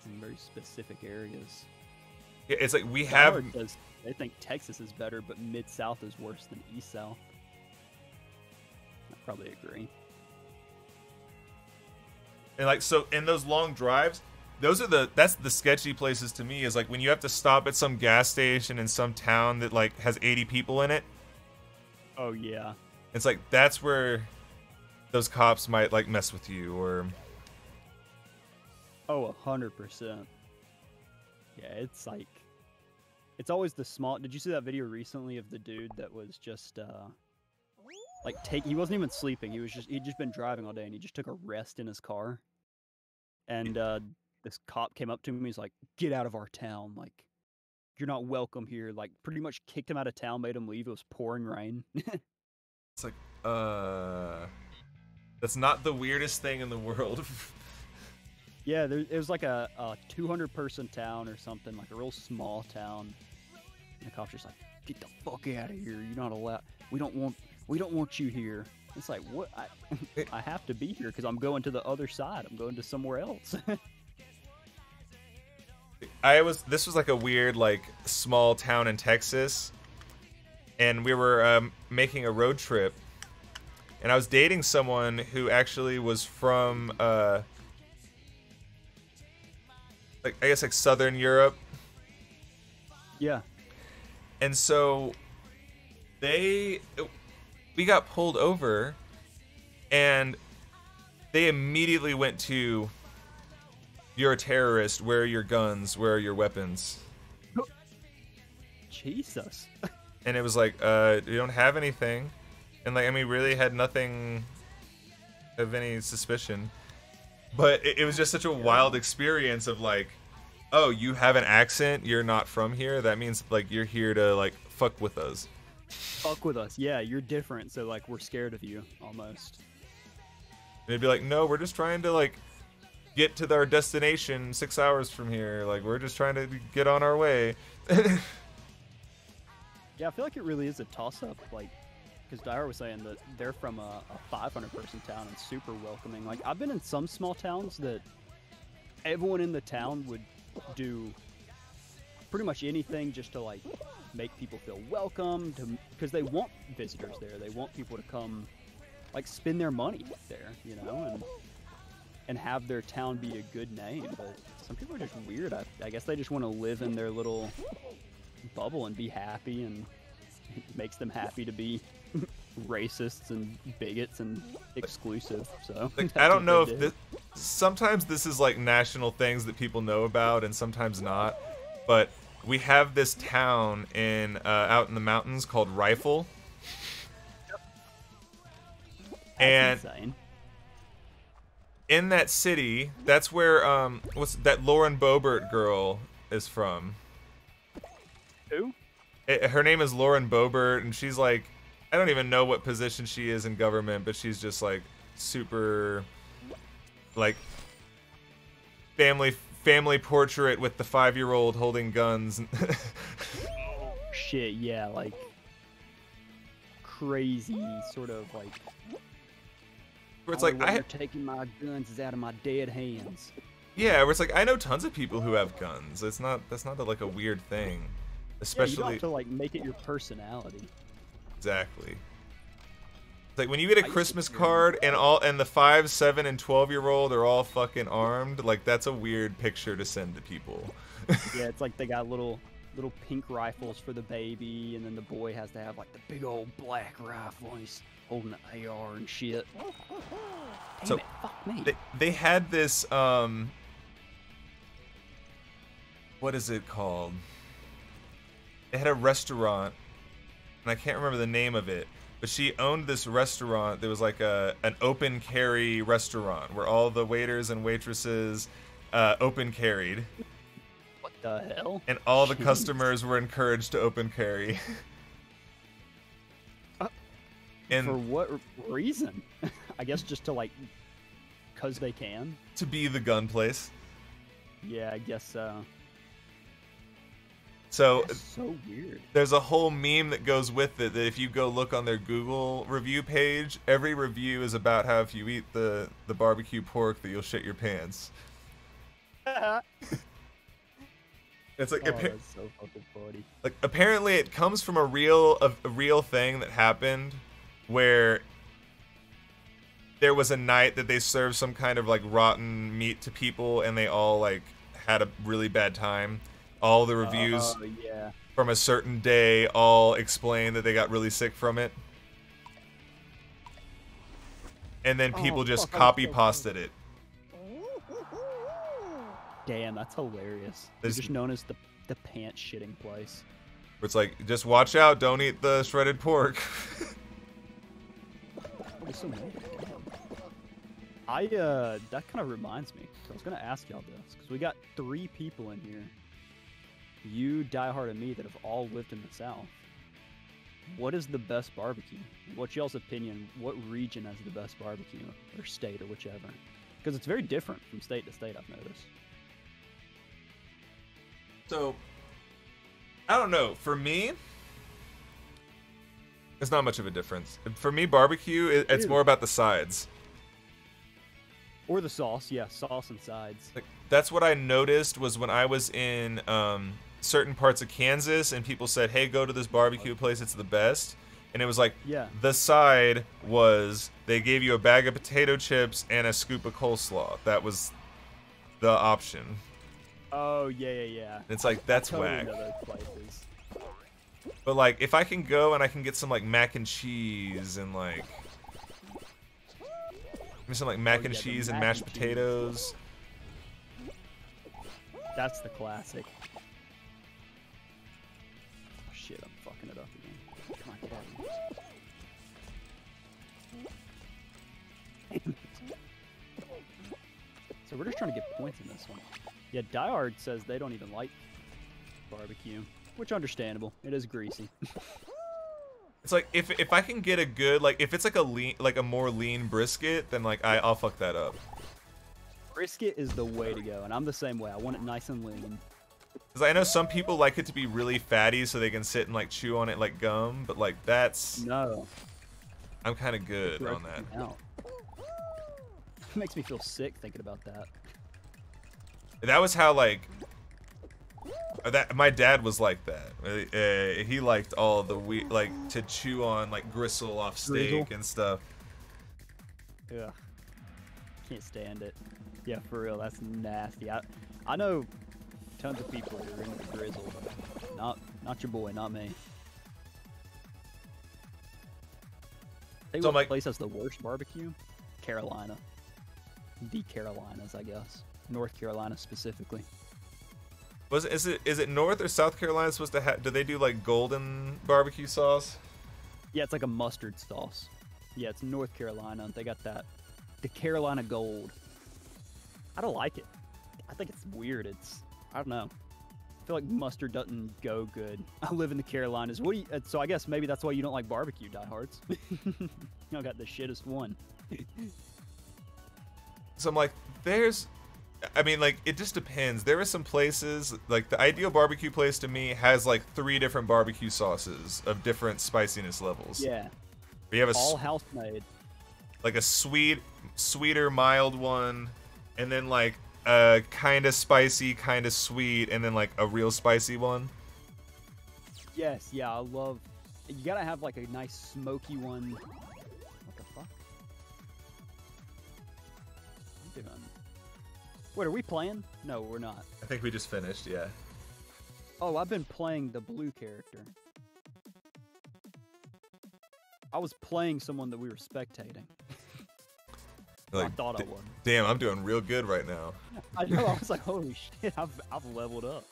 A: in very specific areas.
B: Yeah, it's like we have,
A: Howard says they think Texas is better, but Mid-South is worse than East-South. I probably agree.
B: and like, so in those long drives, that's the sketchy places to me, is like when you have to stop at some gas station in some town that like has 80 people in it.
A: Oh yeah.
B: It's like that's where those cops might like mess with you, or
A: Oh, 100%. Yeah, it's like it's always the small. Did you see that video recently of the dude that was just like he wasn't even sleeping. He'd just been driving all day and he just took a rest in his car. And this cop came up to him. He's like, "Get out of our town! Like, you're not welcome here." Like, pretty much kicked him out of town, made him leave. It was pouring rain.
B: it's like, that's not the weirdest thing in the world.
A: Yeah, it was like a 200-person town or something, like a real small town. And the cop's just like, "Get the fuck out of here! You're not allowed. We don't want you here." It's like, what? I have to be here because I'm going to the other side. I'm going to somewhere else.
B: This was like a weird, like, small town in Texas, and we were making a road trip, and I was dating someone who actually was from like, I guess, like Southern Europe.
A: Yeah.
B: And so we got pulled over, and they immediately went to, "You're a terrorist. Where are your guns? Where are your weapons?"
A: Jesus.
B: And it was like, "You don't have anything." And like, I mean, really had nothing of any suspicion. But it was just such a wild experience of like, oh, you have an accent, you're not from here, that means like you're here to like fuck with us.
A: Fuck with us. Yeah, you're different, so like we're scared of you almost.
B: And it'd be like, no, we're just trying to like get to our destination 6 hours from here. Like, we're just trying to get on our way.
A: Yeah, I feel like it really is a toss-up, like, because Dyer was saying that they're from a 500-person town and super welcoming. Like, I've been in some small towns that everyone in the town would do pretty much anything just to, like, make people feel welcome, because they want visitors there. They want people to come, like, spend their money there, you know, and have their town be a good name. But some people are just weird. I guess they just want to live in their little bubble and be happy, and it makes them happy to be racists and bigots and exclusive. So
B: like, I don't know if sometimes this is like national things that people know about and sometimes not, but we have this town in out in the mountains called Rifle.
A: That's
B: and
A: insane.
B: In that city, that's where what's that Lauren Boebert girl is from.
A: Who?
B: Her name is Lauren Boebert, and she's like, I don't even know what position she is in government, but she's just like super, like, family portrait with the 5-year-old holding guns.
A: Shit, yeah, like crazy sort of like.
B: Where it's like,
A: you're taking my guns is out of my dead hands.
B: Yeah, where it's like, I know tons of people who have guns. That's not like a weird thing, especially.
A: Yeah, you don't have to like make it your personality.
B: Exactly. It's like when you get a Christmas card and the 5, 7, and 12-year-old are all fucking armed. Like, that's a weird picture to send to people.
A: Yeah, it's like they got little pink rifles for the baby, and then the boy has to have like the big old black rifle. And he's holding an AR and shit. Damn it, fuck me.
B: They had this what is it called? They had a restaurant, and I can't remember the name of it, but she owned this restaurant that was like an open carry restaurant where all the waiters and waitresses open carried.
A: What the hell?
B: And all the customers were encouraged to open carry. And
A: for what reason? I guess just to like, cause they can.
B: To be the gun place.
A: Yeah, I guess so.
B: So
A: that's so weird.
B: There's a whole meme that goes with it that if you go look on their Google review page, every review is about how if you eat the barbecue pork that you'll shit your pants. It's like,
A: that's so fucking funny.
B: Like, apparently it comes from a real thing that happened where there was a night that they served some kind of like rotten meat to people and they all like had a really bad time. All the reviews
A: yeah.
B: from a certain day all explain that they got really sick from it. and then people just
A: fuck,
B: copy
A: I'm so
B: pasted it.
A: Damn, that's hilarious.
B: There's-
A: It's just known as the pants shitting place.
B: Where it's like, just watch out, don't eat the shredded pork.
A: What is so many? That kind of reminds me. I was gonna ask y'all this because we got 3 people in here. You, Die Hard, and me that have all lived in the South. What is the best barbecue? What's y'all's opinion? What region has the best barbecue, or state, or whichever? Because it's very different from state to state. I've noticed.
B: So, I don't know. For me, it's not much of a difference. For me, barbecue, it's more about the sides.
A: Or the sauce, yeah, sauce and sides.
B: Like, that's what I noticed was when I was in certain parts of Kansas and people said, hey, go to this barbecue place, it's the best. And it was like,
A: Yeah.
B: the side was they gave you a bag of potato chips and a scoop of coleslaw. That was the option.
A: Oh, yeah.
B: It's like, that's
A: Totally
B: whack.
A: know those places.
B: But like, if I can go and I can get some like mac and cheese and like, give me some like mac and
A: yeah, the
B: cheese and
A: mac
B: mashed
A: and cheese.
B: potatoes.
A: That's the classic. Oh, shit, I'm fucking it up again. Come on, get out of here. So we're just trying to get points in this one. Yeah, Die Hard says they don't even like barbecue, which understandable. It is greasy.
B: It's like if I can get a good like if it's like a more lean brisket, then like I'll fuck that up.
A: Brisket is the way to go, and I'm the same way. I want it nice and lean.
B: Because I know some people like it to be really fatty so they can sit and like chew on it like gum, but like that's
A: No.
B: I'm kind of good
A: Gross
B: on that.
A: me out. It makes me feel sick thinking about that.
B: That was how like that my dad was like that. He liked all the like to chew on like gristle off steak
A: Grizzle?
B: and stuff.
A: Ugh. Can't stand it. Yeah, for real, that's nasty. I know tons of people that are into grizzle, but not your boy, not me. Think
B: So,
A: what
B: Mike-
A: place has the worst barbecue? Carolina. The Carolinas, I guess. North Carolina specifically.
B: Is it North or South Carolina supposed to have? Do they do like golden barbecue sauce?
A: Yeah, it's like a mustard sauce. Yeah, it's North Carolina. They got that. The Carolina Gold. I don't like it. I think it's weird. I don't know. I feel like mustard doesn't go good. I live in the Carolinas. So I guess maybe that's why you don't like barbecue, diehards. You don't got the shittest one.
B: So I'm like, I mean, like, it just depends. There are some places, like, the ideal barbecue place to me has, like, 3 different barbecue sauces of different spiciness levels.
A: Yeah.
B: We have
A: All house made.
B: like a sweeter, mild one, and then, like, a kind of spicy, kind of sweet, and then, like, a real spicy one.
A: Yes, yeah, I love. You gotta have like a nice smoky one. What the fuck? What are you doing? Wait, are we playing? No, we're not.
B: I think we just finished, yeah.
A: Oh, I've been playing the blue character. I was playing someone that we were spectating. I
B: Like,
A: thought I was.
B: damn, I'm doing real good right now.
A: I know. I was like, holy shit! I've leveled up.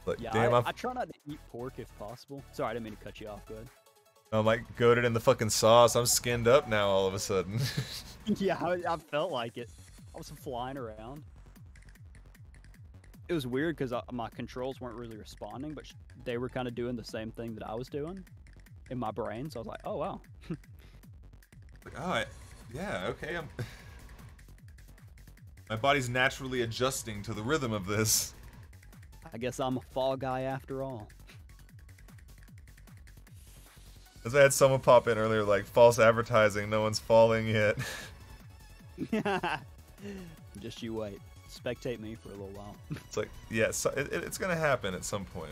B: Like,
A: Yeah,
B: damn,
A: I try not to eat pork if possible. Sorry, I didn't mean to cut you off. Good.
B: I'm like goated in the fucking sauce. I'm skinned up now all of a sudden.
A: Yeah, I felt like it. I was flying around. It was weird because my controls weren't really responding, but they were kind of doing the same thing that I was doing in my brain. So I was like, oh, wow.
B: Like, oh, yeah, okay. My body's naturally adjusting to the rhythm of this.
A: I guess I'm a fall guy after all.
B: As I had someone pop in earlier, like, false advertising, no one's falling yet.
A: Just you wait. Spectate me for a little while.
B: It's like, yeah, so it's gonna happen at some point.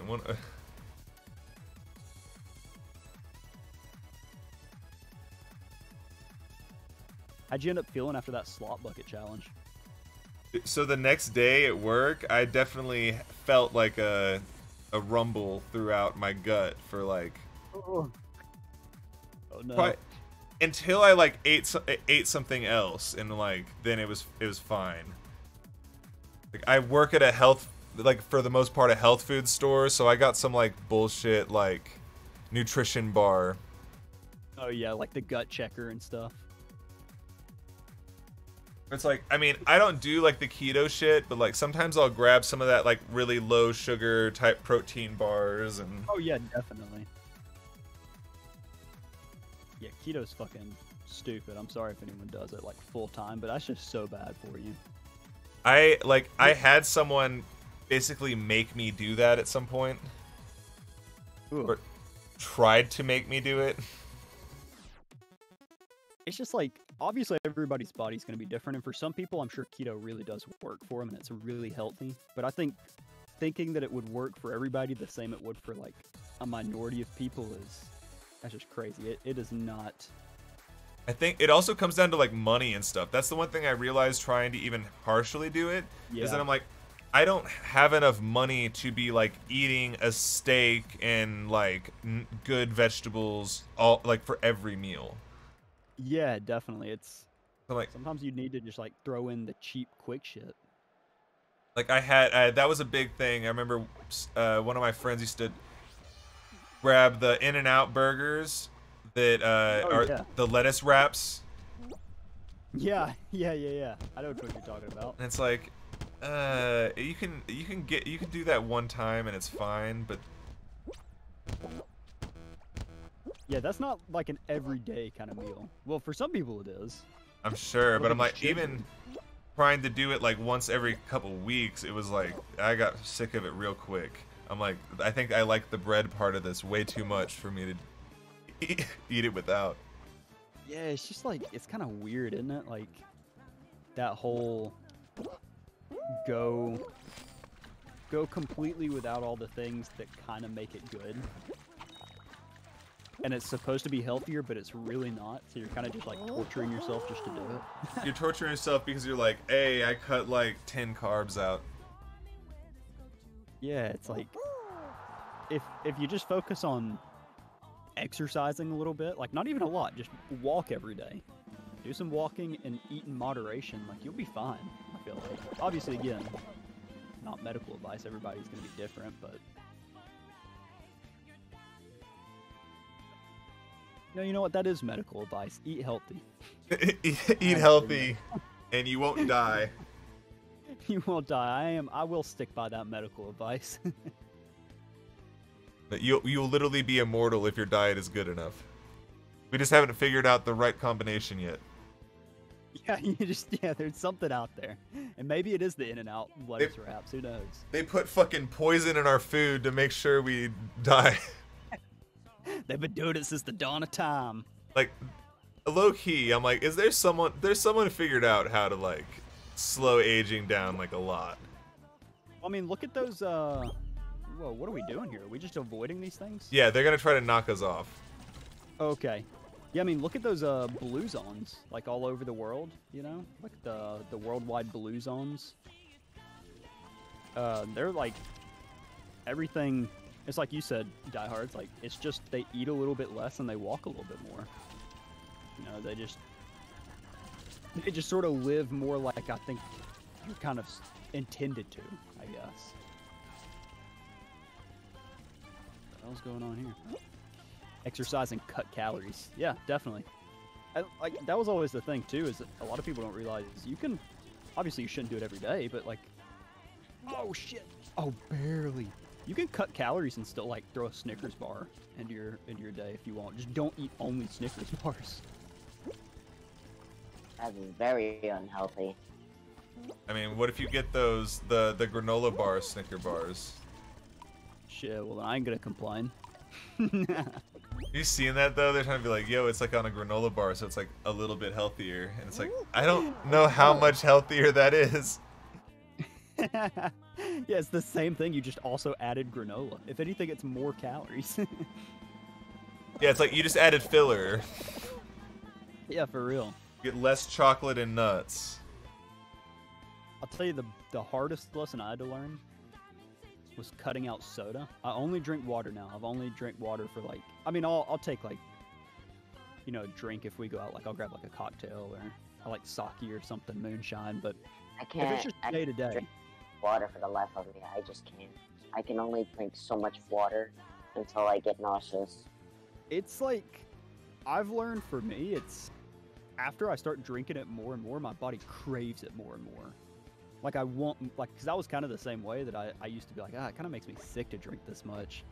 A: How'd you end up feeling after that slot bucket challenge?
B: So the next day at work, I definitely felt like a rumble throughout my gut for like
A: Oh no.
B: until I like ate something else, and like then it was fine. Like I work at a health, like for the most part a health food store, so I got some like bullshit like nutrition bar.
A: Oh yeah, like the gut checker and stuff.
B: It's like, I mean, I don't do like the keto shit, but like sometimes I'll grab some of that like really low sugar type protein bars and.
A: Oh yeah, definitely. Yeah, keto's fucking stupid. I'm sorry if anyone does it like full time, but that's just so bad for you.
B: I had someone basically make me do that at some point.
A: Ooh.
B: Or tried to make me do it.
A: It's just like, obviously everybody's body's going to be different, and for some people I'm sure keto really does work for them and it's really healthy, but I think thinking that it would work for everybody the same it would for like a minority of people that's just crazy. It is not.
B: I think it also comes down to like money and stuff. That's the one thing I realized trying to even partially do it, is that I'm like, I don't have enough money to be like eating a steak and like good vegetables all like for every meal.
A: Yeah, definitely. It's
B: So like
A: sometimes you need to just like throw in the cheap quick shit.
B: Like I had that was a big thing. I remember one of my friends used to grab the In-N-Out burgers that are the lettuce wraps.
A: Yeah. I know what you're talking about.
B: And it's like you can do that one time and it's fine, but
A: yeah, that's not like an everyday kind of meal. Well, for some people it is.
B: I'm sure, but I'm like, even trying to do it like once every couple weeks, it was like I got sick of it real quick. I'm like, I think I like the bread part of this way too much for me to eat it without.
A: Yeah, it's just like, it's kind of weird, isn't it? Like that whole go completely without all the things that kind of make it good. And it's supposed to be healthier, but it's really not. So you're kind of just like torturing yourself just to do it.
B: You're torturing yourself because you're like, hey, I cut like 10 carbs out.
A: Yeah, it's like, if you just focus on exercising a little bit, like not even a lot, just walk every day. Do some walking and eat in moderation, like you'll be fine, I feel like. Obviously, again, not medical advice, everybody's going to be different, but... No, you know what? That is medical advice. Eat healthy.
B: Eat healthy, and you won't die.
A: You won't die. I will stick by that medical advice.
B: But you'll literally be immortal if your diet is good enough. We just haven't figured out the right combination yet.
A: Yeah, there's something out there. And maybe it is the In-N-Out lettuce wraps. Who knows?
B: They put fucking poison in our food to make sure we die.
A: They've been doing it since the dawn of time.
B: Like, low key, I'm like, there's someone figured out how to like slow aging down like a lot.
A: I mean, look at those, whoa, what are we doing here? Are we just avoiding these things?
B: Yeah, they're gonna try to knock us off.
A: Okay. Yeah, I mean, look at those, blue zones, like all over the world, you know? Like the worldwide blue zones. They're like, everything, it's like you said, diehards, like, it's just, they eat a little bit less and they walk a little bit more. You know, they just sort of live more like I think you're kind of intended to, I guess. What the hell's going on here? Exercise and cut calories. Yeah, definitely. Like that was always the thing too, is that a lot of people don't realize you can, obviously you shouldn't do it every day, but like, oh shit, oh barely. You can cut calories and still like throw a Snickers bar into your day if you want. Just don't eat only Snickers bars.
D: That is very unhealthy.
B: I mean, what if you get those the granola bar Snicker bars?
A: Shit, well then I ain't gonna complain.
B: You seen that though? They're trying to be like, yo, it's like on a granola bar, so it's like a little bit healthier. And it's like, I don't know how much healthier that is.
A: Yeah, it's the same thing. You just also added granola. If anything, it's more calories.
B: Yeah, it's like you just added filler.
A: Yeah, for real.
B: Get less chocolate and nuts.
A: I'll tell you the hardest lesson I had to learn was cutting out soda. I only drink water now. I've only drank water for like, I mean, I'll take like you know, drink if we go out. Like I'll grab like a cocktail, or I like sake or something, moonshine. But
D: I
A: if
D: can't.
A: it's just
D: I
A: day to day,
D: drink water for the life of me. I just can't. I can only drink so much water until I get nauseous.
A: it's like I've learned for me, it's after I start drinking it more and more, my body craves it more and more. Like I want, like, because I was kind of the same way that I used to be like, it kind of makes me sick to drink this much.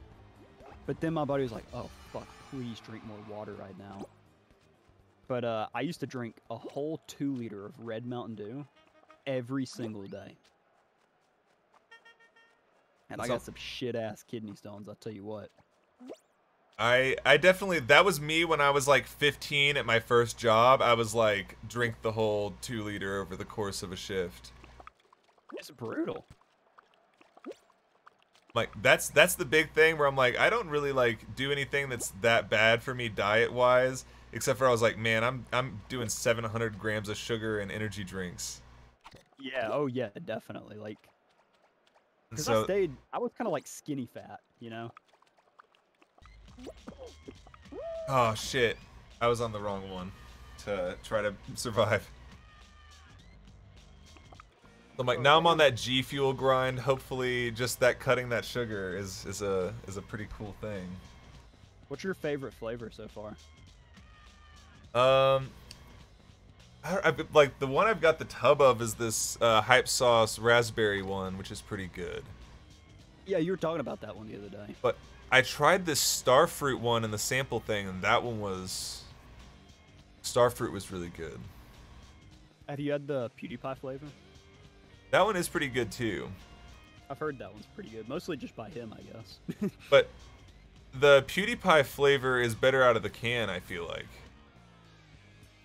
A: But then my body was like, oh fuck, please drink more water right now. But I used to drink a whole 2 liter of red Mountain Dew every single day. And I got some shit ass kidney stones, I'll tell you what.
B: I definitely, that was me when I was like 15 at my first job. I was like, drink the whole 2 liter over the course of a shift.
A: It's brutal.
B: Like that's the big thing where I'm like, I don't really like do anything that's that bad for me diet wise, except for I was like, man, I'm doing 700 grams of sugar and energy drinks.
A: Yeah, oh yeah, definitely. Like, because
B: So
A: I was kind of like skinny fat, you know?
B: oh shit, I was on the wrong one to try to survive. I'm like, now I'm on that G Fuel grind. Hopefully, just that cutting that sugar is a pretty cool thing.
A: What's your favorite flavor so far?
B: Like the one I've got the tub of is this hype sauce raspberry one, which is pretty good.
A: Yeah, you were talking about that one the other day.
B: But I tried this starfruit one in the sample thing, and that one was starfruit was really good.
A: Have you had the PewDiePie flavor?
B: That one is pretty good too.
A: I've heard that one's pretty good, mostly just by him, I guess.
B: But the PewDiePie flavor is better out of the can, I feel like.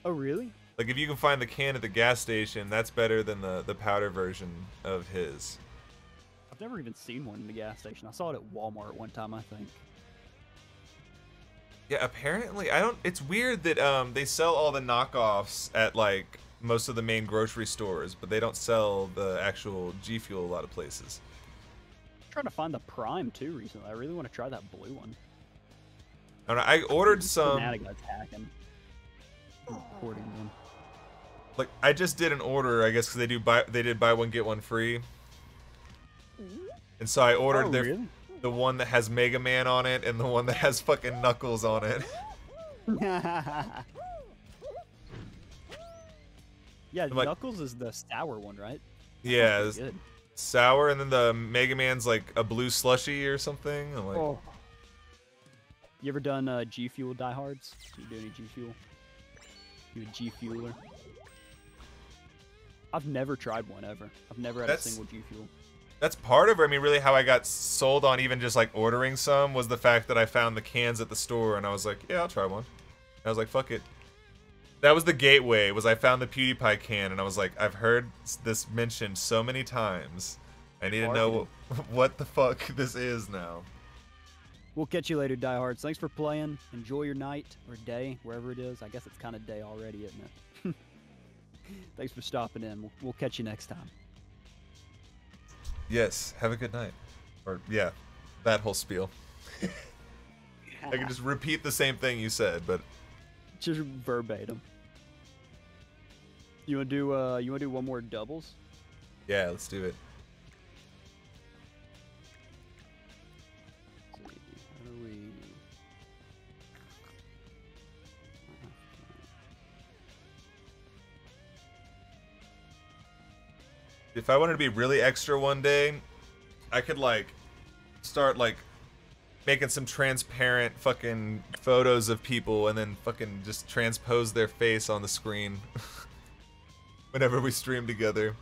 A: Oh, really?
B: Like if you can find the can at the gas station, that's better than the powder version of his.
A: I've never even seen one in the gas station. I saw it at Walmart one time, I think.
B: Yeah, apparently I don't. It's weird that they sell all the knockoffs at like most of the main grocery stores, but they don't sell the actual G Fuel a lot of places.
A: I'm trying to find the Prime too recently. I really want to try that blue one.
B: I don't know, I ordered some.
A: Fanatic guy's hacking. Recording them.
B: Like I just did an order, I guess, because they did buy one get one free. And so I ordered
A: really?
B: the one that has Mega Man on it and the one that has fucking Knuckles on it.
A: Yeah,
B: like,
A: Knuckles is the sour one, right?
B: Yeah, it's
A: Good.
B: sour, and then the Mega Man's like a blue slushy or something. I'm like,
A: Oh. You ever done G Fuel diehards? You do any G Fuel? You a G Fueler? I've never tried one ever. I've never had a single G Fuel.
B: That's part of it. I mean, really, how I got sold on even just like ordering some was the fact that I found the cans at the store, and I was like, yeah, I'll try one. And I was like, fuck it. That was the gateway. Was I found the PewDiePie can, and I was like, I've heard this mentioned so many times. I need to know what the fuck this is now.
A: We'll catch you later, diehards. Thanks for playing. Enjoy your night or day, wherever it is. I guess it's kind of day already, isn't it? Thanks for stopping in. We'll catch you next time.
B: Yes, have a good night. Or, yeah, that whole spiel. I can just repeat the same thing you said, but...
A: Just verbatim. You wanna do one more doubles?
B: Yeah, let's do it.
A: Let's see, how do we...
B: If I wanted to be really extra one day, I could like start like making some transparent fucking photos of people and then fucking just transpose their face on the screen whenever we stream together.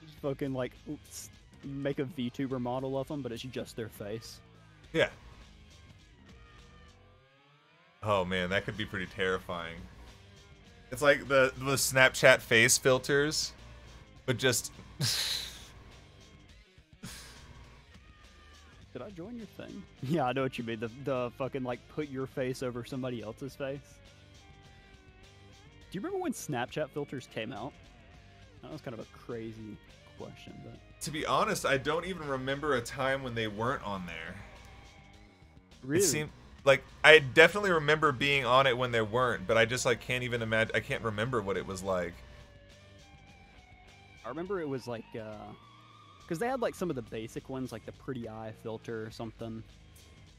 A: Just fucking like make a VTuber model of them, but it's just their face.
B: Yeah. Oh man, that could be pretty terrifying. It's like the Snapchat face filters, but just...
A: Did I join your thing? Yeah, I know what you mean. The fucking like put your face over somebody else's face. Do you remember when Snapchat filters came out? That was kind of a crazy question, but...
B: To be honest, I don't even remember a time when they weren't on there.
A: Really?
B: like I definitely remember being on it when there weren't, but I just like can't even imagine. I can't remember what it was like.
A: I remember it was like, because they had like some of the basic ones, like the pretty eye filter or something.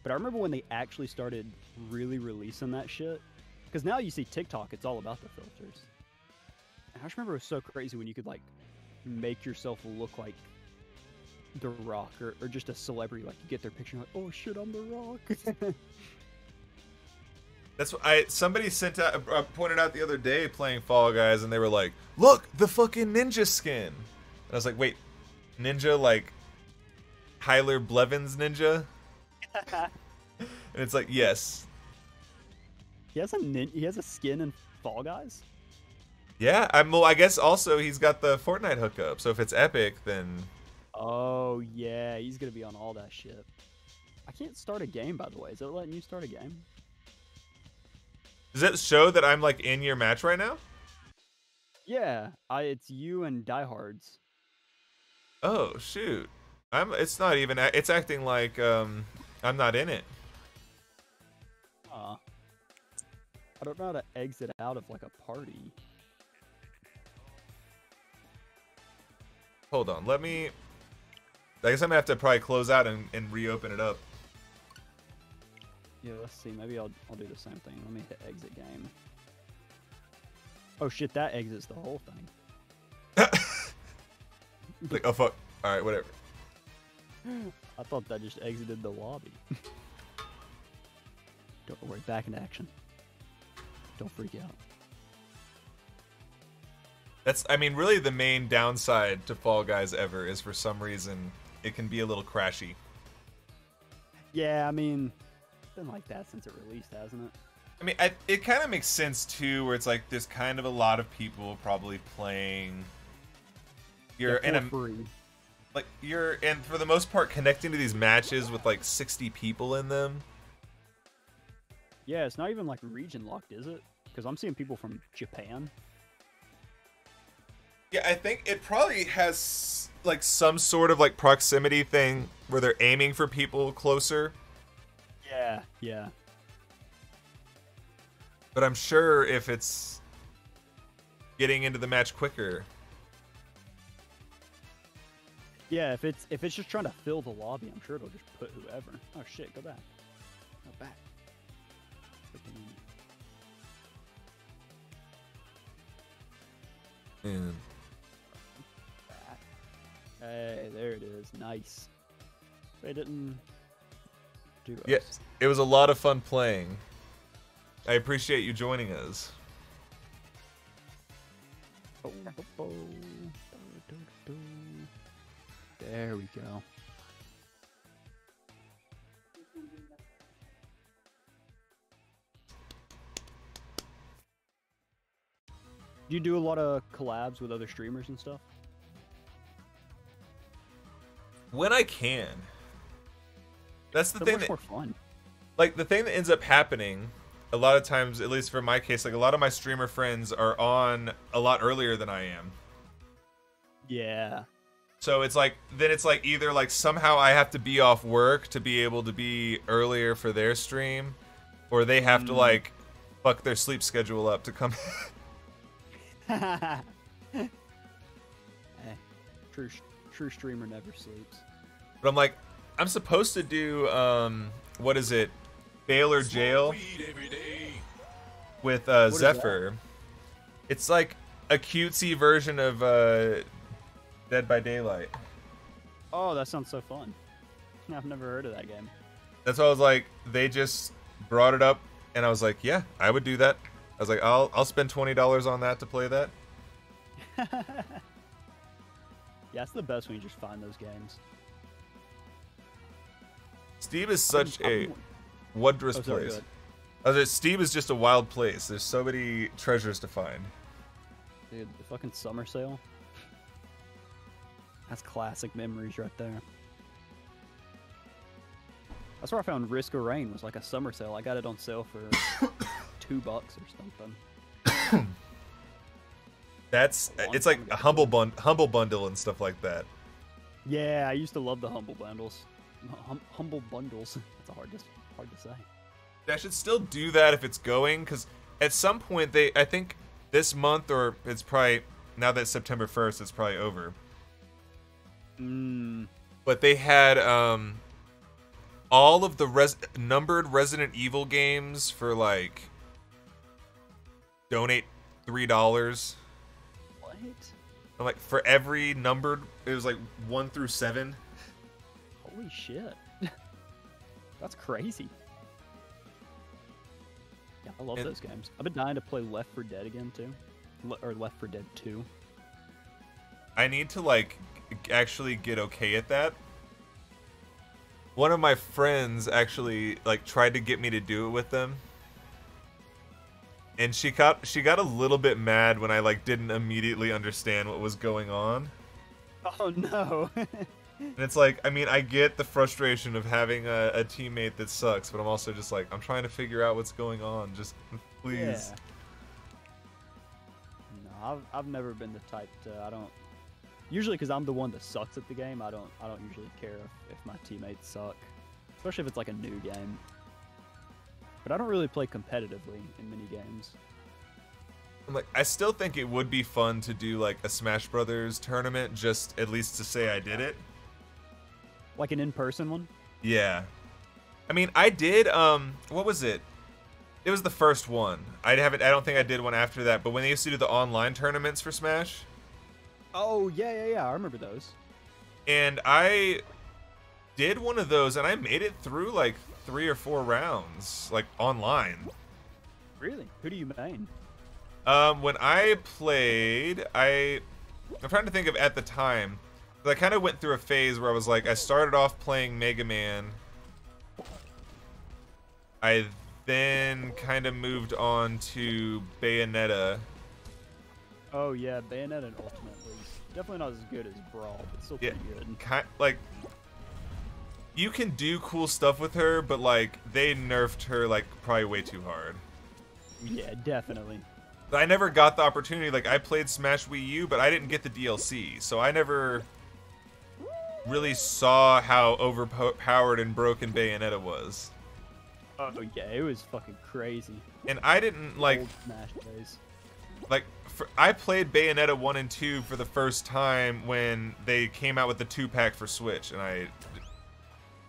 A: But I remember when they actually started really releasing that shit. Because now you see TikTok, it's all about the filters. And I just remember it was so crazy when you could like make yourself look like The Rock or just a celebrity. Like you get their picture, and like, oh shit, I'm The Rock.
B: That's what somebody sent out, pointed out the other day playing Fall Guys, and they were like, "Look, the fucking ninja skin." And I was like, "Wait, ninja like Tyler Blevins ninja?" And it's like, yes.
A: He has a skin in Fall Guys.
B: Yeah, well, I guess also he's got the Fortnite hookup. So if it's epic, then
A: Oh yeah, he's gonna be on all that shit. I can't start a game, by the way. Is it letting you start a game?
B: does it show that I'm like in your match right now?
A: Yeah, it's you and Diehards.
B: Oh shoot, It's not even. It's acting like I'm not in it.
A: I don't know how to exit out of like a party.
B: Hold on, let me. I guess I'm gonna have to probably close out and reopen it up.
A: Yeah, let's see. Maybe I'll do the same thing. Let me hit exit game. Oh shit, that exits the whole thing.
B: Like, oh fuck. All right, whatever.
A: I thought that just exited the lobby. Don't worry, back in action. Don't freak out.
B: That's, I mean, really the main downside to Fall Guys ever is for some reason it can be a little crashy.
A: Yeah, I mean, it's been like that since it released, hasn't it?
B: I mean, it kind of makes sense too, where it's like there's kind of a lot of people probably playing. You're in a
A: free.
B: like you're, and for the most part, connecting to these matches with like 60 people in them.
A: Yeah, it's not even like region locked, is it? Because I'm seeing people from Japan.
B: Yeah, I think it probably has like some sort of like proximity thing where they're aiming for people closer.
A: Yeah, yeah.
B: But I'm sure if it's getting into the match quicker.
A: Yeah, if it's just trying to fill the lobby, I'm sure it'll just put whoever. Oh shit, go back. Go back.
B: And
A: Back. Hey, there it is. Nice. They didn't do us.
B: yes, it was a lot of fun playing. I appreciate you joining us.
A: There we go. Do you do a lot of collabs with other streamers and stuff?
B: When I can. That's the
A: So
B: thing
A: much
B: that,
A: more fun.
B: like, the thing that ends up happening a lot of times, at least for my case, like a lot of my streamer friends are on a lot earlier than I am.
A: Yeah.
B: So it's like, then it's like either like somehow I have to be off work to be able to be earlier for their stream, or they have to like fuck their sleep schedule up to come.
A: Eh, true streamer never sleeps.
B: But I'm like, I'm supposed to do what is it, Bail or Jail with Zephyr. It's like a cutesy version of Dead by Daylight.
A: Oh, that sounds so fun. I've never heard of that game.
B: That's why I was like, they just brought it up, and I was like, yeah, I would do that. I was like, I'll spend $20 on that to play that.
A: Yeah, it's the best when you just find those games.
B: Steve is such a wondrous place. Steve is just a wild place. There's so many treasures to find.
A: Dude, the fucking summer sale. That's classic memories right there. That's where I found Risk of Rain, was like a summer sale. I got it on sale for $2 or something.
B: It's like a humble bundle and stuff like that.
A: Yeah, I used to love the humble bundles. Humble bundles. That's hard to say.
B: I should still do that if it's going, because at some point I think this month, or it's probably, now that it's September 1st, it's probably over. But they had all of the numbered Resident Evil games for like donate $3.
A: What?
B: And like for every numbered, it was like 1 through 7.
A: Holy shit. That's crazy. Yeah, I love those games. I've been dying to play Left 4 Dead again too. Or Left 4 Dead 2.
B: I need to like actually get okay at that. One of my friends actually like tried to get me to do it with them. And she got a little bit mad when I like didn't immediately understand what was going on.
A: Oh no.
B: And it's like, I mean, I get the frustration of having a teammate that sucks, but I'm also just like, I'm trying to figure out what's going on. Just please.
A: Yeah. No, I've never been the type to, I don't, usually because I'm the one that sucks at the game, I don't usually care if my teammates suck, especially if it's like a new game. But I don't really play competitively in many games.
B: I'm like, I still think it would be fun to do like a Smash Brothers tournament, just at least to say I did it.
A: Like an in-person one?
B: Yeah. I mean, I did, what was it? It was the first one. I don't think I did one after that, but when they used to do the online tournaments for Smash.
A: Oh, yeah, I remember those.
B: And I did one of those, and I made it through like 3 or 4 rounds, like online.
A: Really? Who do you main?
B: When I played, I'm trying to think of at the time. I kind of went through a phase where I was like, I started off playing Mega Man. I then kind of moved on to Bayonetta.
A: Oh yeah, Bayonetta and Ultimate League. Definitely not as good as Brawl, but still pretty good.
B: Like, you can do cool stuff with her, but like, they nerfed her like probably way too hard.
A: Yeah, definitely.
B: I never got the opportunity. Like, I played Smash Wii U, but I didn't get the DLC, so I never really saw how overpowered and broken Bayonetta was.
A: Oh yeah, it was fucking crazy.
B: And I didn't like
A: Old Smash days.
B: like I played Bayonetta 1 and 2 for the first time when they came out with the 2-pack for Switch, and I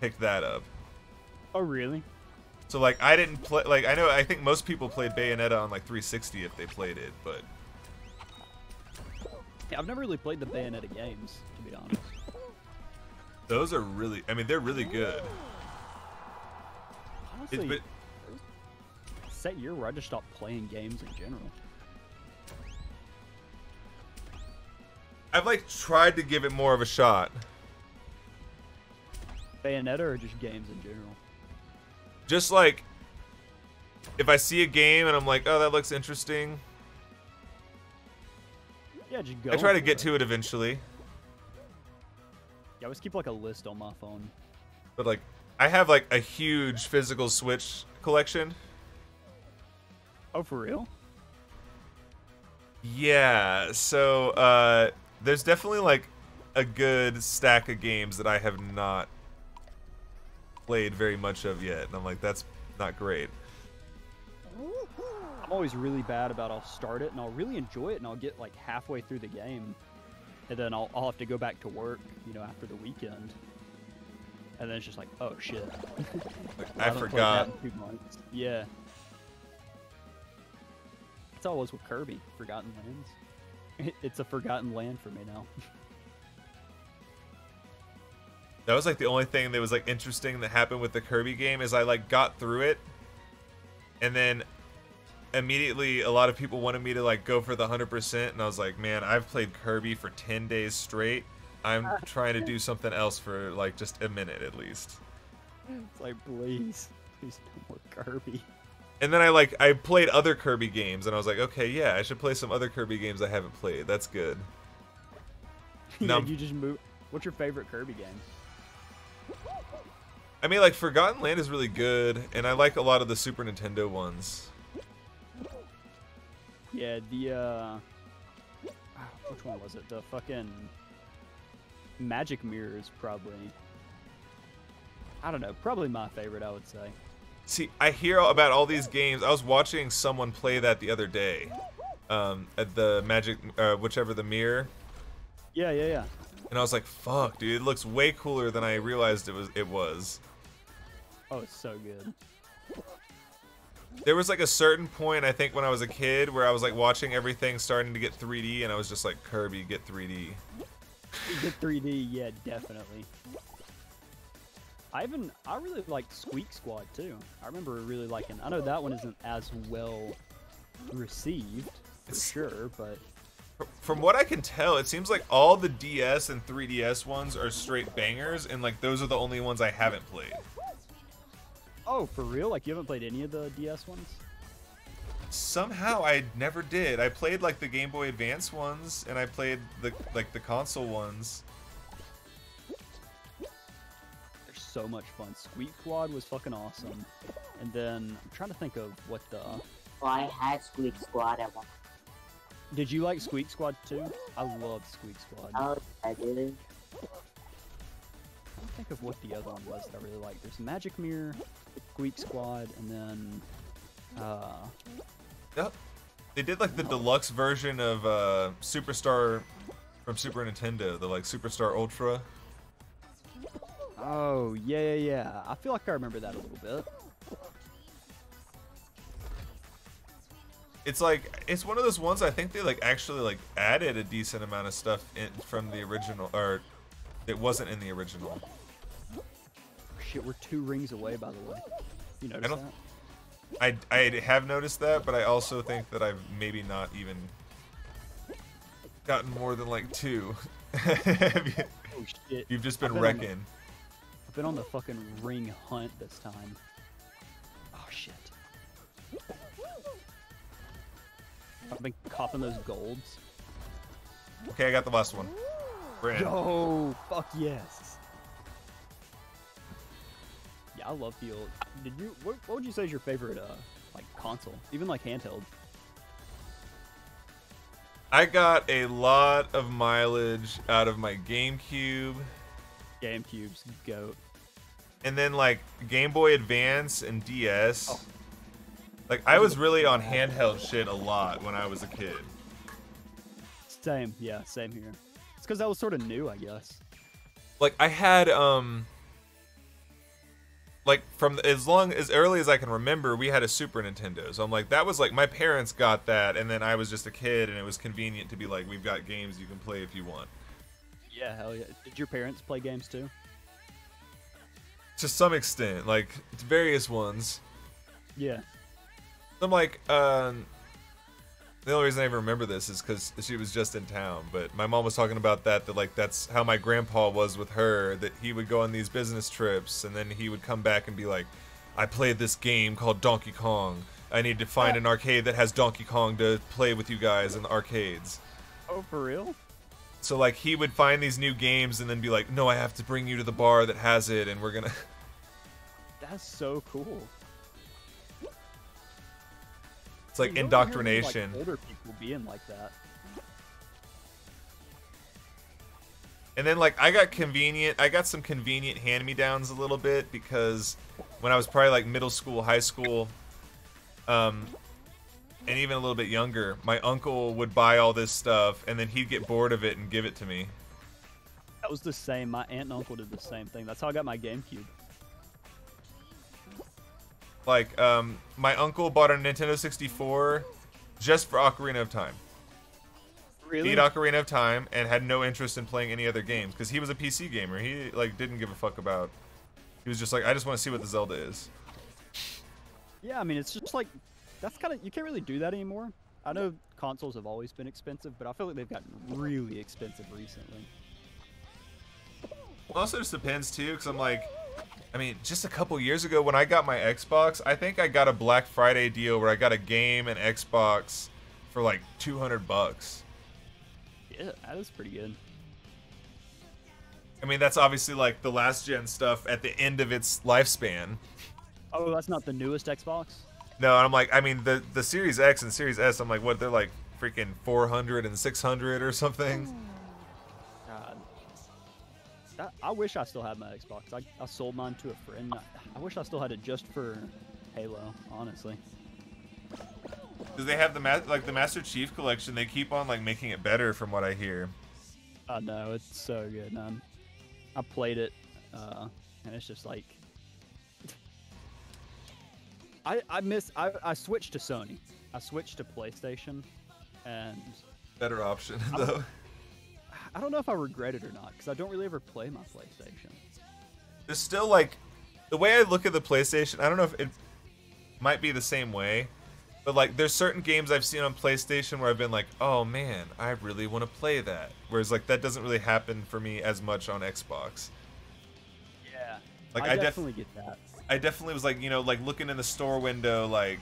B: picked that up.
A: Oh really?
B: So like I didn't play, like I think most people played Bayonetta on like 360 if they played it, but
A: yeah, I've never really played the Bayonetta games, to be honest.
B: those are really, I mean, they're really good.
A: Honestly, it's that year where I just stopped playing games in general.
B: I've like tried to give it more of a shot.
A: Bayonetta or just games in general?
B: Just like, if I see a game and I'm like, oh, that looks interesting,
A: Yeah, just go.
B: I try to get to it eventually.
A: Yeah, I always keep like a list on my phone.
B: But like, I have like a huge physical Switch collection.
A: Oh, for real?
B: Yeah, so there's definitely like a good stack of games that I have not played very much of yet, and I'm like, that's not great.
A: I'm always really bad about I'll start it and I'll really enjoy it and I'll get like halfway through the game and then I'll have to go back to work, you know, after the weekend. And then it's just like, oh shit.
B: Like,
A: I
B: I
A: haven't played
B: forgot.
A: that in 2 months. Yeah. That's all it was with Kirby, Forgotten Lands. It's a forgotten land for me now.
B: That was like the only thing that was like interesting that happened with the Kirby game is I like got through it, and then immediately a lot of people wanted me to like go for the 100%, and I was like, man, I've played Kirby for 10 days straight. I'm trying to do something else for like just a minute at least.
A: It's like, please no more Kirby.
B: And then I played other Kirby games, and I was like, okay, yeah, I should play some other Kirby games I haven't played. That's good.
A: Yeah,
B: No.
A: you just move. What's your favorite Kirby game?
B: I mean, like, Forgotten Land is really good, and I like a lot of the Super Nintendo ones.
A: Yeah, which one was it? The fucking Magic Mirrors, probably. I don't know, probably my favorite, I would say.
B: See, I hear about all these games. I was watching someone play that the other day, at the Magic, whichever the mirror.
A: Yeah, yeah, yeah.
B: And I was like, "Fuck, dude! It looks way cooler than I realized it was."
A: Oh, it's so good.
B: There was like a certain point, I think, when I was a kid, where I was like watching everything starting to get 3D, and I was just like, "Kirby, get 3D."
A: Get 3D, yeah, definitely. I really like Squeak Squad too. I remember really liking. I know that one isn't as well received, for sure, but
B: From what I can tell, it seems like all the DS and 3DS ones are straight bangers, and like those are the only ones I haven't played.
A: oh, for real? Like you haven't played any of the DS ones?
B: Somehow I never did. I played like the Game Boy Advance ones, and I played the console ones.
A: They're so much fun. Squeak Squad was fucking awesome. And then I'm trying to think of what the.
G: Well, I had Squeak Squad at one.
A: Did you like Squeak Squad too? I love Squeak Squad.
G: Oh, I did.
A: I'm trying to think of what the other one was that I really liked. There's Magic Mirror, Squeak Squad, and then
B: Yep. They did like the deluxe version of Superstar from Super Nintendo, the like Superstar Ultra.
A: oh yeah, yeah, yeah. I feel like I remember that a little bit.
B: It's like, it's one of those ones I think they like actually like added a decent amount of stuff in from the original, or it wasn't in the original.
A: Shit, we're 2 rings away, by the way. You notice
B: don't-
A: that?
B: I have noticed that, but I also think that I've maybe not even gotten more than like 2.
A: Oh shit.
B: You've just been
A: I've been on
B: wrecking.
A: I've been on the fucking ring hunt this time. Oh shit. I've been copping those golds.
B: Okay, I got the last one. We're in.
A: Yo, fuck yes. Yeah, I love the old. Did you? What would you say is your favorite, like console? Even like handheld.
B: I got a lot of mileage out of my GameCube,
A: GameCube's goat.
B: and then like Game Boy Advance and DS.
A: Oh.
B: Like I was really on handheld shit a lot when I was a kid.
A: Same, yeah, same here. It's because that was sort of new, I guess.
B: Like I had like from as early as I can remember, we had a Super Nintendo. So I'm like, that was like my parents got that, and then I was just a kid, and it was convenient to be like, we've got games you can play if you want.
A: Yeah, hell yeah. Did your parents play games too?
B: To some extent, like it's various ones.
A: Yeah.
B: I'm like, the only reason I even remember this is because she was just in town. But my mom was talking about that like that's how my grandpa was with her. That he would go on these business trips, and then he would come back and be like, "I played this game called Donkey Kong. I need to find an arcade that has Donkey Kong to play with you guys in the arcades."
A: Oh, for real?
B: So like he would find these new games and then be like, "No, I have to bring you to the bar that has it, and we're gonna."
A: That's so cool.
B: It's like
A: You don't hear many,
B: indoctrination.
A: like, older people being like that.
B: And then like I got some convenient hand-me-downs a little bit because when I was probably like middle school, high school, and even a little bit younger, my uncle would buy all this stuff and then he'd get bored of it and give it to me.
A: That was the same. My aunt and uncle did the same thing. That's how I got my GameCube.
B: Like my uncle bought a Nintendo 64 just for Ocarina of Time.
A: Really?
B: Beat Ocarina of Time and had no interest in playing any other games because he was a PC gamer. He like didn't give a fuck about. He was just like, I just want to see what the Zelda is.
A: Yeah, I mean, it's just like, that's kind of, you can't really do that anymore. I know consoles have always been expensive, but I feel like they've gotten really expensive recently.
B: Well, also just depends too, because I'm like, I mean, just a couple years ago when I got my Xbox, I think I got a Black Friday deal where I got a game and Xbox for like $200.
A: Yeah, that is pretty good.
B: I mean, that's obviously like the last gen stuff at the end of its lifespan.
A: Oh, that's not the newest Xbox?
B: No, and I'm like, I mean, the Series X and Series S, I'm like, what, they're like freaking 400 and 600 or something?
A: God. I wish I still had my Xbox. I sold mine to a friend. I wish I still had it just for Halo, honestly.
B: Because they have the the Master Chief Collection. They keep on like making it better, from what I hear.
A: I know, it's so good, man. I played it, and it's just like I switched to Sony. I switched to PlayStation, and
B: Better option though.
A: I don't know if I regret it or not, because I don't really ever play my PlayStation.
B: There's still like the way I look at the PlayStation. I don't know if it might be the same way, but like there's certain games I've seen on PlayStation where I've been like, oh man, I really want to play that. Whereas like that doesn't really happen for me as much on Xbox.
A: Yeah,
B: like
A: I definitely get that.
B: I definitely was like, you know, like looking in the store window, like,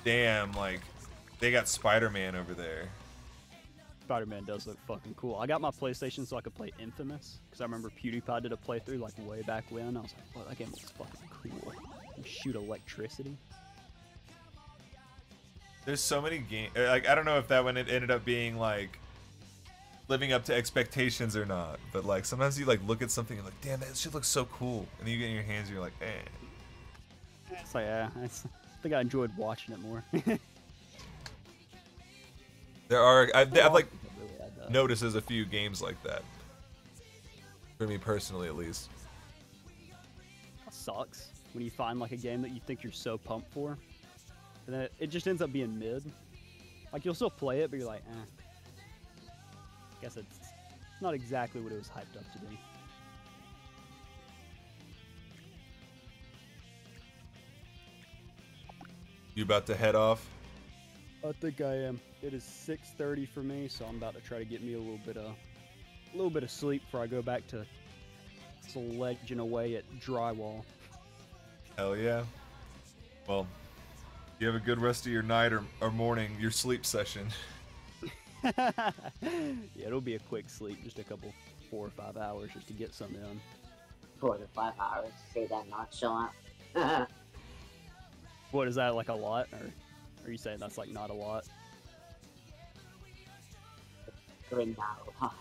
B: damn, like they got Spider-Man over there.
A: Spider-Man does look fucking cool. I got my PlayStation so I could play Infamous, because I remember PewDiePie did a playthrough like way back when. I was like, well, that game looks fucking cool. You shoot electricity.
B: There's so many games. Like I don't know if that one it ended up being like living up to expectations or not, but like sometimes you like look at something and like, damn, that shit looks so cool, and then you get in your hands and you're like, eh.
A: It's like, yeah, I think I enjoyed watching it more.
B: There are I've like
A: Really had that.
B: noticed there's a few games like that. For me personally, at least.
A: That sucks when you find like a game that you think you're so pumped for, and then it just ends up being mid. Like you'll still play it, but you're like, eh. Guess it's not exactly what it was hyped up to be.
B: You about to head off?
A: I think I am. It is 6:30 for me, so I'm about to try to get me a little bit of sleep before I go back to sledging away at drywall.
B: Hell yeah. Well, you have a good rest of your night or morning, your sleep session.
A: Yeah, it'll be a quick sleep, just a couple 4 or 5 hours just to get something in.
G: 4 to 5 hours. Say that nonchalant.
A: What is that, like a lot, or are you saying that's like not a lot?
G: Good now.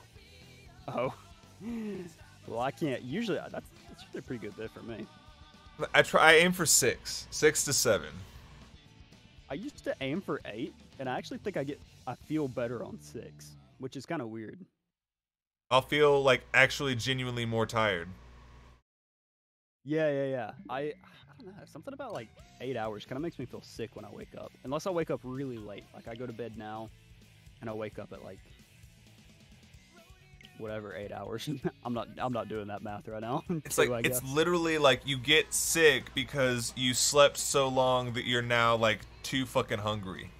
A: Oh, well, I can't. Usually, that's usually a pretty good bit for me.
B: I aim for 6 to 7.
A: I used to aim for 8, and I actually think I feel better on 6, which is kind of weird.
B: I'll feel like actually genuinely more tired.
A: Yeah. I don't know. Something about like 8 hours kind of makes me feel sick when I wake up. Unless I wake up really late. Like I go to bed now, and I wake up at like whatever 8 hours. I'm not doing that math right now.
B: It's like it's literally like you get sick because you slept so long that you're now like too fucking hungry.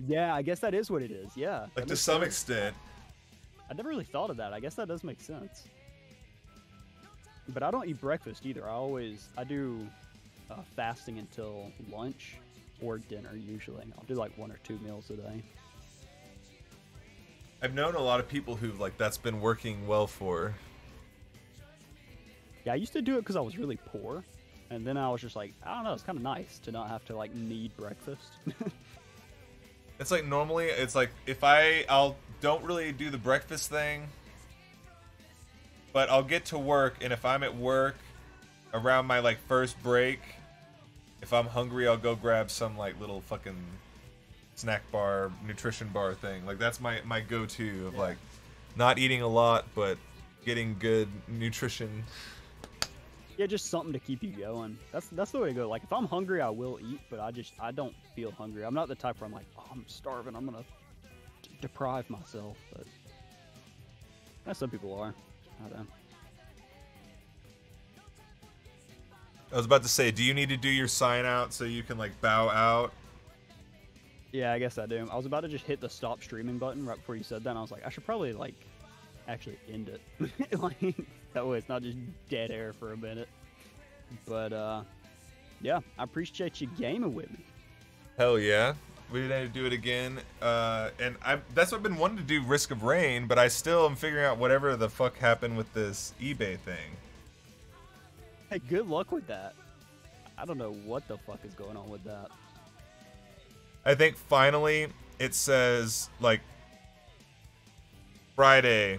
A: Yeah, I guess that is what it is. Yeah.
B: Like to some extent.
A: I never really thought of that. I guess that does make sense. But I don't eat breakfast either. I do fasting until lunch or dinner usually. I'll do like 1 or 2 meals a day.
B: I've known a lot of people who like that's been working well for.
A: Yeah, I used to do it because I was really poor, and then I was just like, I don't know, it's kind of nice to not have to like need breakfast.
B: It's like normally it's like if I'll don't really do the breakfast thing, but I'll get to work, and if I'm at work around my like first break, if I'm hungry, I'll go grab some like little fucking snack bar, nutrition bar thing. Like that's my go-to of like not eating a lot but getting good nutrition.
A: Yeah, just something to keep you going. That's the way to go. Like if I'm hungry, I will eat, but I don't feel hungry. I'm not the type where I'm like, oh, I'm starving, I'm gonna deprive myself. But some people are. I don't know.
B: I was about to say, do you need to do your sign out so you can like bow out?
A: Yeah, I guess I do. I was about to just hit the stop streaming button right before you said that, and I was like, I should probably like actually end it. Like that way it's not just dead air for a minute. But yeah, I appreciate you gaming with me.
B: Hell yeah. We need to do it again. And that's what I've been wanting to do, Risk of Rain, but I still am figuring out whatever the fuck happened with this eBay thing.
A: Hey, good luck with that. I don't know what the fuck is going on with that.
B: I think finally it says like Friday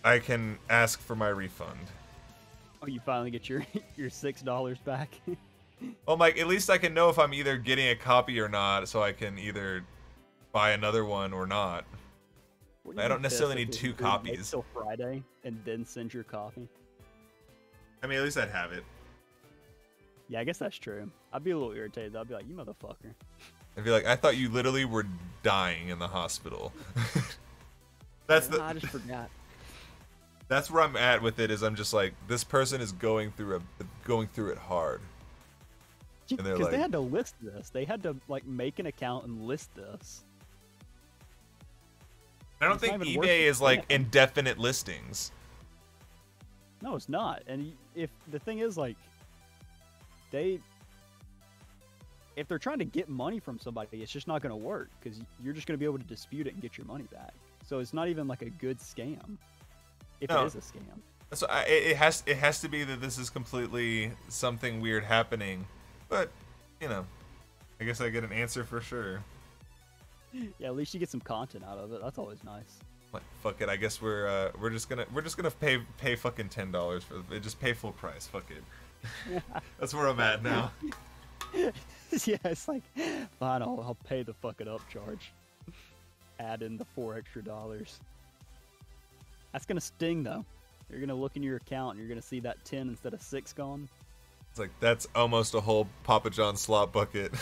B: I can ask for my refund.
A: Oh, you finally get your your $6 back.
B: Well, Mike, at least I can know if I'm either getting a copy or not, so I can either buy another one or not. I don't necessarily need 2 copies.
A: Till Friday and then send your copy.
B: I mean, at least I'd have it.
A: Yeah, I guess that's true. I'd be a little irritated. I'd be like, you motherfucker.
B: I'd be like, I thought you literally were dying in the hospital. That's
A: I just forgot.
B: That's where I'm at with it. Is I'm just like, this person is going through it hard. And they're
A: Because
B: like,
A: they had to list this. They had to like make an account and list this.
B: I don't
A: It's
B: think
A: not even worth
B: eBay
A: it.
B: is like
A: Yeah.
B: indefinite listings.
A: No, it's not. And if the thing is like, if they're trying to get money from somebody, it's just not going to work because you're just going to be able to dispute it and get your money back. So it's not even like a good scam. If
B: No.
A: it is a scam.
B: So it has to be that this is completely something weird happening. But you know, I guess I get an answer for sure.
A: Yeah, at least you get some content out of it. That's always nice.
B: Like, fuck it. I guess we're just gonna pay fucking $10 for it. Just pay full price. Fuck it. That's where I'm at now.
A: Yeah, it's like, fine, I'll pay the fucking upcharge. Add in the $4 extra. That's gonna sting though. You're gonna look in your account and you're gonna see that 10 instead of 6 gone.
B: It's like that's almost a whole Papa John slot bucket.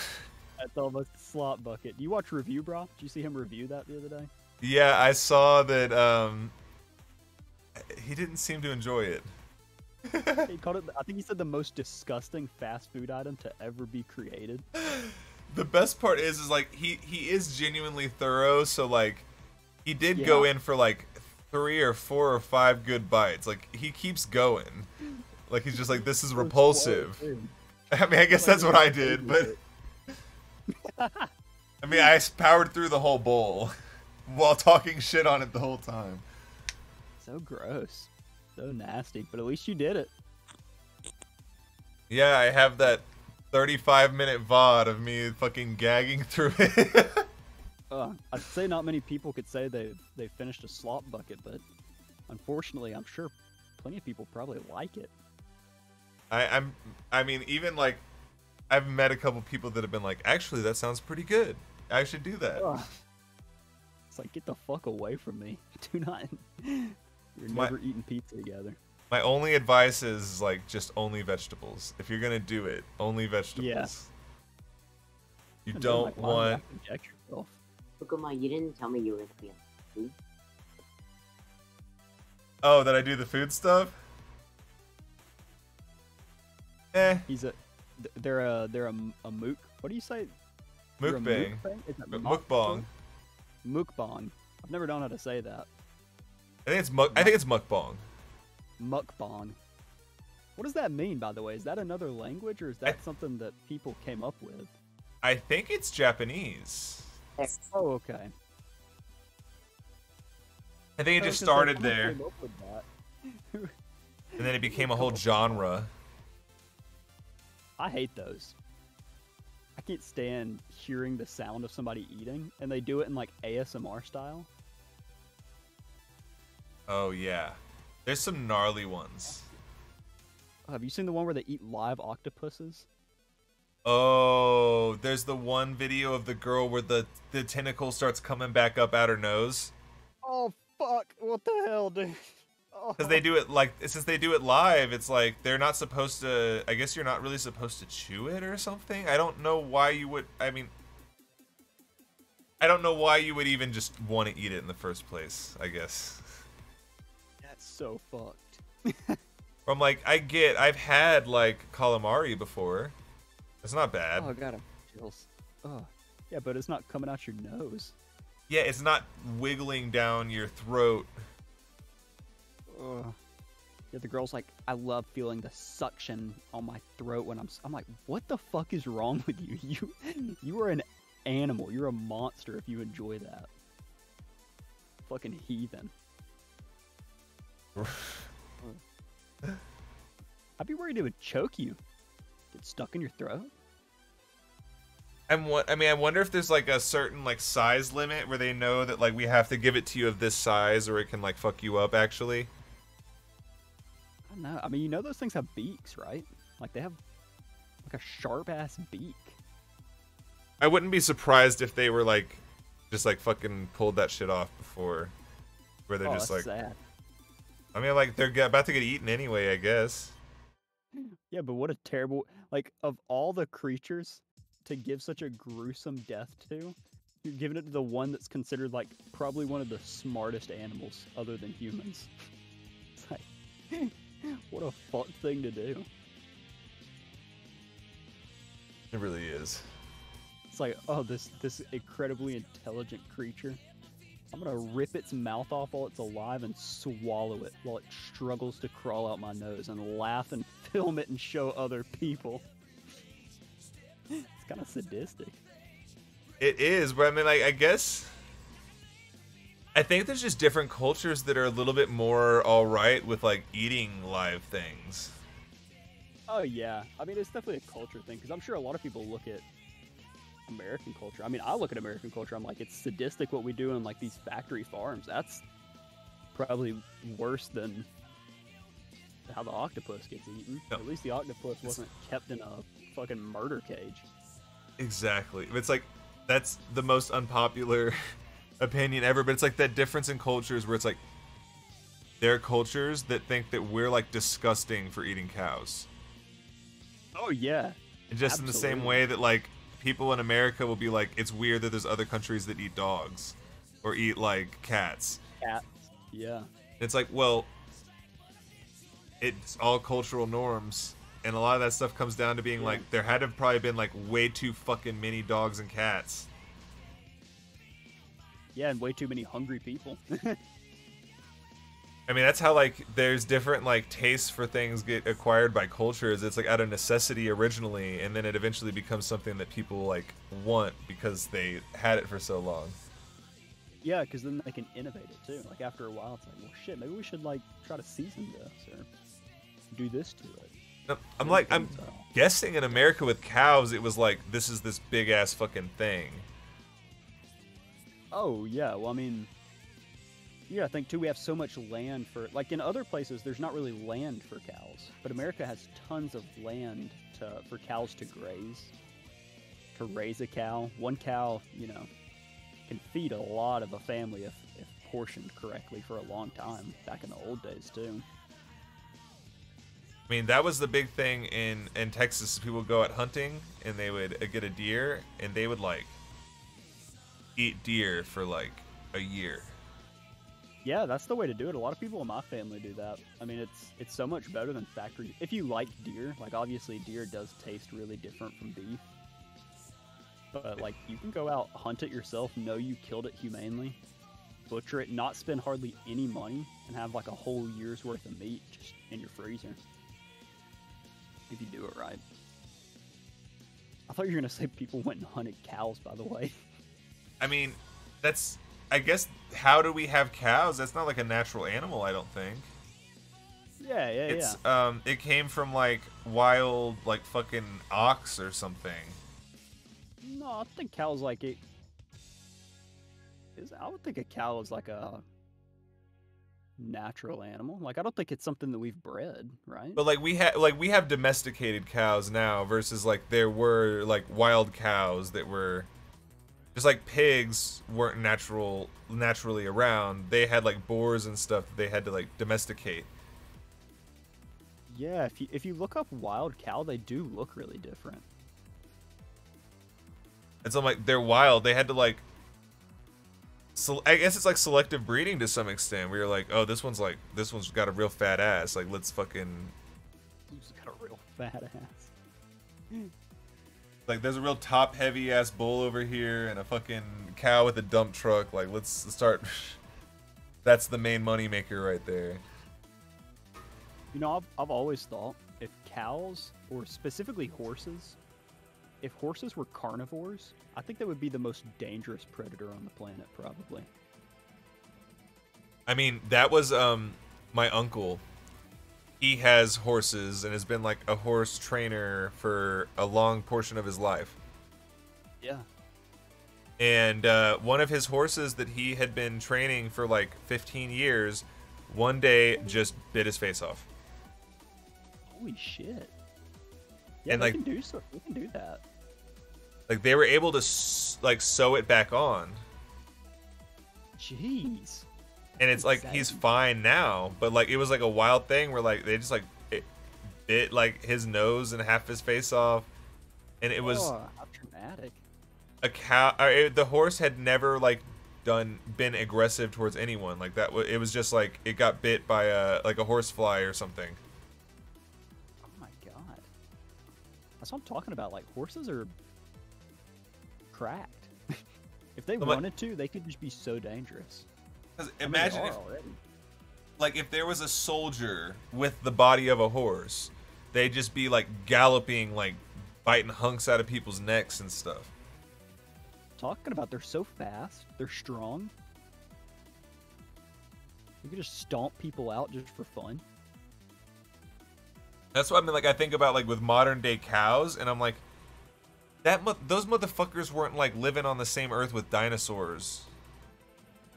A: That's almost a slot bucket. Do you watch Review Bra? Did you see him review that the other day?
B: Yeah, I saw that. He didn't seem to enjoy it.
A: He called it, I think he said, the most disgusting fast food item to ever be created.
B: The best part is like he is genuinely thorough. So like, he did go in for like 3 or 4 or 5 good bites. Like he keeps going. Like he's just like, this is repulsive. I mean, I guess that's what I did, but I mean, I powered through the whole bowl while talking shit on it the whole time.
A: So gross. So nasty. But at least you did it.
B: Yeah, I have that 35-minute VOD of me fucking gagging through it.
A: I'd say not many people could say they finished a slop bucket, but unfortunately, I'm sure plenty of people probably like it.
B: I mean, even like, I've met a couple people that have been like, actually, that sounds pretty good. I should do that.
A: It's like, get the fuck away from me. Do not. You're never eating pizza together.
B: My only advice is like, just only vegetables. If you're gonna do it, only vegetables.
A: Yeah.
B: You don't want.
G: Look, you didn't tell me you were gonna be on food.
B: Oh, that I do the food stuff?
A: They're a mook. What do you say? You're a
B: Mukbang.
A: Is it
B: Mukbang.
A: Mukbang. I've never known how to say that.
B: I think it's mukbang.
A: Mukbang. What does that mean, by the way? Is that another language, or is that something that people came up with?
B: I think it's Japanese.
A: Oh, okay.
B: I think it just started there, and then it became a whole genre.
A: I hate those. I can't stand hearing the sound of somebody eating, and they do it in like ASMR style.
B: Oh yeah, there's some gnarly ones.
A: Have you seen the one where they eat live octopuses?
B: Oh, there's the one video of the girl where the tentacle starts coming back up out her nose.
A: Oh fuck! What the hell, dude?
B: Because they do it like, since they do it live, it's like they're not supposed to. I guess you're not really supposed to chew it or something. I don't know why you would. I mean, I don't know why you would even just want to eat it in the first place. I guess.
A: That's so fucked.
B: I'm like, I've had like calamari before. It's not bad.
A: Oh, I got chills. Oh, yeah, but it's not coming out your nose.
B: Yeah, it's not wiggling down your throat.
A: Ugh. Yeah, the girl's like, I love feeling the suction on my throat when I'm like, what the fuck is wrong with you? You are an animal. You're a monster if you enjoy that. Fucking heathen. I'd be worried it would choke you. Get stuck in your throat.
B: I wonder if there's like a certain like size limit where they know that like we have to give it to you of this size or it can like fuck you up actually.
A: I don't know. I mean, you know those things have beaks, right? Like they have like a sharp ass beak.
B: I wouldn't be surprised if they were like, just like fucking pulled that shit off before, where they're just like,
A: sad.
B: I mean, like they're about to get eaten anyway, I guess.
A: Yeah, but what a terrible, like, of all the creatures to give such a gruesome death to, you're giving it to the one that's considered like probably one of the smartest animals other than humans. It's like, what a fuck thing to do.
B: It really is.
A: It's like, oh, this incredibly intelligent creature. I'm gonna rip its mouth off while it's alive and swallow it while it struggles to crawl out my nose and laugh and film it and show other people. It's kind of sadistic.
B: It is, but I mean, like, I guess I think there's just different cultures that are a little bit more alright with like eating live things.
A: Oh yeah, I mean it's definitely a culture thing because I'm sure a lot of people look at American culture. I mean, I look at American culture. I'm like, it's sadistic what we do in like these factory farms. That's probably worse than how the octopus gets eaten.
B: No.
A: At least the octopus wasn't kept in a fucking murder cage.
B: Exactly. It's like that's the most unpopular opinion ever, but it's like that difference in cultures where it's like there are cultures that think that we're like disgusting for eating cows.
A: Oh yeah.
B: And just in the same way that like people in America will be like, it's weird that there's other countries that eat dogs or eat like cats.
A: Cats. Yeah.
B: It's like, well, it's all cultural norms, and a lot of that stuff comes down to being like, there had to have probably been like way too fucking many dogs and cats.
A: Yeah, and way too many hungry people.
B: I mean, that's how like there's different like tastes for things get acquired by cultures. It's like out of necessity originally, and then it eventually becomes something that people like want because they had it for so long.
A: Yeah, because then they can innovate it too. Like after a while, it's like, well, shit, maybe we should like try to season this or do this to it.
B: I'm guessing in America with cows, it was like this is this big ass fucking thing.
A: Oh yeah, well I mean, yeah, I think too we have so much land for like in other places there's not really land for cows, but America has tons of land for cows to graze, to raise a cow. One cow, you know, can feed a lot of a family if portioned correctly for a long time back in the old days too.
B: I mean, that was the big thing in Texas. People would go out hunting and they would get a deer and they would like eat deer for like a year.
A: Yeah, that's the way to do it. A lot of people in my family do that. I mean, it's so much better than factory. If you like deer, like obviously deer does taste really different from beef. But like you can go out, hunt it yourself, know you killed it humanely, butcher it, not spend hardly any money, and have like a whole year's worth of meat just in your freezer. If you do it right. I thought you were gonna say people went and hunted cows, by the way.
B: I mean, that's, I guess, how do we have cows? That's not like a natural animal, I don't think.
A: Yeah.
B: It came from like wild, like fucking ox or something.
A: No, I think cows like it. I would think a cow is like a natural animal. Like I don't think it's something that we've bred, right?
B: But like we have domesticated cows now versus like there were like wild cows that were just like pigs weren't naturally around. They had like boars and stuff that they had to like domesticate.
A: Yeah, if you look up wild cow, they do look really different.
B: And so I'm like, they're wild. They had to like, I guess it's like selective breeding to some extent. Where you're like, oh, this one's got a real fat ass. Like, let's fucking.
A: Who's got a real fat ass?
B: Like, there's a real top heavy ass bull over here and a fucking cow with a dump truck. Like, let's start. That's the main money maker right there.
A: You know, I've always thought if cows, or specifically horses, if horses were carnivores, I think they would be the most dangerous predator on the planet, probably.
B: I mean, that was my uncle. He has horses and has been like a horse trainer for a long portion of his life.
A: Yeah.
B: And one of his horses that he had been training for like 15 years, one day just bit his face off.
A: Holy shit! Yeah,
B: And,
A: they
B: like-
A: can do so. They can do that.
B: Like they were able to like sew it back on,
A: Jeez.
B: and it's like he's
A: Insane.
B: fine now. But like it was like a wild thing where like they just like it bit like his nose and half his face off, and it was
A: Oh, how traumatic.
B: a cow. The horse had never like been aggressive towards anyone like that. It was just like it got bit by a horsefly or something.
A: Oh my god. That's what I'm talking about. Like horses are cracked. If they
B: But-
A: wanted to, they could just be so dangerous.
B: 'Cause
A: I mean,
B: imagine
A: they
B: if
A: are already.
B: like if there was a soldier with the body of a horse, they'd just be like galloping, like biting hunks out of people's necks and stuff.
A: Talking about they're so fast, they're strong. You could just stomp people out just for fun.
B: That's what I mean. Like I think about like with modern day cows, and I'm like, those motherfuckers weren't like living on the same earth with dinosaurs,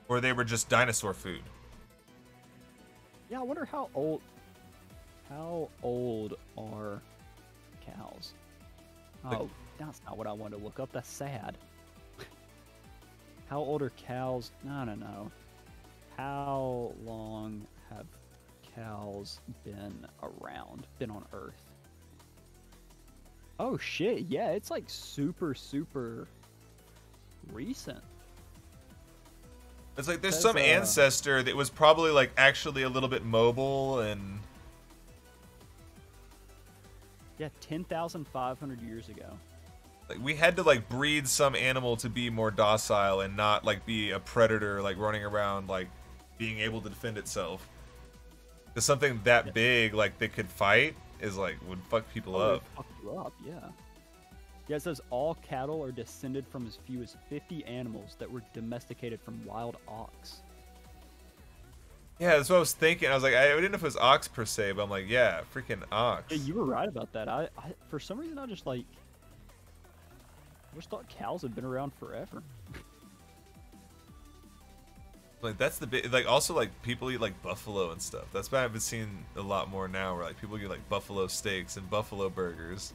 B: or they were just dinosaur food.
A: Yeah, I wonder how old are cows?
B: Like-
A: Oh, that's not what I wanted to look up. That's sad. How old are cows? No. How long have cows been around? Been on Earth? Oh shit, yeah, it's like super recent.
B: It's like there's
A: Says,
B: some ancestor that was probably like actually a little bit mobile and
A: Yeah, 10,500 years ago.
B: like we had to like breed some animal to be more docile and not like be a predator like running around like being able to defend itself. Because something that big like that could fight is like would fuck people
A: Oh,
B: up.
A: they fuck you up, yeah. Yeah, it says all cattle are descended from as few as 50 animals that were domesticated from wild ox.
B: Yeah, that's what I was thinking. I was like, I didn't know if it was ox per se, but I'm like, yeah, freaking ox.
A: Yeah, you were right about that. I for some reason I just like I just thought cows had been around forever.
B: Like that's the big like also like people eat like buffalo and stuff. That's what I've been seeing a lot more now where like people get like buffalo steaks and buffalo burgers.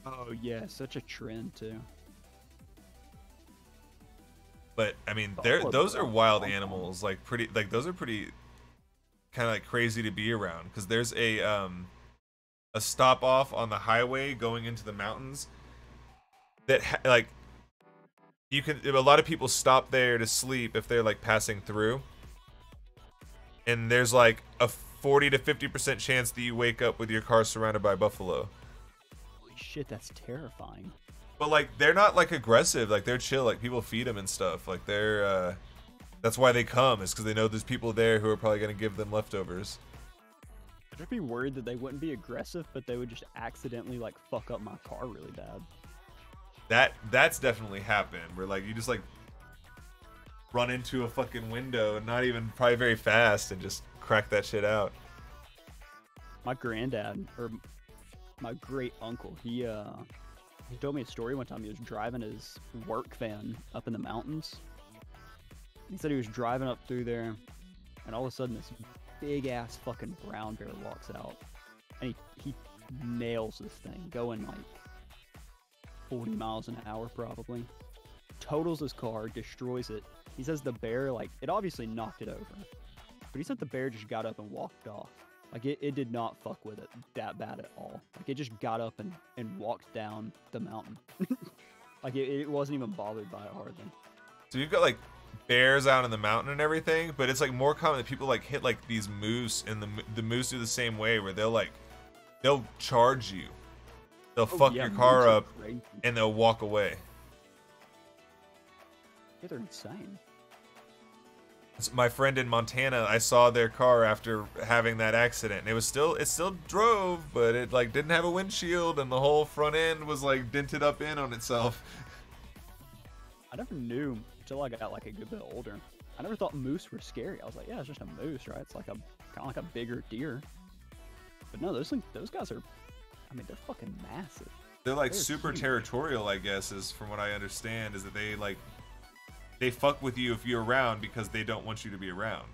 A: Oh yeah, such a trend too.
B: But I mean
A: Buffalo
B: those are
A: burgers,
B: wild
A: Hong Kong.
B: animals, like pretty like those are pretty kind of like crazy to be around because there's a stop off on the highway going into the mountains that like you can a lot of people stop there to sleep if they're like passing through, and there's like a 40 to 50% chance that you wake up with your car surrounded by buffalo.
A: Holy shit, that's terrifying.
B: But like they're not like aggressive, like they're chill, like people feed them and stuff, like they're that's why they come, is because they know there's people there who are probably gonna give them leftovers.
A: I'd just be worried that they wouldn't be aggressive, but they would just accidentally like fuck up my car really bad.
B: That's definitely happened where like you just like run into a fucking window and not even probably very fast and just crack that shit out.
A: My granddad or my great uncle, he told me a story one time. He was driving his work van up in the mountains. He said he was driving up through there, and all of a sudden this big ass fucking brown bear walks out, and he nails this thing, going like 40 miles an hour probably. Totals his car, destroys it. He says the bear, like, it obviously knocked it over, but he said the bear just got up and walked off. Like, it did not fuck with it that bad at all. Like, it just got up and walked down the mountain. Like, it wasn't even bothered by it hardly.
B: So you've got like bears out in the mountain and everything, but it's like more common that people like hit like these moose, and the moose do the same way where they'll charge you. They'll fuck
A: yeah,
B: your car
A: moose are
B: up
A: crazy.
B: and they'll walk away.
A: Yeah, they're insane.
B: So my friend in Montana, I saw their car after having that accident, and it still drove, but it like didn't have a windshield, and the whole front end was like dented up in on itself.
A: I never knew until I got like a good bit older. I never thought moose were scary. I was like, yeah, it's just a moose, right? It's like kind of like a bigger deer. But no, those guys are, I mean, they're fucking massive.
B: They're like
A: They're
B: super
A: huge.
B: territorial, I guess, is from what I understand, is that they fuck with you if you're around because they don't want you to be around.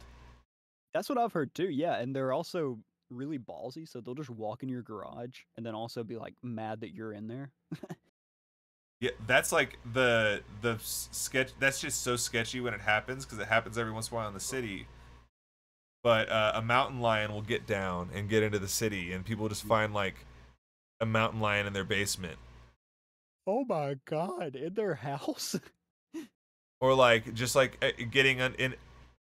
A: That's what I've heard too. Yeah, and they're also really ballsy, so they'll just walk in your garage and then also be like mad that you're in there.
B: Yeah, that's like the sketch. That's just so sketchy when it happens because it happens every once in a while in the city. But a mountain lion will get down and get into the city, and people just find like a mountain lion in their basement,
A: Oh my god, in their house?
B: or like just like getting in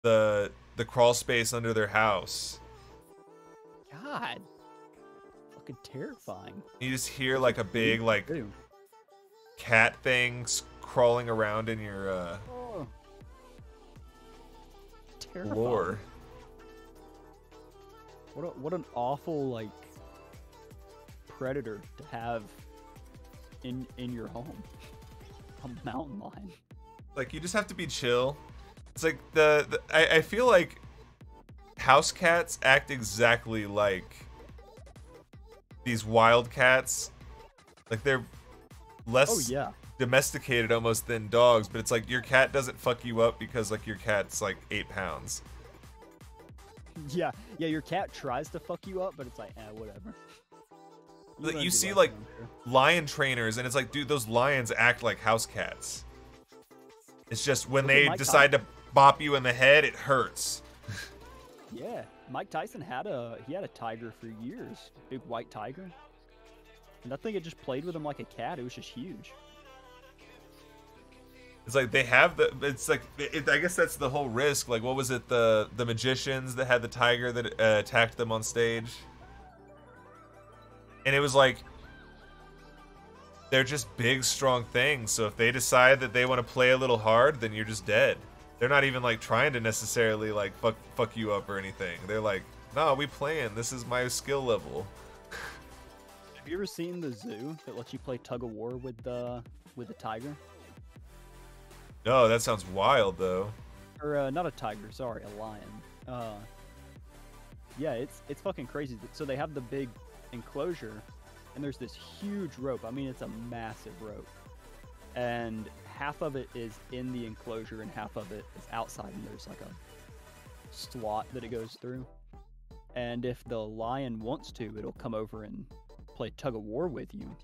B: the crawl space under their house.
A: God. Fucking terrifying.
B: You just hear like a big like
A: Ew.
B: cat thing crawling around in your
A: Oh. Terrifying.
B: floor.
A: What an awful like predator to have in your home. A mountain lion.
B: Like you just have to be chill. It's like I feel like house cats act exactly like these wild cats. Like they're less
A: Oh yeah.
B: domesticated almost than dogs, but it's like your cat doesn't fuck you up because like your cat's like 8 pounds.
A: Yeah, your cat tries to fuck you up, but it's like, whatever.
B: Like,
A: learn
B: you
A: to
B: see
A: love
B: like
A: them, I'm sure.
B: lion trainers, and it's like, dude, those lions act like house cats. It's just when
A: Look at
B: they
A: Mike
B: decide to bop you in the head, it hurts.
A: Yeah, Mike Tyson had a tiger for years, big white tiger, and I think it just played with him like a cat. It was just huge.
B: It's like they have the. It's like I guess that's the whole risk. Like, what was it? The magicians that had the tiger that attacked them on stage, and it was like they're just big, strong things. So if they decide that they want to play a little hard, then you're just dead. They're not even like trying to necessarily like fuck you up or anything. They're like, no, we playing. This is my skill level.
A: Have you ever seen the zoo that lets you play tug of war with the tiger?
B: No, that sounds wild though.
A: Or not a tiger, sorry, a lion. Yeah, it's fucking crazy. So they have the big enclosure, and there's this huge rope. I mean, it's a massive rope, and half of it is in the enclosure, and half of it is outside, and there's like a slot that it goes through. And if the lion wants to, it'll come over and play tug of war with you.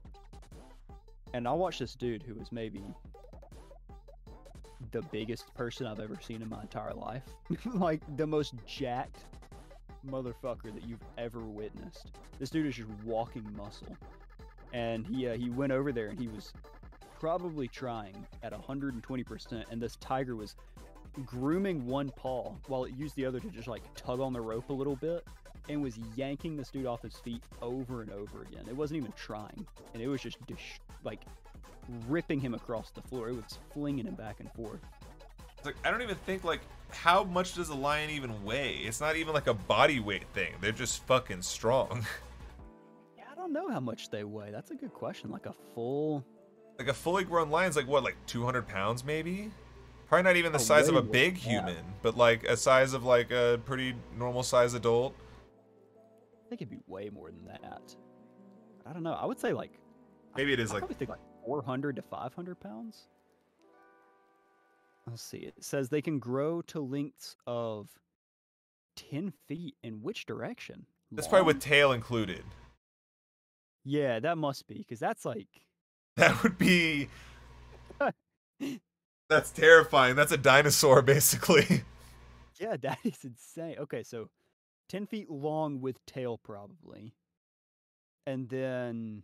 A: And I watched this dude who was maybe the biggest person I've ever seen in my entire life. Like the most jacked motherfucker that you've ever witnessed. This dude is just walking muscle. And he went over there and he was probably trying at 120%, and this tiger was grooming one paw while it used the other to just like tug on the rope a little bit, and was yanking this dude off his feet over and over again. It wasn't even trying, and it was just like ripping him across the floor. It was flinging him back and forth.
B: It's like, I don't even think like, how much does a lion even weigh? It's not even like a body weight thing. They're just fucking strong.
A: Yeah, I don't know how much they weigh. That's a good question. Like a fully
B: grown lion's like what, like 200 pounds maybe? Probably not even the
A: Oh,
B: size of
A: way
B: a
A: more
B: big
A: than that.
B: human, but like a size of like a pretty normal size adult.
A: I think it'd be way more than that. I don't know. I would say like
B: Maybe it is
A: I
B: like,
A: probably think like 400 to 500 pounds. Let's see. It says they can grow to lengths of 10 feet. In which direction?
B: that's probably
A: Long?
B: with tail included.
A: Yeah, that must be, because that's like...
B: That would be... That's terrifying. That's a dinosaur, basically.
A: Yeah, that is insane. Okay, so 10 feet long with tail, probably. And then...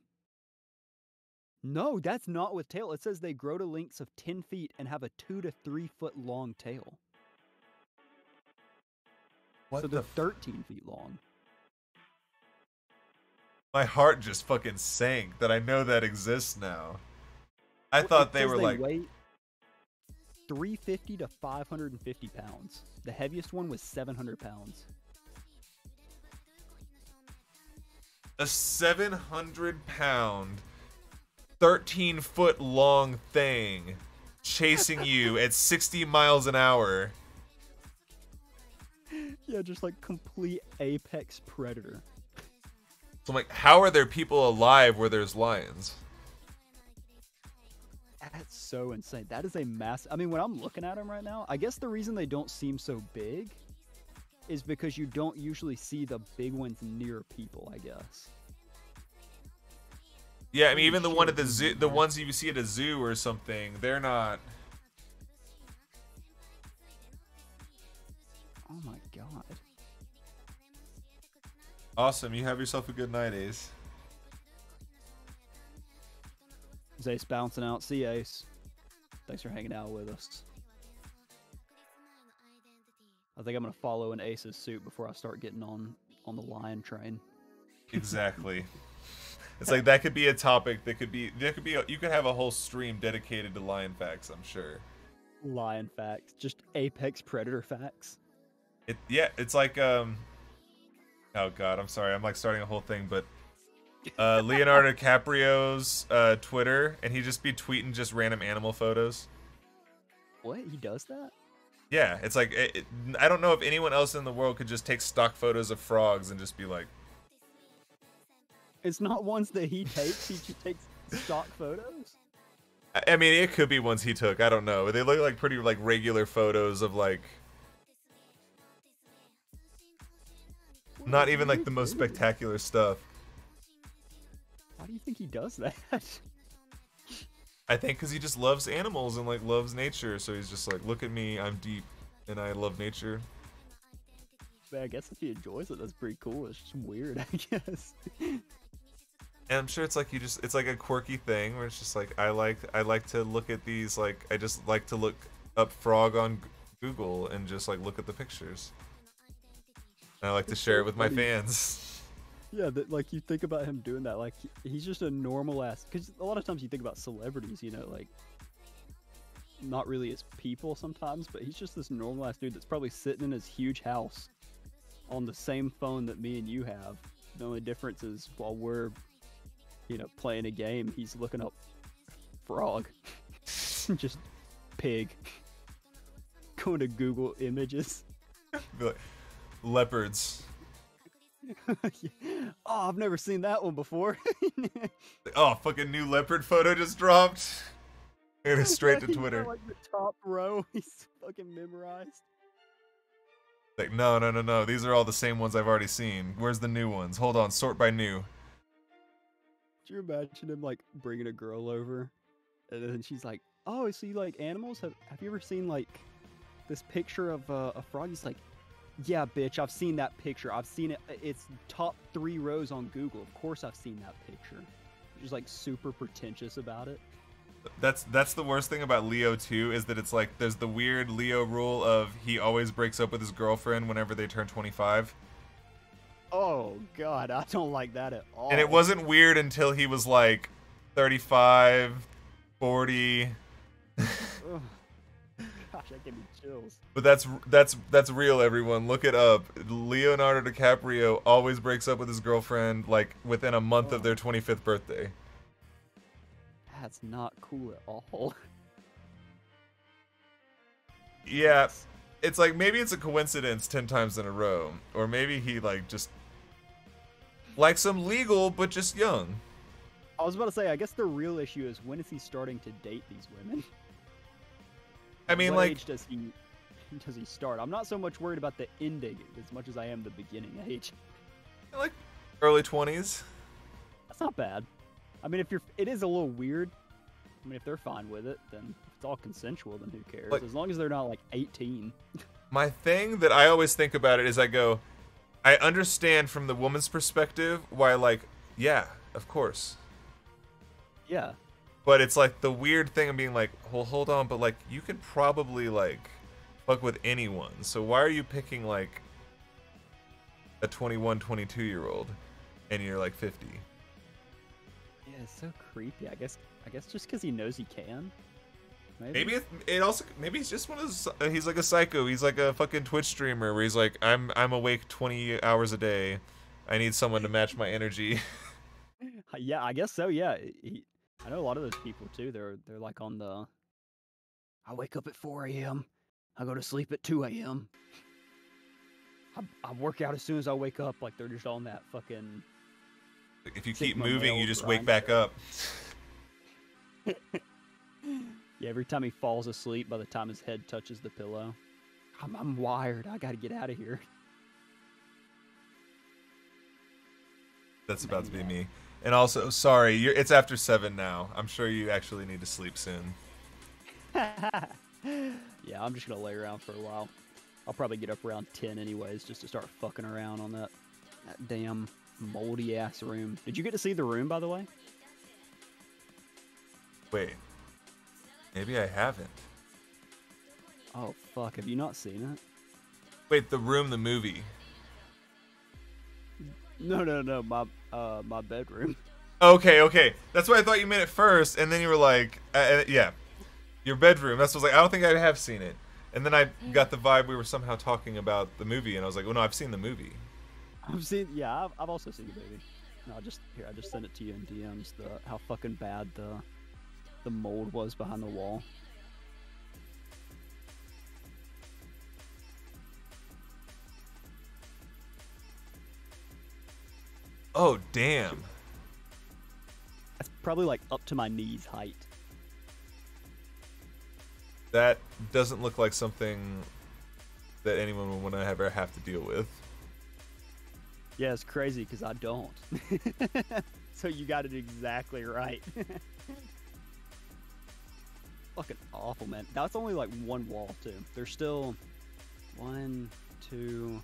A: No, that's not with tail. It says they grow to lengths of 10 feet and have a 2 to 3 foot long tail.
B: What
A: So
B: the
A: they're 13 feet long.
B: My heart just fucking sank that I know that exists now. I
A: Well,
B: thought
A: it
B: they
A: says
B: were like...
A: weigh 350 to 550 pounds. The heaviest one was 700 pounds.
B: A 700-pound, 13-foot long thing chasing you at 60 miles an hour.
A: Yeah, just like complete apex predator.
B: So I'm like, how are there people alive where there's lions?
A: That's so insane. That is a mass. I mean, when I'm looking at them right now, I guess the reason they don't seem so big is because you don't usually see the big ones near people, I guess.
B: Yeah, I mean, even the
A: Holy
B: one
A: shit,
B: at the zoo,
A: dude.
B: the ones you see at a zoo or something, they're not.
A: Oh my god.
B: Awesome. You have yourself a good night, Ace.
A: Is Ace bouncing out? See you, Ace. Thanks for hanging out with us. I think I'm gonna follow in Ace's suit before I start getting on the lion train.
B: Exactly. It's like that could be a topic that could be you could have a whole stream dedicated to lion facts, I'm sure.
A: Lion facts, just apex predator facts.
B: It's like oh god, I'm sorry. I'm like starting a whole thing, but Leonardo DiCaprio's Twitter, and he just be tweeting just random animal photos.
A: What? He does that?
B: Yeah, it's like I don't know if anyone else in the world could just take stock photos of frogs and just be like,
A: It's not ones that he takes. He just takes stock photos.
B: I mean, it could be ones he took. I don't know. They look like pretty like regular photos of like not even like the most spectacular stuff.
A: Why do you think he does that?
B: I think because he just loves animals and like loves nature, so he's just like, look at me, I'm deep, and I love nature.
A: But I guess if he enjoys it, that's pretty cool. It's just weird, I guess.
B: And I'm sure it's like it's like a quirky thing where it's just like I like to look at these, like I just like to look up frog on Google and just like look at the pictures. And I like to share it with my fans.
A: Yeah, like you think about him doing that, like he's just a normal ass. Because a lot of times you think about celebrities, you know, like not really as people sometimes, but he's just this normal ass dude that's probably sitting in his huge house on the same phone that me and you have. The only difference is while we're, you know, playing a game, he's looking up frog, just pig, going to Google images.
B: Be like, leopards.
A: Oh, I've never seen that one before.
B: Oh, fucking new leopard photo just dropped. It is straight to
A: He's
B: Twitter.
A: got, like the top row, he's fucking memorized.
B: Like, no. These are all the same ones I've already seen. Where's the new ones? Hold on, sort by new.
A: Could you imagine him like bringing a girl over, and then she's like, "Oh, so you like animals? Have you ever seen like this picture of a frog?" He's like, "Yeah, bitch, I've seen that picture. I've seen it. It's top 3 rows on Google. Of course, I've seen that picture." Just like super pretentious about it.
B: That's the worst thing about Leo too, is that it's like there's the weird Leo rule of he always breaks up with his girlfriend whenever they turn 25.
A: Oh God, I don't like that at all.
B: And it wasn't weird until he was like 35, 40.
A: Ugh. Gosh, that gave me chills.
B: But that's real, everyone. Look it up. Leonardo DiCaprio always breaks up with his girlfriend like within a month of their 25th birthday.
A: That's not cool at all.
B: Yeah, it's like maybe it's a coincidence 10 times in a row, or maybe he like just likes them legal but just young.
A: I was about to say, I guess the real issue is when is he starting to date these women?
B: I mean,
A: what
B: like,
A: age does he start? I'm not so much worried about the ending as much as I am the beginning age.
B: like early 20s.
A: That's not bad. I mean, it is a little weird. I mean, if they're fine with it, then if it's all consensual, then who cares?
B: Like,
A: as long as they're not like 18.
B: My thing that I always think about it is I understand from the woman's perspective why, like, yeah, of course.
A: Yeah.
B: But it's like the weird thing of being like, well, hold on, but like you could probably like fuck with anyone. So why are you picking like a 21, 22-year-old and you're like 50?
A: Yeah, it's so creepy. I guess just because he knows he can.
B: Maybe maybe he's just one of those, he's like a psycho. He's like a fucking Twitch streamer where he's like, I'm awake 20 hours a day. I need someone to match my energy.
A: Yeah, I guess so. Yeah, I know a lot of those people too. They're like on the. I wake up at 4 a.m. I go to sleep at 2 a.m. I work out as soon as I wake up. Like they're just on that fucking.
B: If you keep
A: Sigma
B: moving,
A: male
B: you just
A: grind
B: wake back up.
A: Yeah, every time he falls asleep, by the time his head touches the pillow, I'm wired. I gotta get out of here.
B: That's about to be me. And also, sorry, it's after 7 now. I'm sure you actually need to sleep soon.
A: Yeah, I'm just gonna lay around for a while. I'll probably get up around 10 anyways, just to start fucking around on that damn moldy ass room. Did you get to see the room, by the way?
B: Wait. Maybe I haven't.
A: Oh fuck, have you not seen it?
B: Wait, The Room, the movie.
A: No, my bedroom.
B: Okay. That's why I thought you meant it first, and then you were like, yeah, your bedroom. That's what I was like, I don't think I have seen it. And then I got the vibe we were somehow talking about the movie, and I was like, well, no, I've seen the movie.
A: I've also seen the movie. No, I just sent it to you in DMs. How fucking bad the mold was behind the wall.
B: Oh, damn.
A: That's probably like up to my knees height.
B: That doesn't look like something that anyone would want to ever have to deal with.
A: Yeah, it's crazy because I don't. So you got it exactly right. Fucking awful, man. That's only like one wall, too. There's still 1, 2,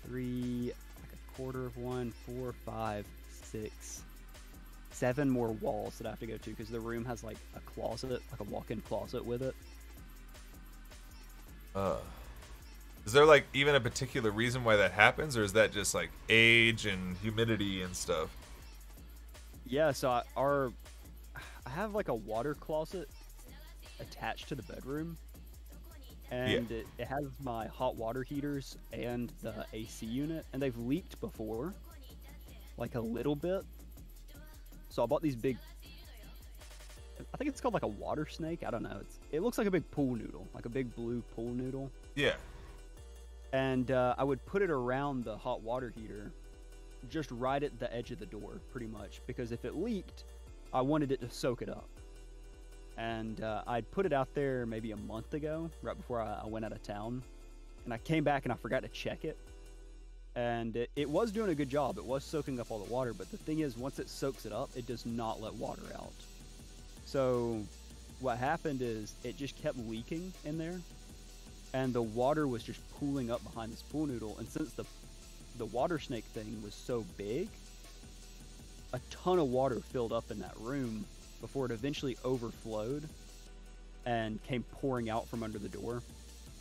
A: 3, like a quarter of 1, 4, 5, 6, 7 more walls that I have to go to because the room has like a closet, like a walk-in closet with it.
B: Is there like even a particular reason why that happens, or is that just like age and humidity and stuff?
A: Yeah, so I have like a water closet attached to the bedroom, and it has my hot water heaters and the AC unit, and they've leaked before, like a little bit. So I bought these big, I think it's called like a water snake. I don't know. It looks like a big pool noodle, like a big blue pool noodle.
B: Yeah.
A: And I would put it around the hot water heater, just right at the edge of the door, pretty much, because if it leaked, I wanted it to soak it up. And I'd put it out there maybe a month ago, right before I went out of town, and I came back and I forgot to check it. And it was doing a good job. It was soaking up all the water, but the thing is, once it soaks it up, it does not let water out. So what happened is it just kept leaking in there, and the water was just pooling up behind this pool noodle. And since the water snake thing was so big, a ton of water filled up in that room before it eventually overflowed and came pouring out from under the door.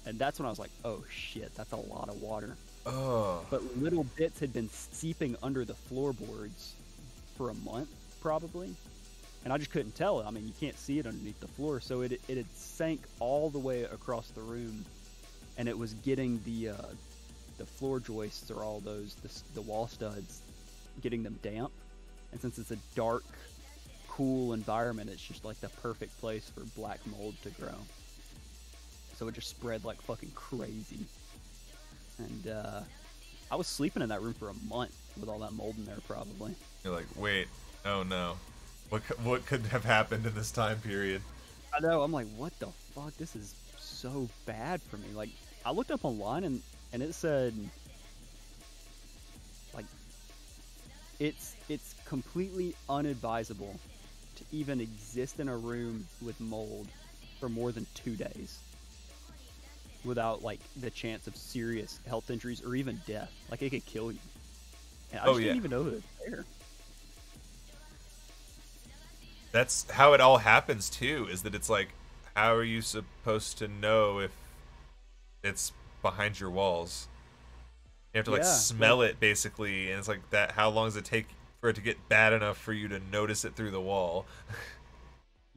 A: And that's when I was like, oh shit, that's a lot of water.
B: Oh.
A: But little bits had been seeping under the floorboards for a month, probably. And I just couldn't tell. I mean, you can't see it underneath the floor. So it had sank all the way across the room, and it was getting the floor joists, or all those, the wall studs, getting them damp. And since it's a dark, cool environment, it's just like the perfect place for black mold to grow. So it just spread like fucking crazy. And I was sleeping in that room for a month with all that mold in there, probably.
B: You're like, wait, oh no. What could have happened in this time period?
A: I know, I'm like, what the fuck? This is so bad for me. Like, I looked up online and it said, like, it's completely unadvisable to even exist in a room with mold for more than 2 days without, like, the chance of serious health injuries or even death. Like, it could kill you. And I just didn't even know it was there.
B: That's how it all happens too, is that it's like, how are you supposed to know if it's behind your walls? You have to like smell it basically, and it's like that. How long does it take for it to get bad enough for you to notice it through the wall?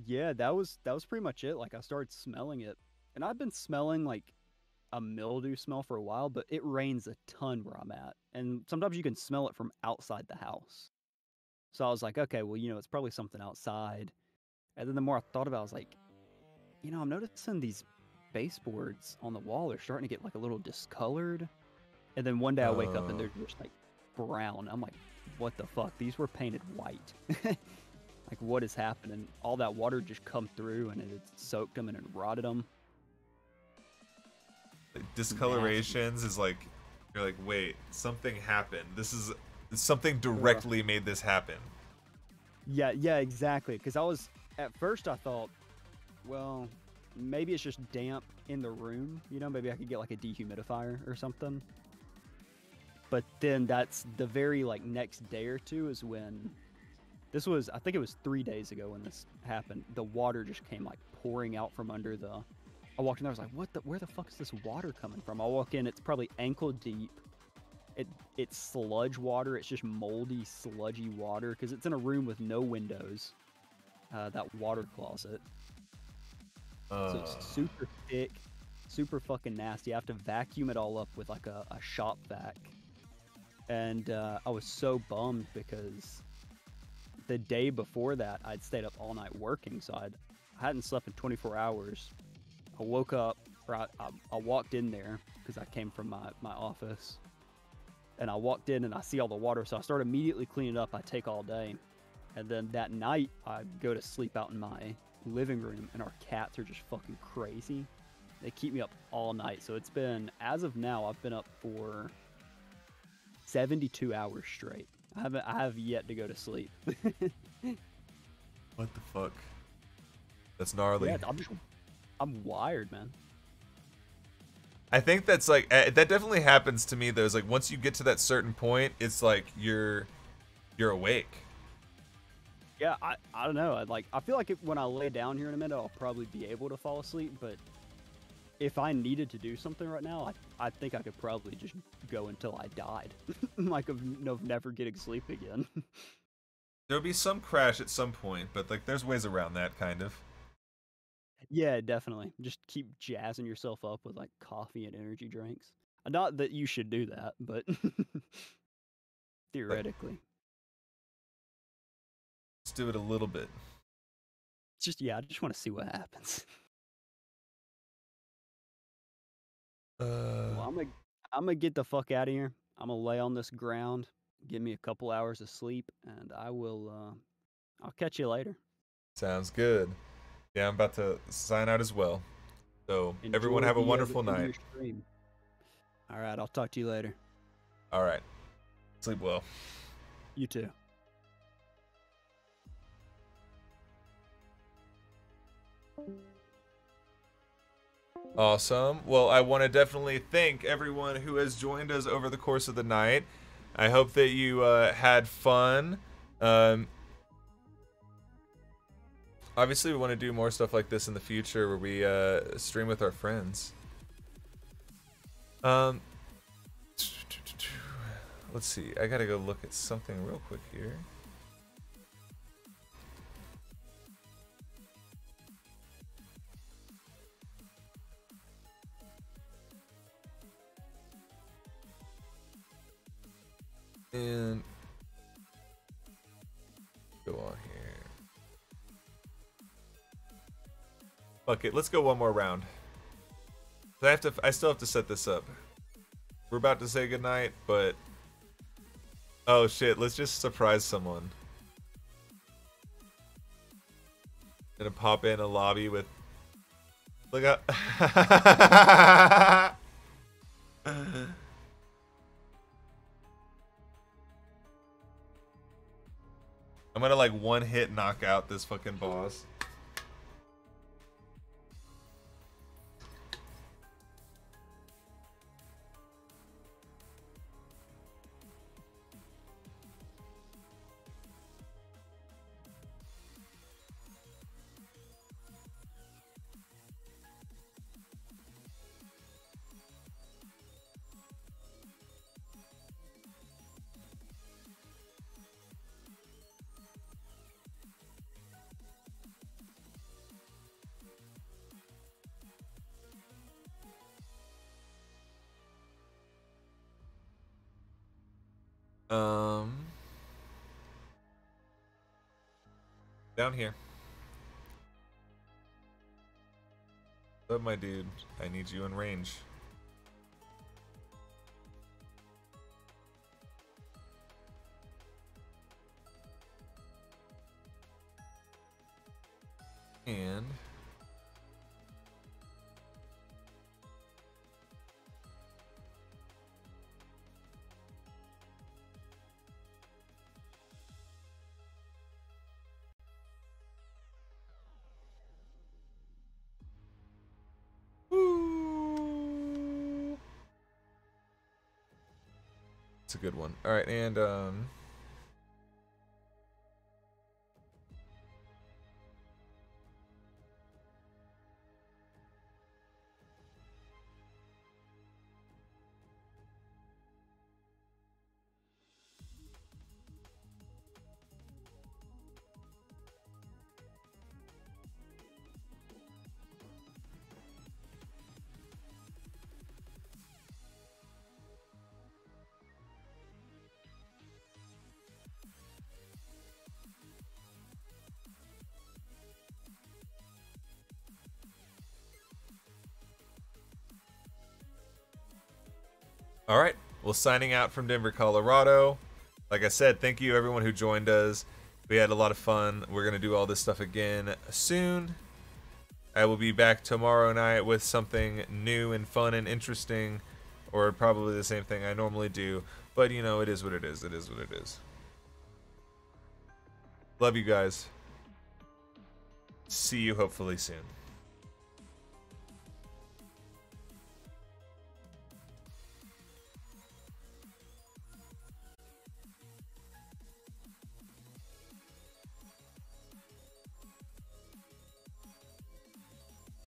A: Yeah, that was pretty much it. Like, I started smelling it, and I've been smelling like a mildew smell for a while, but it rains a ton where I'm at, and sometimes you can smell it from outside the house. So I was like, okay, well, it's probably something outside. And then the more I thought about it, I was like, I'm noticing these baseboards on the wall are starting to get like a little discolored. And then one day I wake up and they're just like brown. I'm like, what the fuck? These were painted white. Like, what is happening? All that water just come through and it soaked them and it rotted them.
B: Discolorations is like, you're like, wait, something happened. This is something directly made this happen.
A: Yeah, exactly. Because at first I thought, well, maybe it's just damp in the room. You know, maybe I could get like a dehumidifier or something. But then that's the very like next day or two is when this was. I think it was 3 days ago when this happened. The water just came like pouring out from under the. I walked in there. I was like, "What the? Where the fuck is this water coming from?" I walk in. It's probably ankle deep. It's sludge water. It's just moldy, sludgy water because it's in a room with no windows. That water closet. So it's super thick, super fucking nasty. I have to vacuum it all up with like a shop vac. And I was so bummed because the day before that I'd stayed up all night working, so I hadn't slept in 24 hours. I woke up, or I walked in there because I came from my office. And I walked in and I see all the water, so I start immediately cleaning up. I take all day. And then that night, I go to sleep out in my living room, and our cats are just fucking crazy. They keep me up all night. So it's been, as of now, I've been up for 72 hours straight. I have yet to go to sleep.
B: What the fuck? That's gnarly.
A: Yeah, I'm wired, man.
B: I think that's like that definitely happens to me though. It's like once you get to that certain point, it's like you're awake.
A: Yeah, I don't know. I feel like when I lay down here in a minute, I'll probably be able to fall asleep. But if I needed to do something right now, I think I could probably just go until I died, like of never getting sleep again.
B: There'll be some crash at some point, but like there's ways around that kind of.
A: Yeah, definitely. Just keep jazzing yourself up with like coffee and energy drinks. Not that you should do that, but theoretically.
B: Let's do it a little bit.
A: I just want to see what happens. Well, I'm gonna get the fuck out of here. I'm gonna lay on this ground, give me a couple hours of sleep, and I'll catch you later.
B: Sounds good. Yeah, I'm about to sign out as well. So
A: Enjoy
B: everyone have a wonderful
A: the
B: night.
A: stream. All right, I'll talk to you later.
B: All right. Sleep well.
A: You too.
B: Awesome. Well, I want to definitely thank everyone who has joined us over the course of the night. I hope that you had fun. Obviously, we want to do more stuff like this in the future where we stream with our friends. Let's see. I gotta go look at something real quick here. And go on here. Fuck it, let's go one more round. I still have to set this up. We're about to say goodnight, but oh shit, let's just surprise someone. Gonna pop in a lobby with look up. I'm gonna like one hit knock out this fucking boss. Down here. But my dude, I need you in range. And It's a good one. All right, and all right. Well, signing out from Denver, Colorado. Like I said, thank you everyone who joined us. We had a lot of fun. We're going to do all this stuff again soon. I will be back tomorrow night with something new and fun and interesting, or probably the same thing I normally do. But, you know, it is what it is. It is what it is. Love you guys. See you hopefully soon.